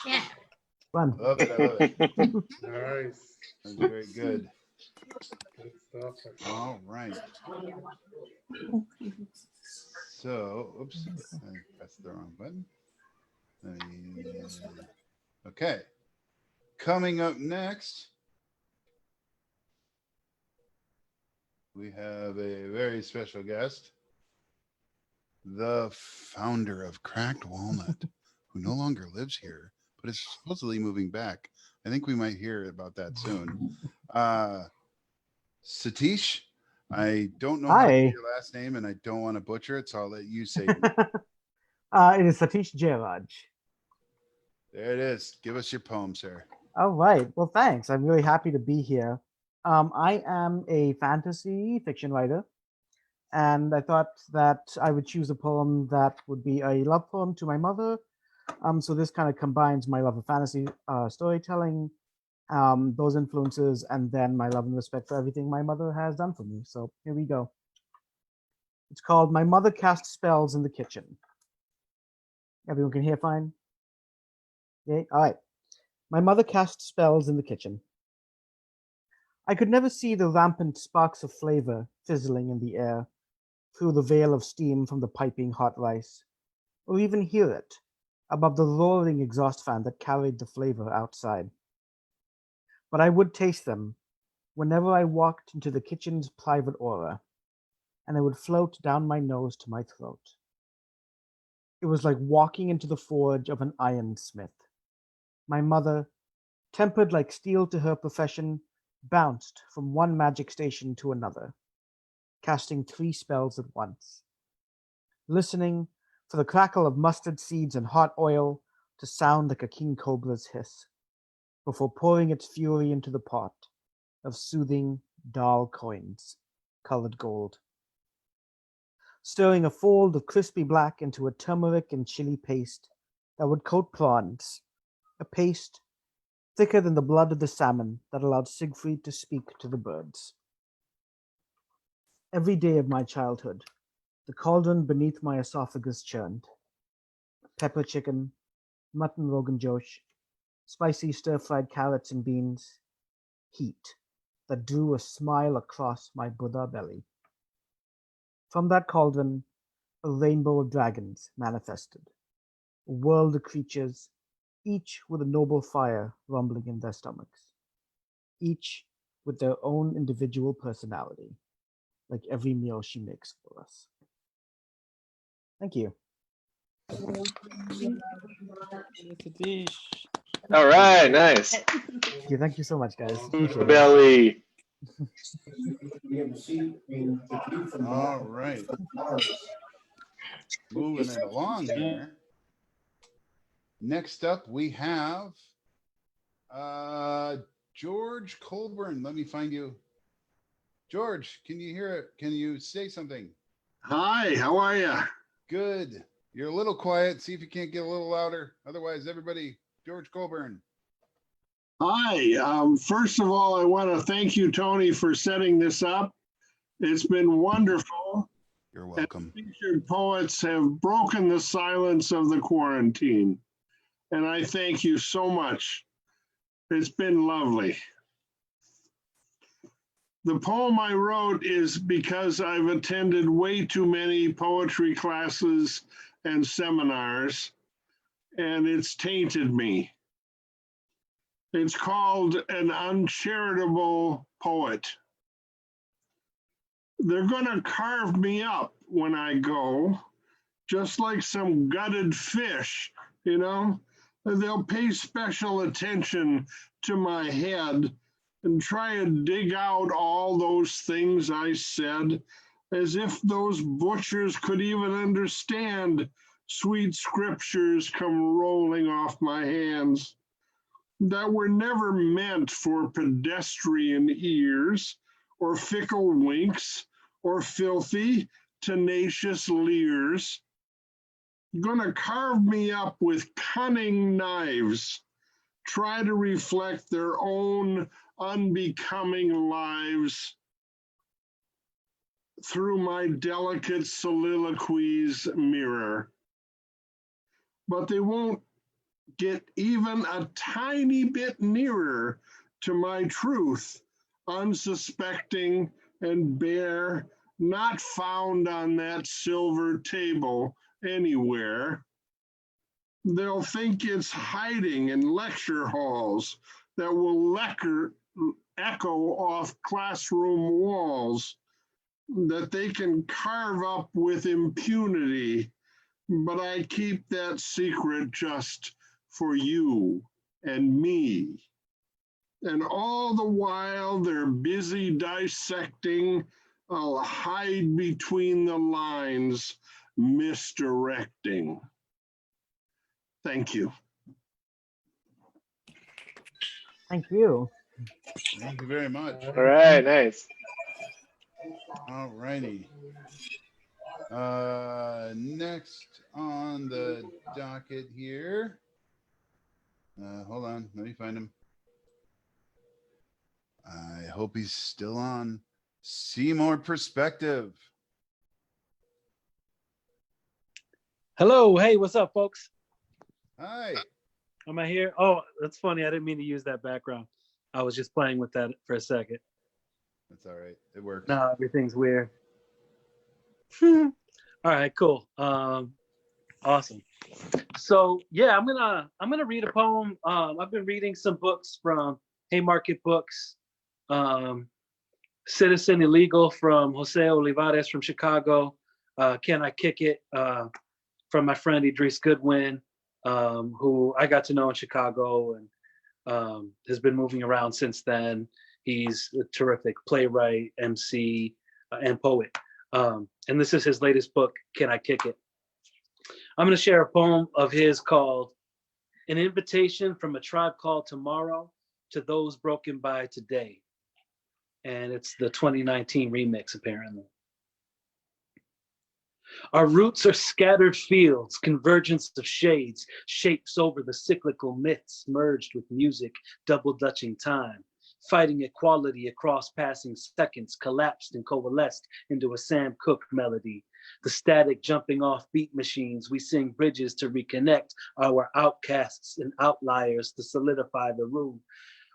Yeah. Fun. Love it. I love it. Nice. That's very good. Good stuff. All right. So, oops, I pressed the wrong button. Okay. Coming up next, we have a very special guest, the founder of Cracked Walnut, who no longer lives here, but is supposedly moving back. I think we might hear about that soon. Satish, I don't know how to say your last name, and I don't want to butcher it, so I'll let you say it. It is Satish Jairaj. There it is. Give us your poem, sir. All right. Well, thanks. I'm really happy to be here. I am a fantasy fiction writer, and I thought that I would choose a poem that would be a love poem to my mother. So this kind of combines my love of fantasy storytelling, those influences, and then my love and respect for everything my mother has done for me. So here we go. It's called My Mother Cast Spells in the Kitchen. Everyone can hear fine? Yay? All right. My mother cast spells in the kitchen. I could never see the rampant sparks of flavor fizzling in the air through the veil of steam from the piping hot rice, or even hear it above the roaring exhaust fan that carried the flavor outside. But I would taste them whenever I walked into the kitchen's private aura, and they would float down my nose to my throat. It was like walking into the forge of an ironsmith. My mother, tempered like steel to her profession, bounced from one magic station to another, casting 3 spells at once, listening for the crackle of mustard seeds and hot oil to sound like a king cobra's hiss, before pouring its fury into the pot of soothing, dull coins, colored gold. Stirring a fold of crispy black into a turmeric and chili paste that would coat prawns, a paste thicker than the blood of the salmon that allowed Siegfried to speak to the birds. Every day of my childhood, the cauldron beneath my esophagus churned. Pepper chicken, mutton rogan josh, spicy stir-fried carrots and beans, heat that drew a smile across my Buddha belly. From that cauldron, a rainbow of dragons manifested, a world of creatures, each with a noble fire rumbling in their stomachs, each with their own individual personality, like every meal she makes for us. Thank you. All right, nice. Thank you so much, guys. Belly. All right. Moving it along here. Next up, we have George Colburn. Let me find you. George, can you hear it? Can you say something? Hi, how are you? Good. You're a little quiet. See if you can't get a little louder. Otherwise, everybody, George Colburn. Hi. First of all, I want to thank you, Tony, for setting this up. It's been wonderful. You're welcome. And featured poets have broken the silence of the quarantine. And I thank you so much. It's been lovely. The poem I wrote is because I've attended way too many poetry classes and seminars, and it's tainted me. It's called An Uncharitable Poet. They're gonna carve me up when I go, just like some gutted fish, you know? They'll pay special attention to my head and try and dig out all those things I said, as if those butchers could even understand sweet scriptures come rolling off my hands that were never meant for pedestrian ears or fickle winks or filthy, tenacious leers. Gonna carve me up with cunning knives, try to reflect their own unbecoming lives through my delicate soliloquies mirror. But they won't get even a tiny bit nearer to my truth, unsuspecting and bare, not found on that silver table anywhere. They'll think it's hiding in lecture halls that will echo off classroom walls, that they can carve up with impunity. But I keep that secret just for you and me. And all the while they're busy dissecting, I'll hide between the lines, misdirecting. Thank you. Thank you. Thank you very much. All right, nice. All righty. Next on the docket here. Hold on, let me find him. I hope he's still on. Seymour Perspective. Hello. Hey, what's up, folks? Hi. Am I here? Oh, that's funny. I didn't mean to use that background. I was just playing with that for a second. That's all right. It works. No, everything's weird. All right, cool. Awesome. So yeah, I'm gonna read a poem. I've been reading some books from Haymarket Books. Citizen Illegal from Jose Olivares from Chicago. Can I Kick It? From my friend Idris Goodwin, who I got to know in Chicago and has been moving around since then. He's a terrific playwright, MC, and poet. And this is his latest book, Can I Kick It? I'm going to share a poem of his called An Invitation from a Tribe Called Tomorrow to Those Broken by Today. And it's the 2019 remix, apparently. Our roots are scattered fields, convergence of shades, shapes over the cyclical myths, merged with music, double dutching time, fighting equality across passing seconds, collapsed and coalesced into a Sam Cooke melody. The static jumping off beat machines, we sing bridges to reconnect our outcasts and outliers to solidify the room.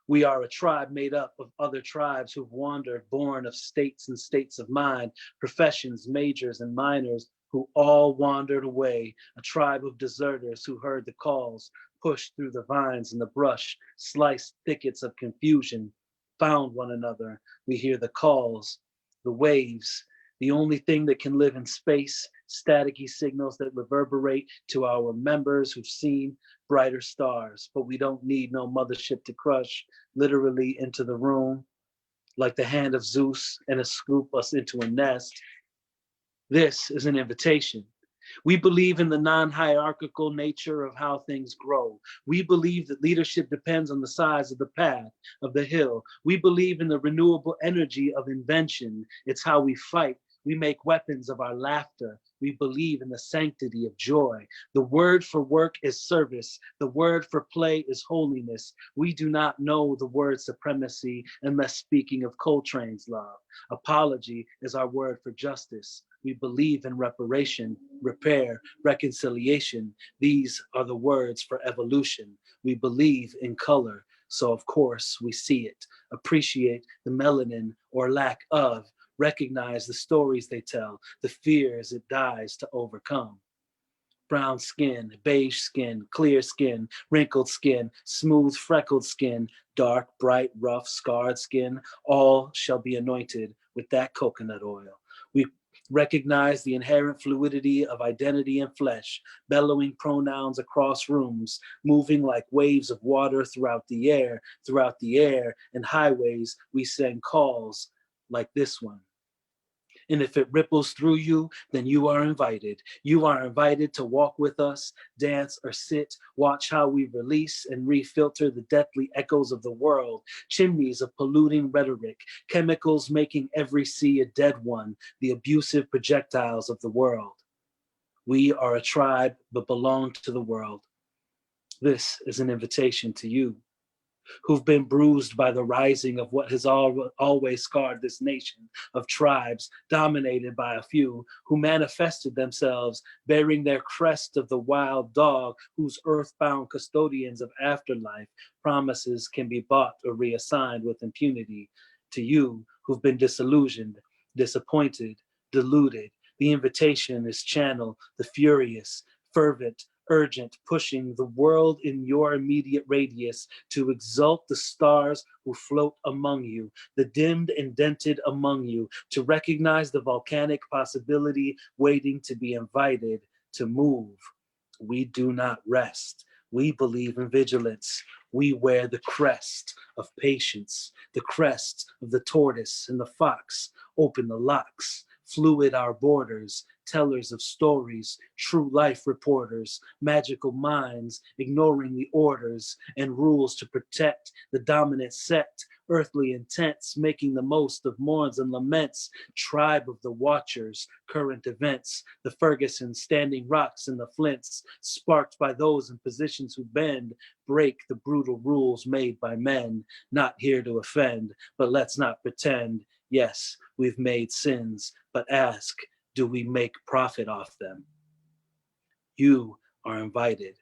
We are a tribe made up of other tribes who've wandered, born of states and states of mind, professions, majors and minors, who all wandered away, a tribe of deserters who heard the calls, pushed through the vines and the brush, sliced thickets of confusion, found one another. We hear the calls, the waves, the only thing that can live in space, staticky signals that reverberate to our members who've seen brighter stars, but we don't need no mothership to crush literally into the room, like the hand of Zeus and scoop us into a nest. This is an invitation. We believe in the non-hierarchical nature of how things grow. We believe that leadership depends on the size of the path, of the hill. We believe in the renewable energy of invention. It's how we fight. We make weapons of our laughter. We believe in the sanctity of joy. The word for work is service. The word for play is holiness. We do not know the word supremacy unless speaking of Coltrane's love. Apology is our word for justice. We believe in reparation, repair, reconciliation. These are the words for evolution. We believe in color. So of course we see it, appreciate the melanin or lack of, recognize the stories they tell, the fears it dies to overcome. Brown skin, beige skin, clear skin, wrinkled skin, smooth freckled skin, dark, bright, rough, scarred skin, all shall be anointed with that coconut oil. We recognize the inherent fluidity of identity and flesh, bellowing pronouns across rooms, moving like waves of water throughout the air, and highways we send calls like this one. And if it ripples through you, then you are invited. You are invited to walk with us, dance or sit, watch how we release and refilter the deathly echoes of the world, chimneys of polluting rhetoric, chemicals making every sea a dead one, the abusive projectiles of the world. We are a tribe, but belong to the world. This is an invitation to you, who've been bruised by the rising of what has always scarred this nation of tribes dominated by a few who manifested themselves bearing their crest of the wild dog whose earthbound custodians of afterlife promises can be bought or reassigned with impunity. To you who've been disillusioned, disappointed, deluded, the invitation is channel the furious, fervent, urgent, pushing the world in your immediate radius to exalt the stars who float among you, the dimmed and dented among you, to recognize the volcanic possibility waiting to be invited to move. We do not rest. We believe in vigilance. We wear the crest of patience, the crest of the tortoise and the fox. Open the locks, fluid our borders, tellers of stories, true life reporters, magical minds, ignoring the orders and rules to protect the dominant sect, earthly intents, making the most of mourns and laments, tribe of the watchers, current events, the Ferguson standing rocks and the flints, sparked by those in positions who bend, break the brutal rules made by men, not here to offend, but let's not pretend. Yes, we've made sins, but ask, do we make profit off them? You are invited.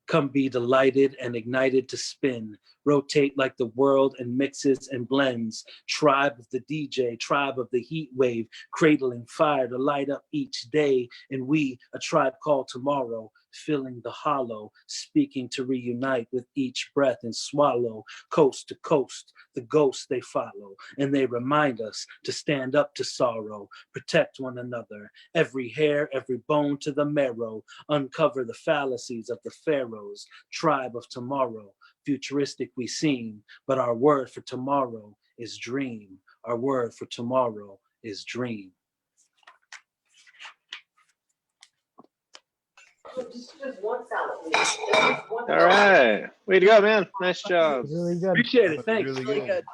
Come be delighted and ignited to spin, rotate like the world and mixes and blends. Tribe of the DJ, tribe of the heat wave, cradling fire to light up each day. And we, a tribe called tomorrow, filling the hollow, speaking to reunite with each breath and swallow. Coast to coast, the ghosts they follow, and they remind us to stand up to sorrow, protect one another, every hair, every bone to the marrow, uncover the fallacies of the pharaohs. Tribe of tomorrow, futuristic we seem, but our word for tomorrow is dream. Our word for tomorrow is dream. All right. Way to go, man. Nice job. Really good. Appreciate it. Thanks. Really good.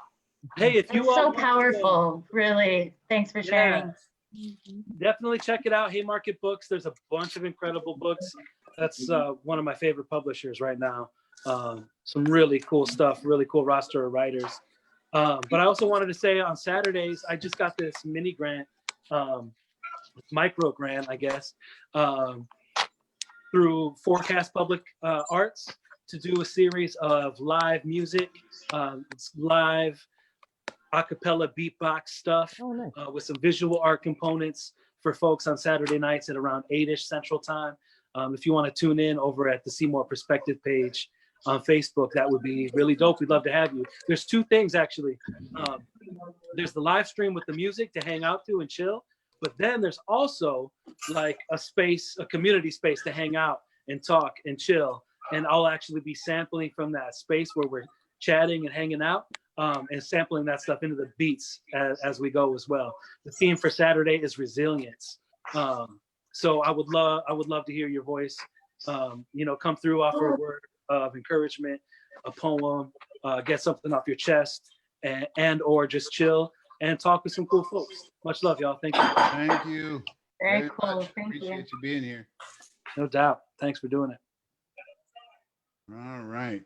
Hey, if you It's all so want to, powerful, really. Thanks for sharing. definitely check it out. Haymarket Books. There's a bunch of incredible books. That's one of my favorite publishers right now. Some really cool stuff, really cool roster of writers. But I also wanted to say on Saturdays, I just got this mini grant, micro grant, I guess, through Forecast Public Arts to do a series of live music, live a cappella beatbox stuff with some visual art components for folks on Saturday nights at around 8-ish Central Time. If you want to tune in over at the Seymour Perspective page on Facebook, that would be really dope. We'd love to have you. There's two things, actually. There's the live stream with the music to hang out to and chill, but then there's also like a space, a community space to hang out and talk and chill. And I'll actually be sampling from that space where we're chatting and hanging out, and sampling that stuff into the beats as we go as well. The theme for Saturday is resilience. So I would love to hear your voice. Come through, offer a word of encouragement, a poem, get something off your chest, and or just chill and talk with some cool folks. Much love, y'all. Thank you. Thank you. Very cool. Much. Thank Appreciate you being here. No doubt. Thanks for doing it. All right.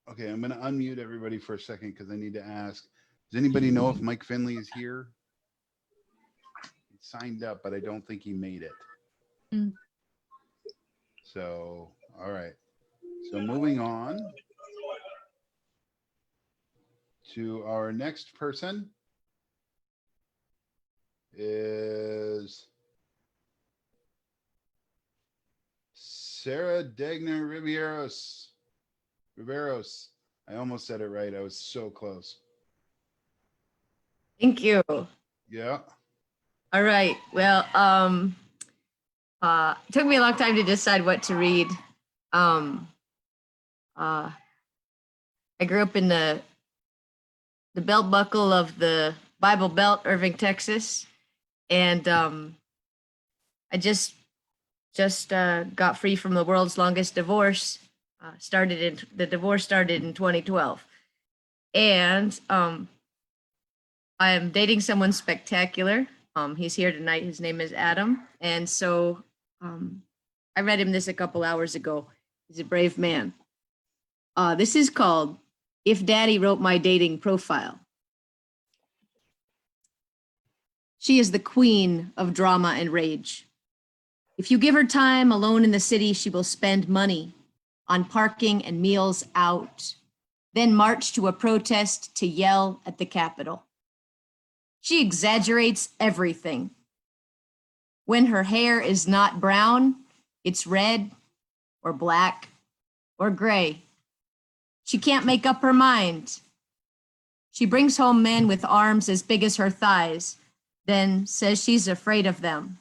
Okay, I'm gonna unmute everybody for a second because I need to ask. Does anybody know if Mike Finley is here? He signed up, but I don't think he made it. So, all right. So moving on to our next person is Sarah Degner Riveros. I almost said it right. I was so close. Thank you. Yeah. All right. Well, it took me a long time to decide what to read. I grew up in the belt buckle of the Bible Belt, Irving, Texas, and I just got free from the world's longest divorce. The divorce started in 2012, and I am dating someone spectacular. He's here tonight. His name is Adam, and so I read him this a couple hours ago. He's a brave man. This is called "If Daddy Wrote My Dating Profile." She is the queen of drama and rage. If you give her time alone in the city, she will spend money on parking and meals out, then march to a protest to yell at the Capitol. She exaggerates everything. When her hair is not brown, it's red or black or gray. She can't make up her mind. She brings home men with arms as big as her thighs, then says she's afraid of them,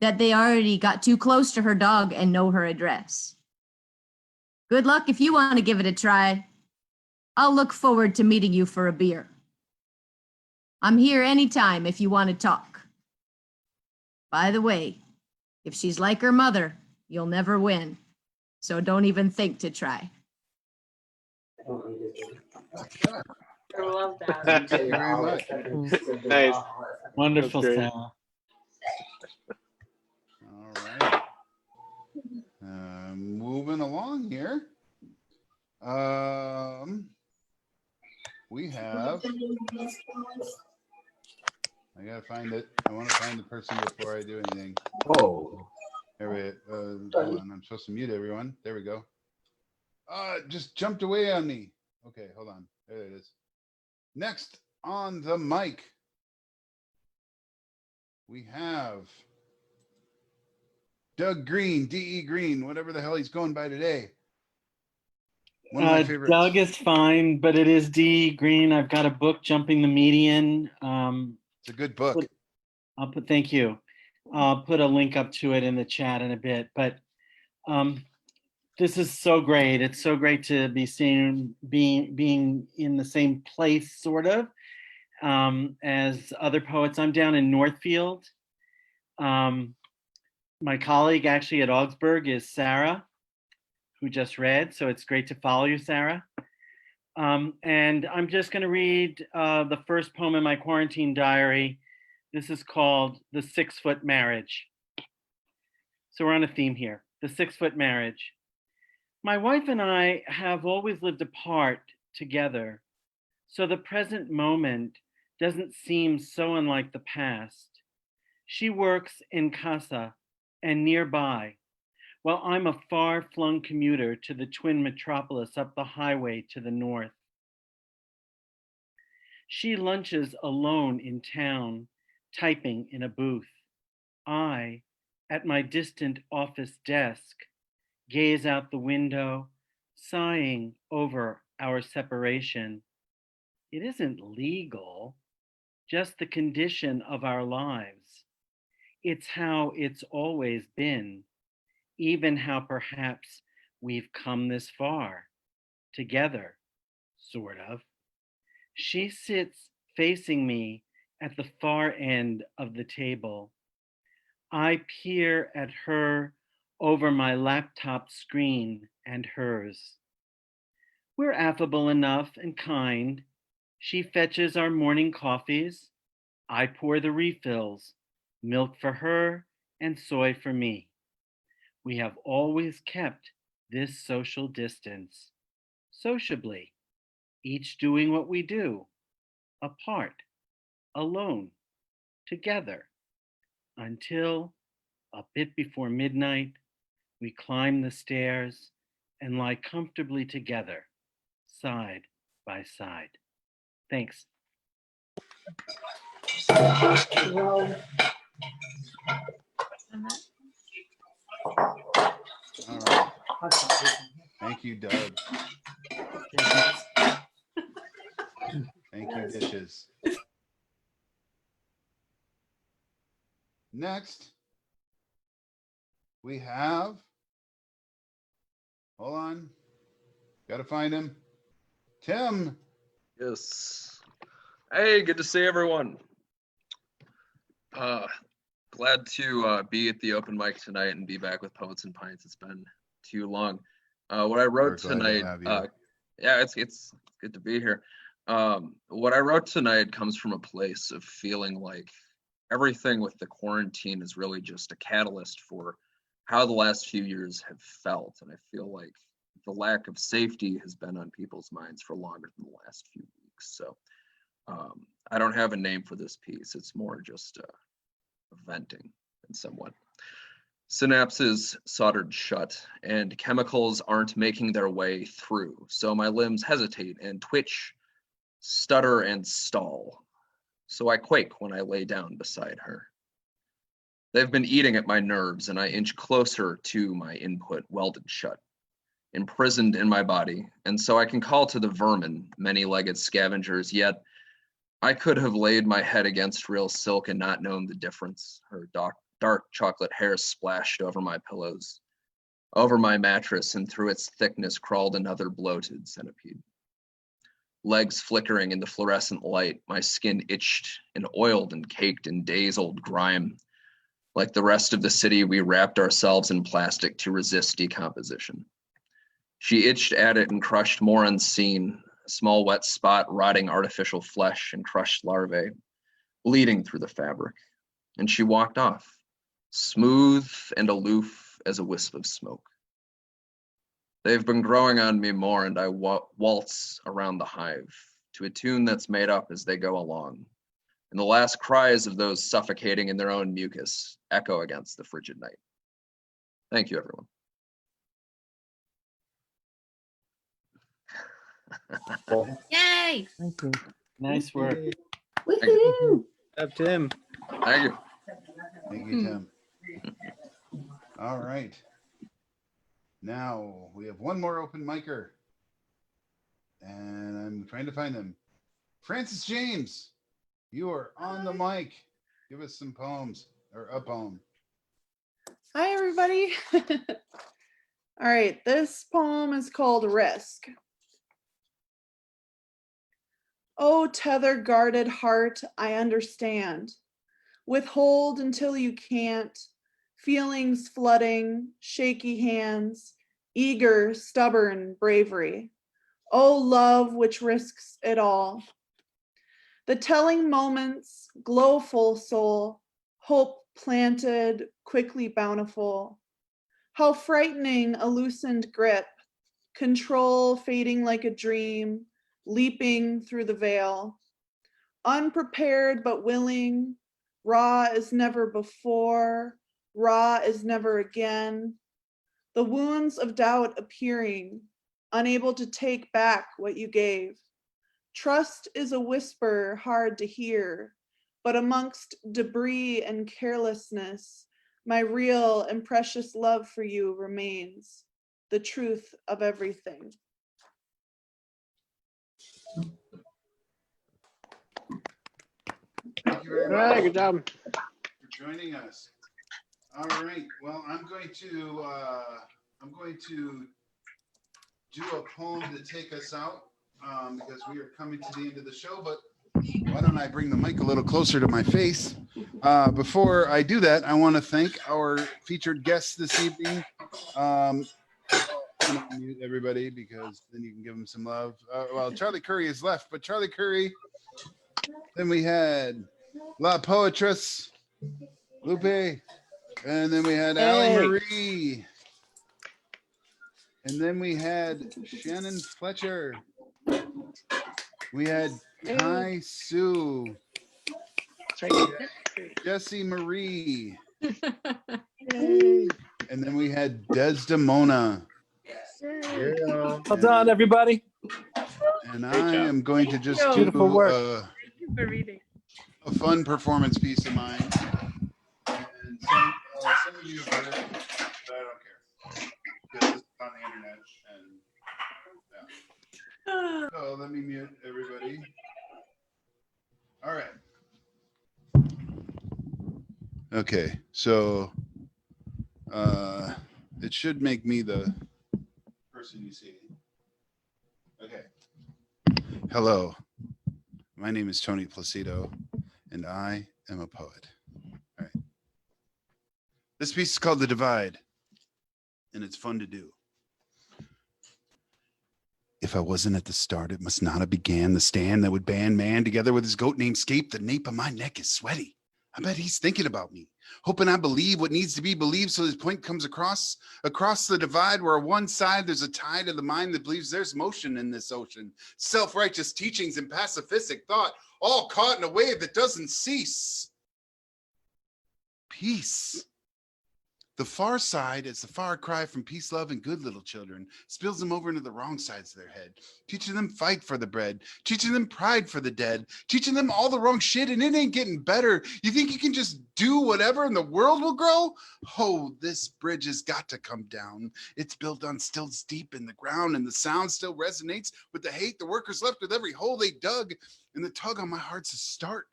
that they already got too close to her dog and know her address. Good luck if you want to give it a try. I'll look forward to meeting you for a beer. I'm here anytime if you want to talk. By the way, if she's like her mother, you'll never win. So don't even think to try. I love that. Thank you very much. Nice. Wonderful, That's great. Sarah. All right. Moving along here. We have. I gotta find it. I want to find the person before I do anything. Oh. There we. Hold on. I'm supposed to mute everyone. There we go. Just jumped away on me. Okay, hold on. There it is. Next on the mic, we have Doug Green, D.E. Green, whatever the hell he's going by today. One of my favorites. Doug is fine, but it is D. Green. I've got a book, Jumping the Median. It's a good book. Thank you. I'll put a link up to it in the chat in a bit. But this is so great. It's so great to be being in the same place, sort of, as other poets. I'm down in Northfield. My colleague actually at Augsburg is Sarah, who just read. So it's great to follow you, Sarah. And I'm just going to read the first poem in my quarantine diary. This is called The 6-Foot Marriage. So we're on a theme here. The 6-Foot Marriage. My wife and I have always lived apart together, so the present moment doesn't seem so unlike the past. She works in casa and nearby, while I'm a far-flung commuter to the twin metropolis up the highway to the north. She lunches alone in town, typing in a booth. I, at my distant office desk, gaze out the window, sighing over our separation. It isn't legal, just the condition of our lives. It's how it's always been, even how perhaps we've come this far, together, sort of. She sits facing me at the far end of the table. I peer at her over my laptop screen and hers. We're affable enough and kind. She fetches our morning coffees. I pour the refills, milk for her and soy for me. We have always kept this social distance, sociably, each doing what we do, apart, alone, together, until a bit before midnight, We climb the stairs and lie comfortably together, side by side. Thanks. All right. Thank you, Doug. Thank you, dishes. Next, we have, hold on, gotta find him. Tim. Yes. Hey, good to see everyone. Glad to be at the open mic tonight and be back with Poets and Pints. It's been too long. What I wrote tonight, yeah, it's good to be here. What I wrote tonight comes from a place of feeling like everything with the quarantine is really just a catalyst for how the last few years have felt. And I feel like the lack of safety has been on people's minds for longer than the last few weeks. So I don't have a name for this piece. It's more just venting in somewhat. Synapses soldered shut and chemicals aren't making their way through. So my limbs hesitate and twitch, stutter and stall. So I quake when I lay down beside her. They've been eating at my nerves and I inch closer to my input welded shut, imprisoned in my body. And so I can call to the vermin, many-legged scavengers, yet I could have laid my head against real silk and not known the difference. Her dark chocolate hair splashed over my pillows, over my mattress, and through its thickness crawled another bloated centipede. Legs flickering in the fluorescent light, my skin itched and oiled and caked in days-old grime. Like the rest of the city, we wrapped ourselves in plastic to resist decomposition. She itched at it and crushed more unseen, a small wet spot rotting artificial flesh and crushed larvae, bleeding through the fabric. And she walked off, smooth and aloof as a wisp of smoke. They've been growing on me more, and I waltz around the hive to a tune that's made up as they go along. And the last cries of those suffocating in their own mucus echo against the frigid night. Thank you, everyone. Yay! Thank you. Nice work. Woohoo! Up, Tim. Thank you. Thank you, Tim. All right. Now we have one more open micer. And I'm trying to find them. Francis James, you are on the mic. Give us some poems or a poem. Hi, everybody. All right, this poem is called Risk. Oh, tether guarded heart, I understand. Withhold until you can't. Feelings flooding, shaky hands, eager, stubborn bravery. Oh, love which risks it all. The telling moments, glowful soul, hope planted, quickly bountiful. How frightening a loosened grip, control fading like a dream, leaping through the veil. Unprepared but willing, raw as never before, raw as never again. The wounds of doubt appearing, unable to take back what you gave. Trust is a whisper hard to hear, but amongst debris and carelessness, my real and precious love for you remains, the truth of everything. Thank you very All right, much. good job. For joining us. All right. Well, I'm going to do a poem to take us out because we are coming to the end of the show. But why don't I bring the mic a little closer to my face? Before I do that, I want to thank our featured guests this evening. I'm gonna mute everybody because then you can give them some love. Well, Charlie Curry is left, but Charlie Curry. Then we had La Poetress, Lupe, and then we had Alli Marie. And then we had Shannon Fletcher. We had Kai Sue. Jessi Marie. And then we had Desdamona. Yeah. Well done, everybody. And I am going to just Beautiful do work. Thank you for reading. a fun performance piece of mine. And some of you have heard it, but I don't care. Because it's on the internet. And yeah. So let me mute everybody. All right. Okay, so it should make me the person you see. Okay. Hello, my name is Tony Plocido, and I am a poet. All right. This piece is called The Divide, and it's fun to do. If I wasn't at the start, it must not have began the stand that would band man together with his goat named Scape. The nape of my neck is sweaty. I bet he's thinking about me, hoping I believe what needs to be believed so his point comes across the divide where on one side there's a tide of the mind that believes there's motion in this ocean, self-righteous teachings and pacifistic thought, all caught in a wave that doesn't cease. Peace. The far side is the far cry from peace, love, and good little children, spills them over into the wrong sides of their head, teaching them fight for the bread, teaching them pride for the dead, teaching them all the wrong shit, and it ain't getting better. You think you can just do whatever and the world will grow? Oh, this bridge has got to come down. It's built on stilts deep in the ground, and the sound still resonates with the hate the workers left with every hole they dug, and the tug on my heart's a start.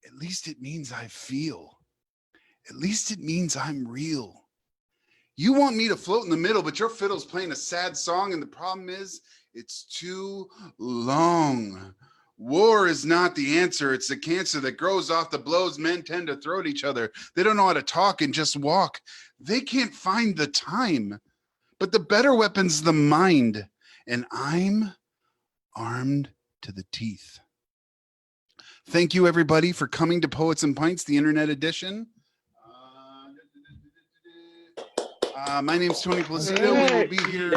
At least it means I feel. At least it means I'm real. You want me to float in the middle, but your fiddle's playing a sad song, and the problem is, it's too long. War is not the answer. It's the cancer that grows off the blows men tend to throw at each other. They don't know how to talk and just walk. They can't find the time. But the better weapon's the mind, and I'm armed to the teeth. Thank you, everybody, for coming to Poets and Pints, the internet edition. My name's Tony Plocido. We will be here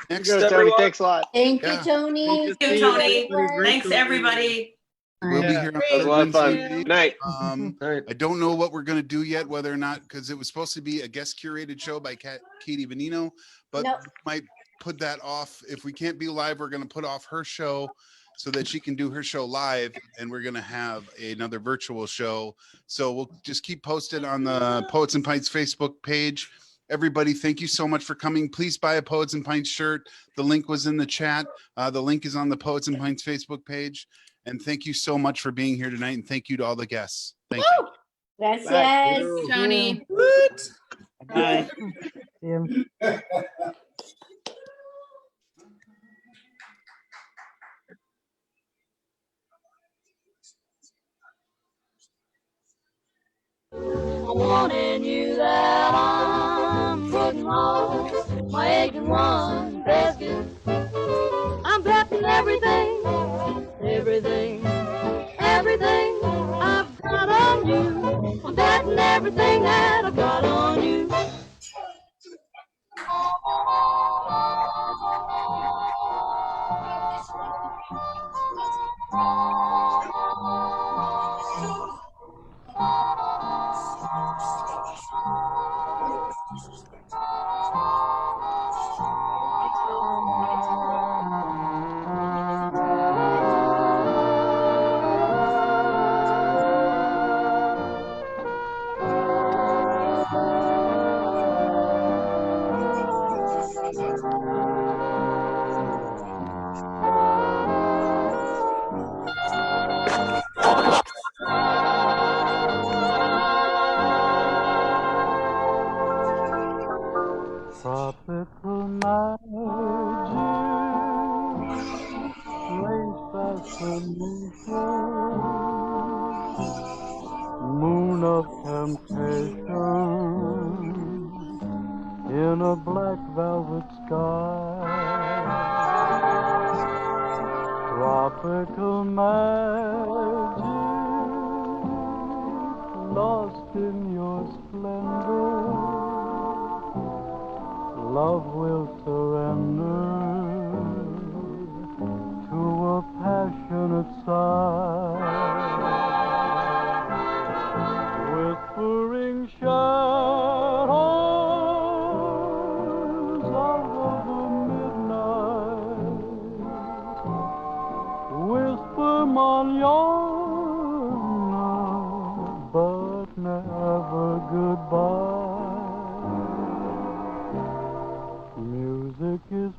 next. Tony, thanks a lot. Thank you, Tony. Thank you, Tony. Thanks, everybody. We'll be here on That was a lot of fun. Wednesday. Good night. I don't know what we're going to do yet, whether or not, because it was supposed to be a guest curated show by Katie Venino, but Nope. we might put that off. If we can't be live, we're going to put off her show so that she can do her show live, and we're going to have another virtual show. So we'll just keep posted on the Poets and Pints Facebook page. Everybody, thank you so much for coming. Please buy a Poets and Pints shirt. The link was in the chat. The link is on the Poets and Pints Facebook page. And thank you so much for being here tonight. And thank you to all the guests. Thank you. Gracias. Tony. Bye. See you. Warning you that I'm putting all my eggs in one basket. I'm betting everything, everything, everything I've got on you. I'm betting everything that I've got on you. Tropical magic, lace fascination, moon of temptation in a black velvet sky. Tropical magic, lost in your splendor. Love will surrender to a passionate sigh. Whispering shadows whisper manana, but never goodbye. Music is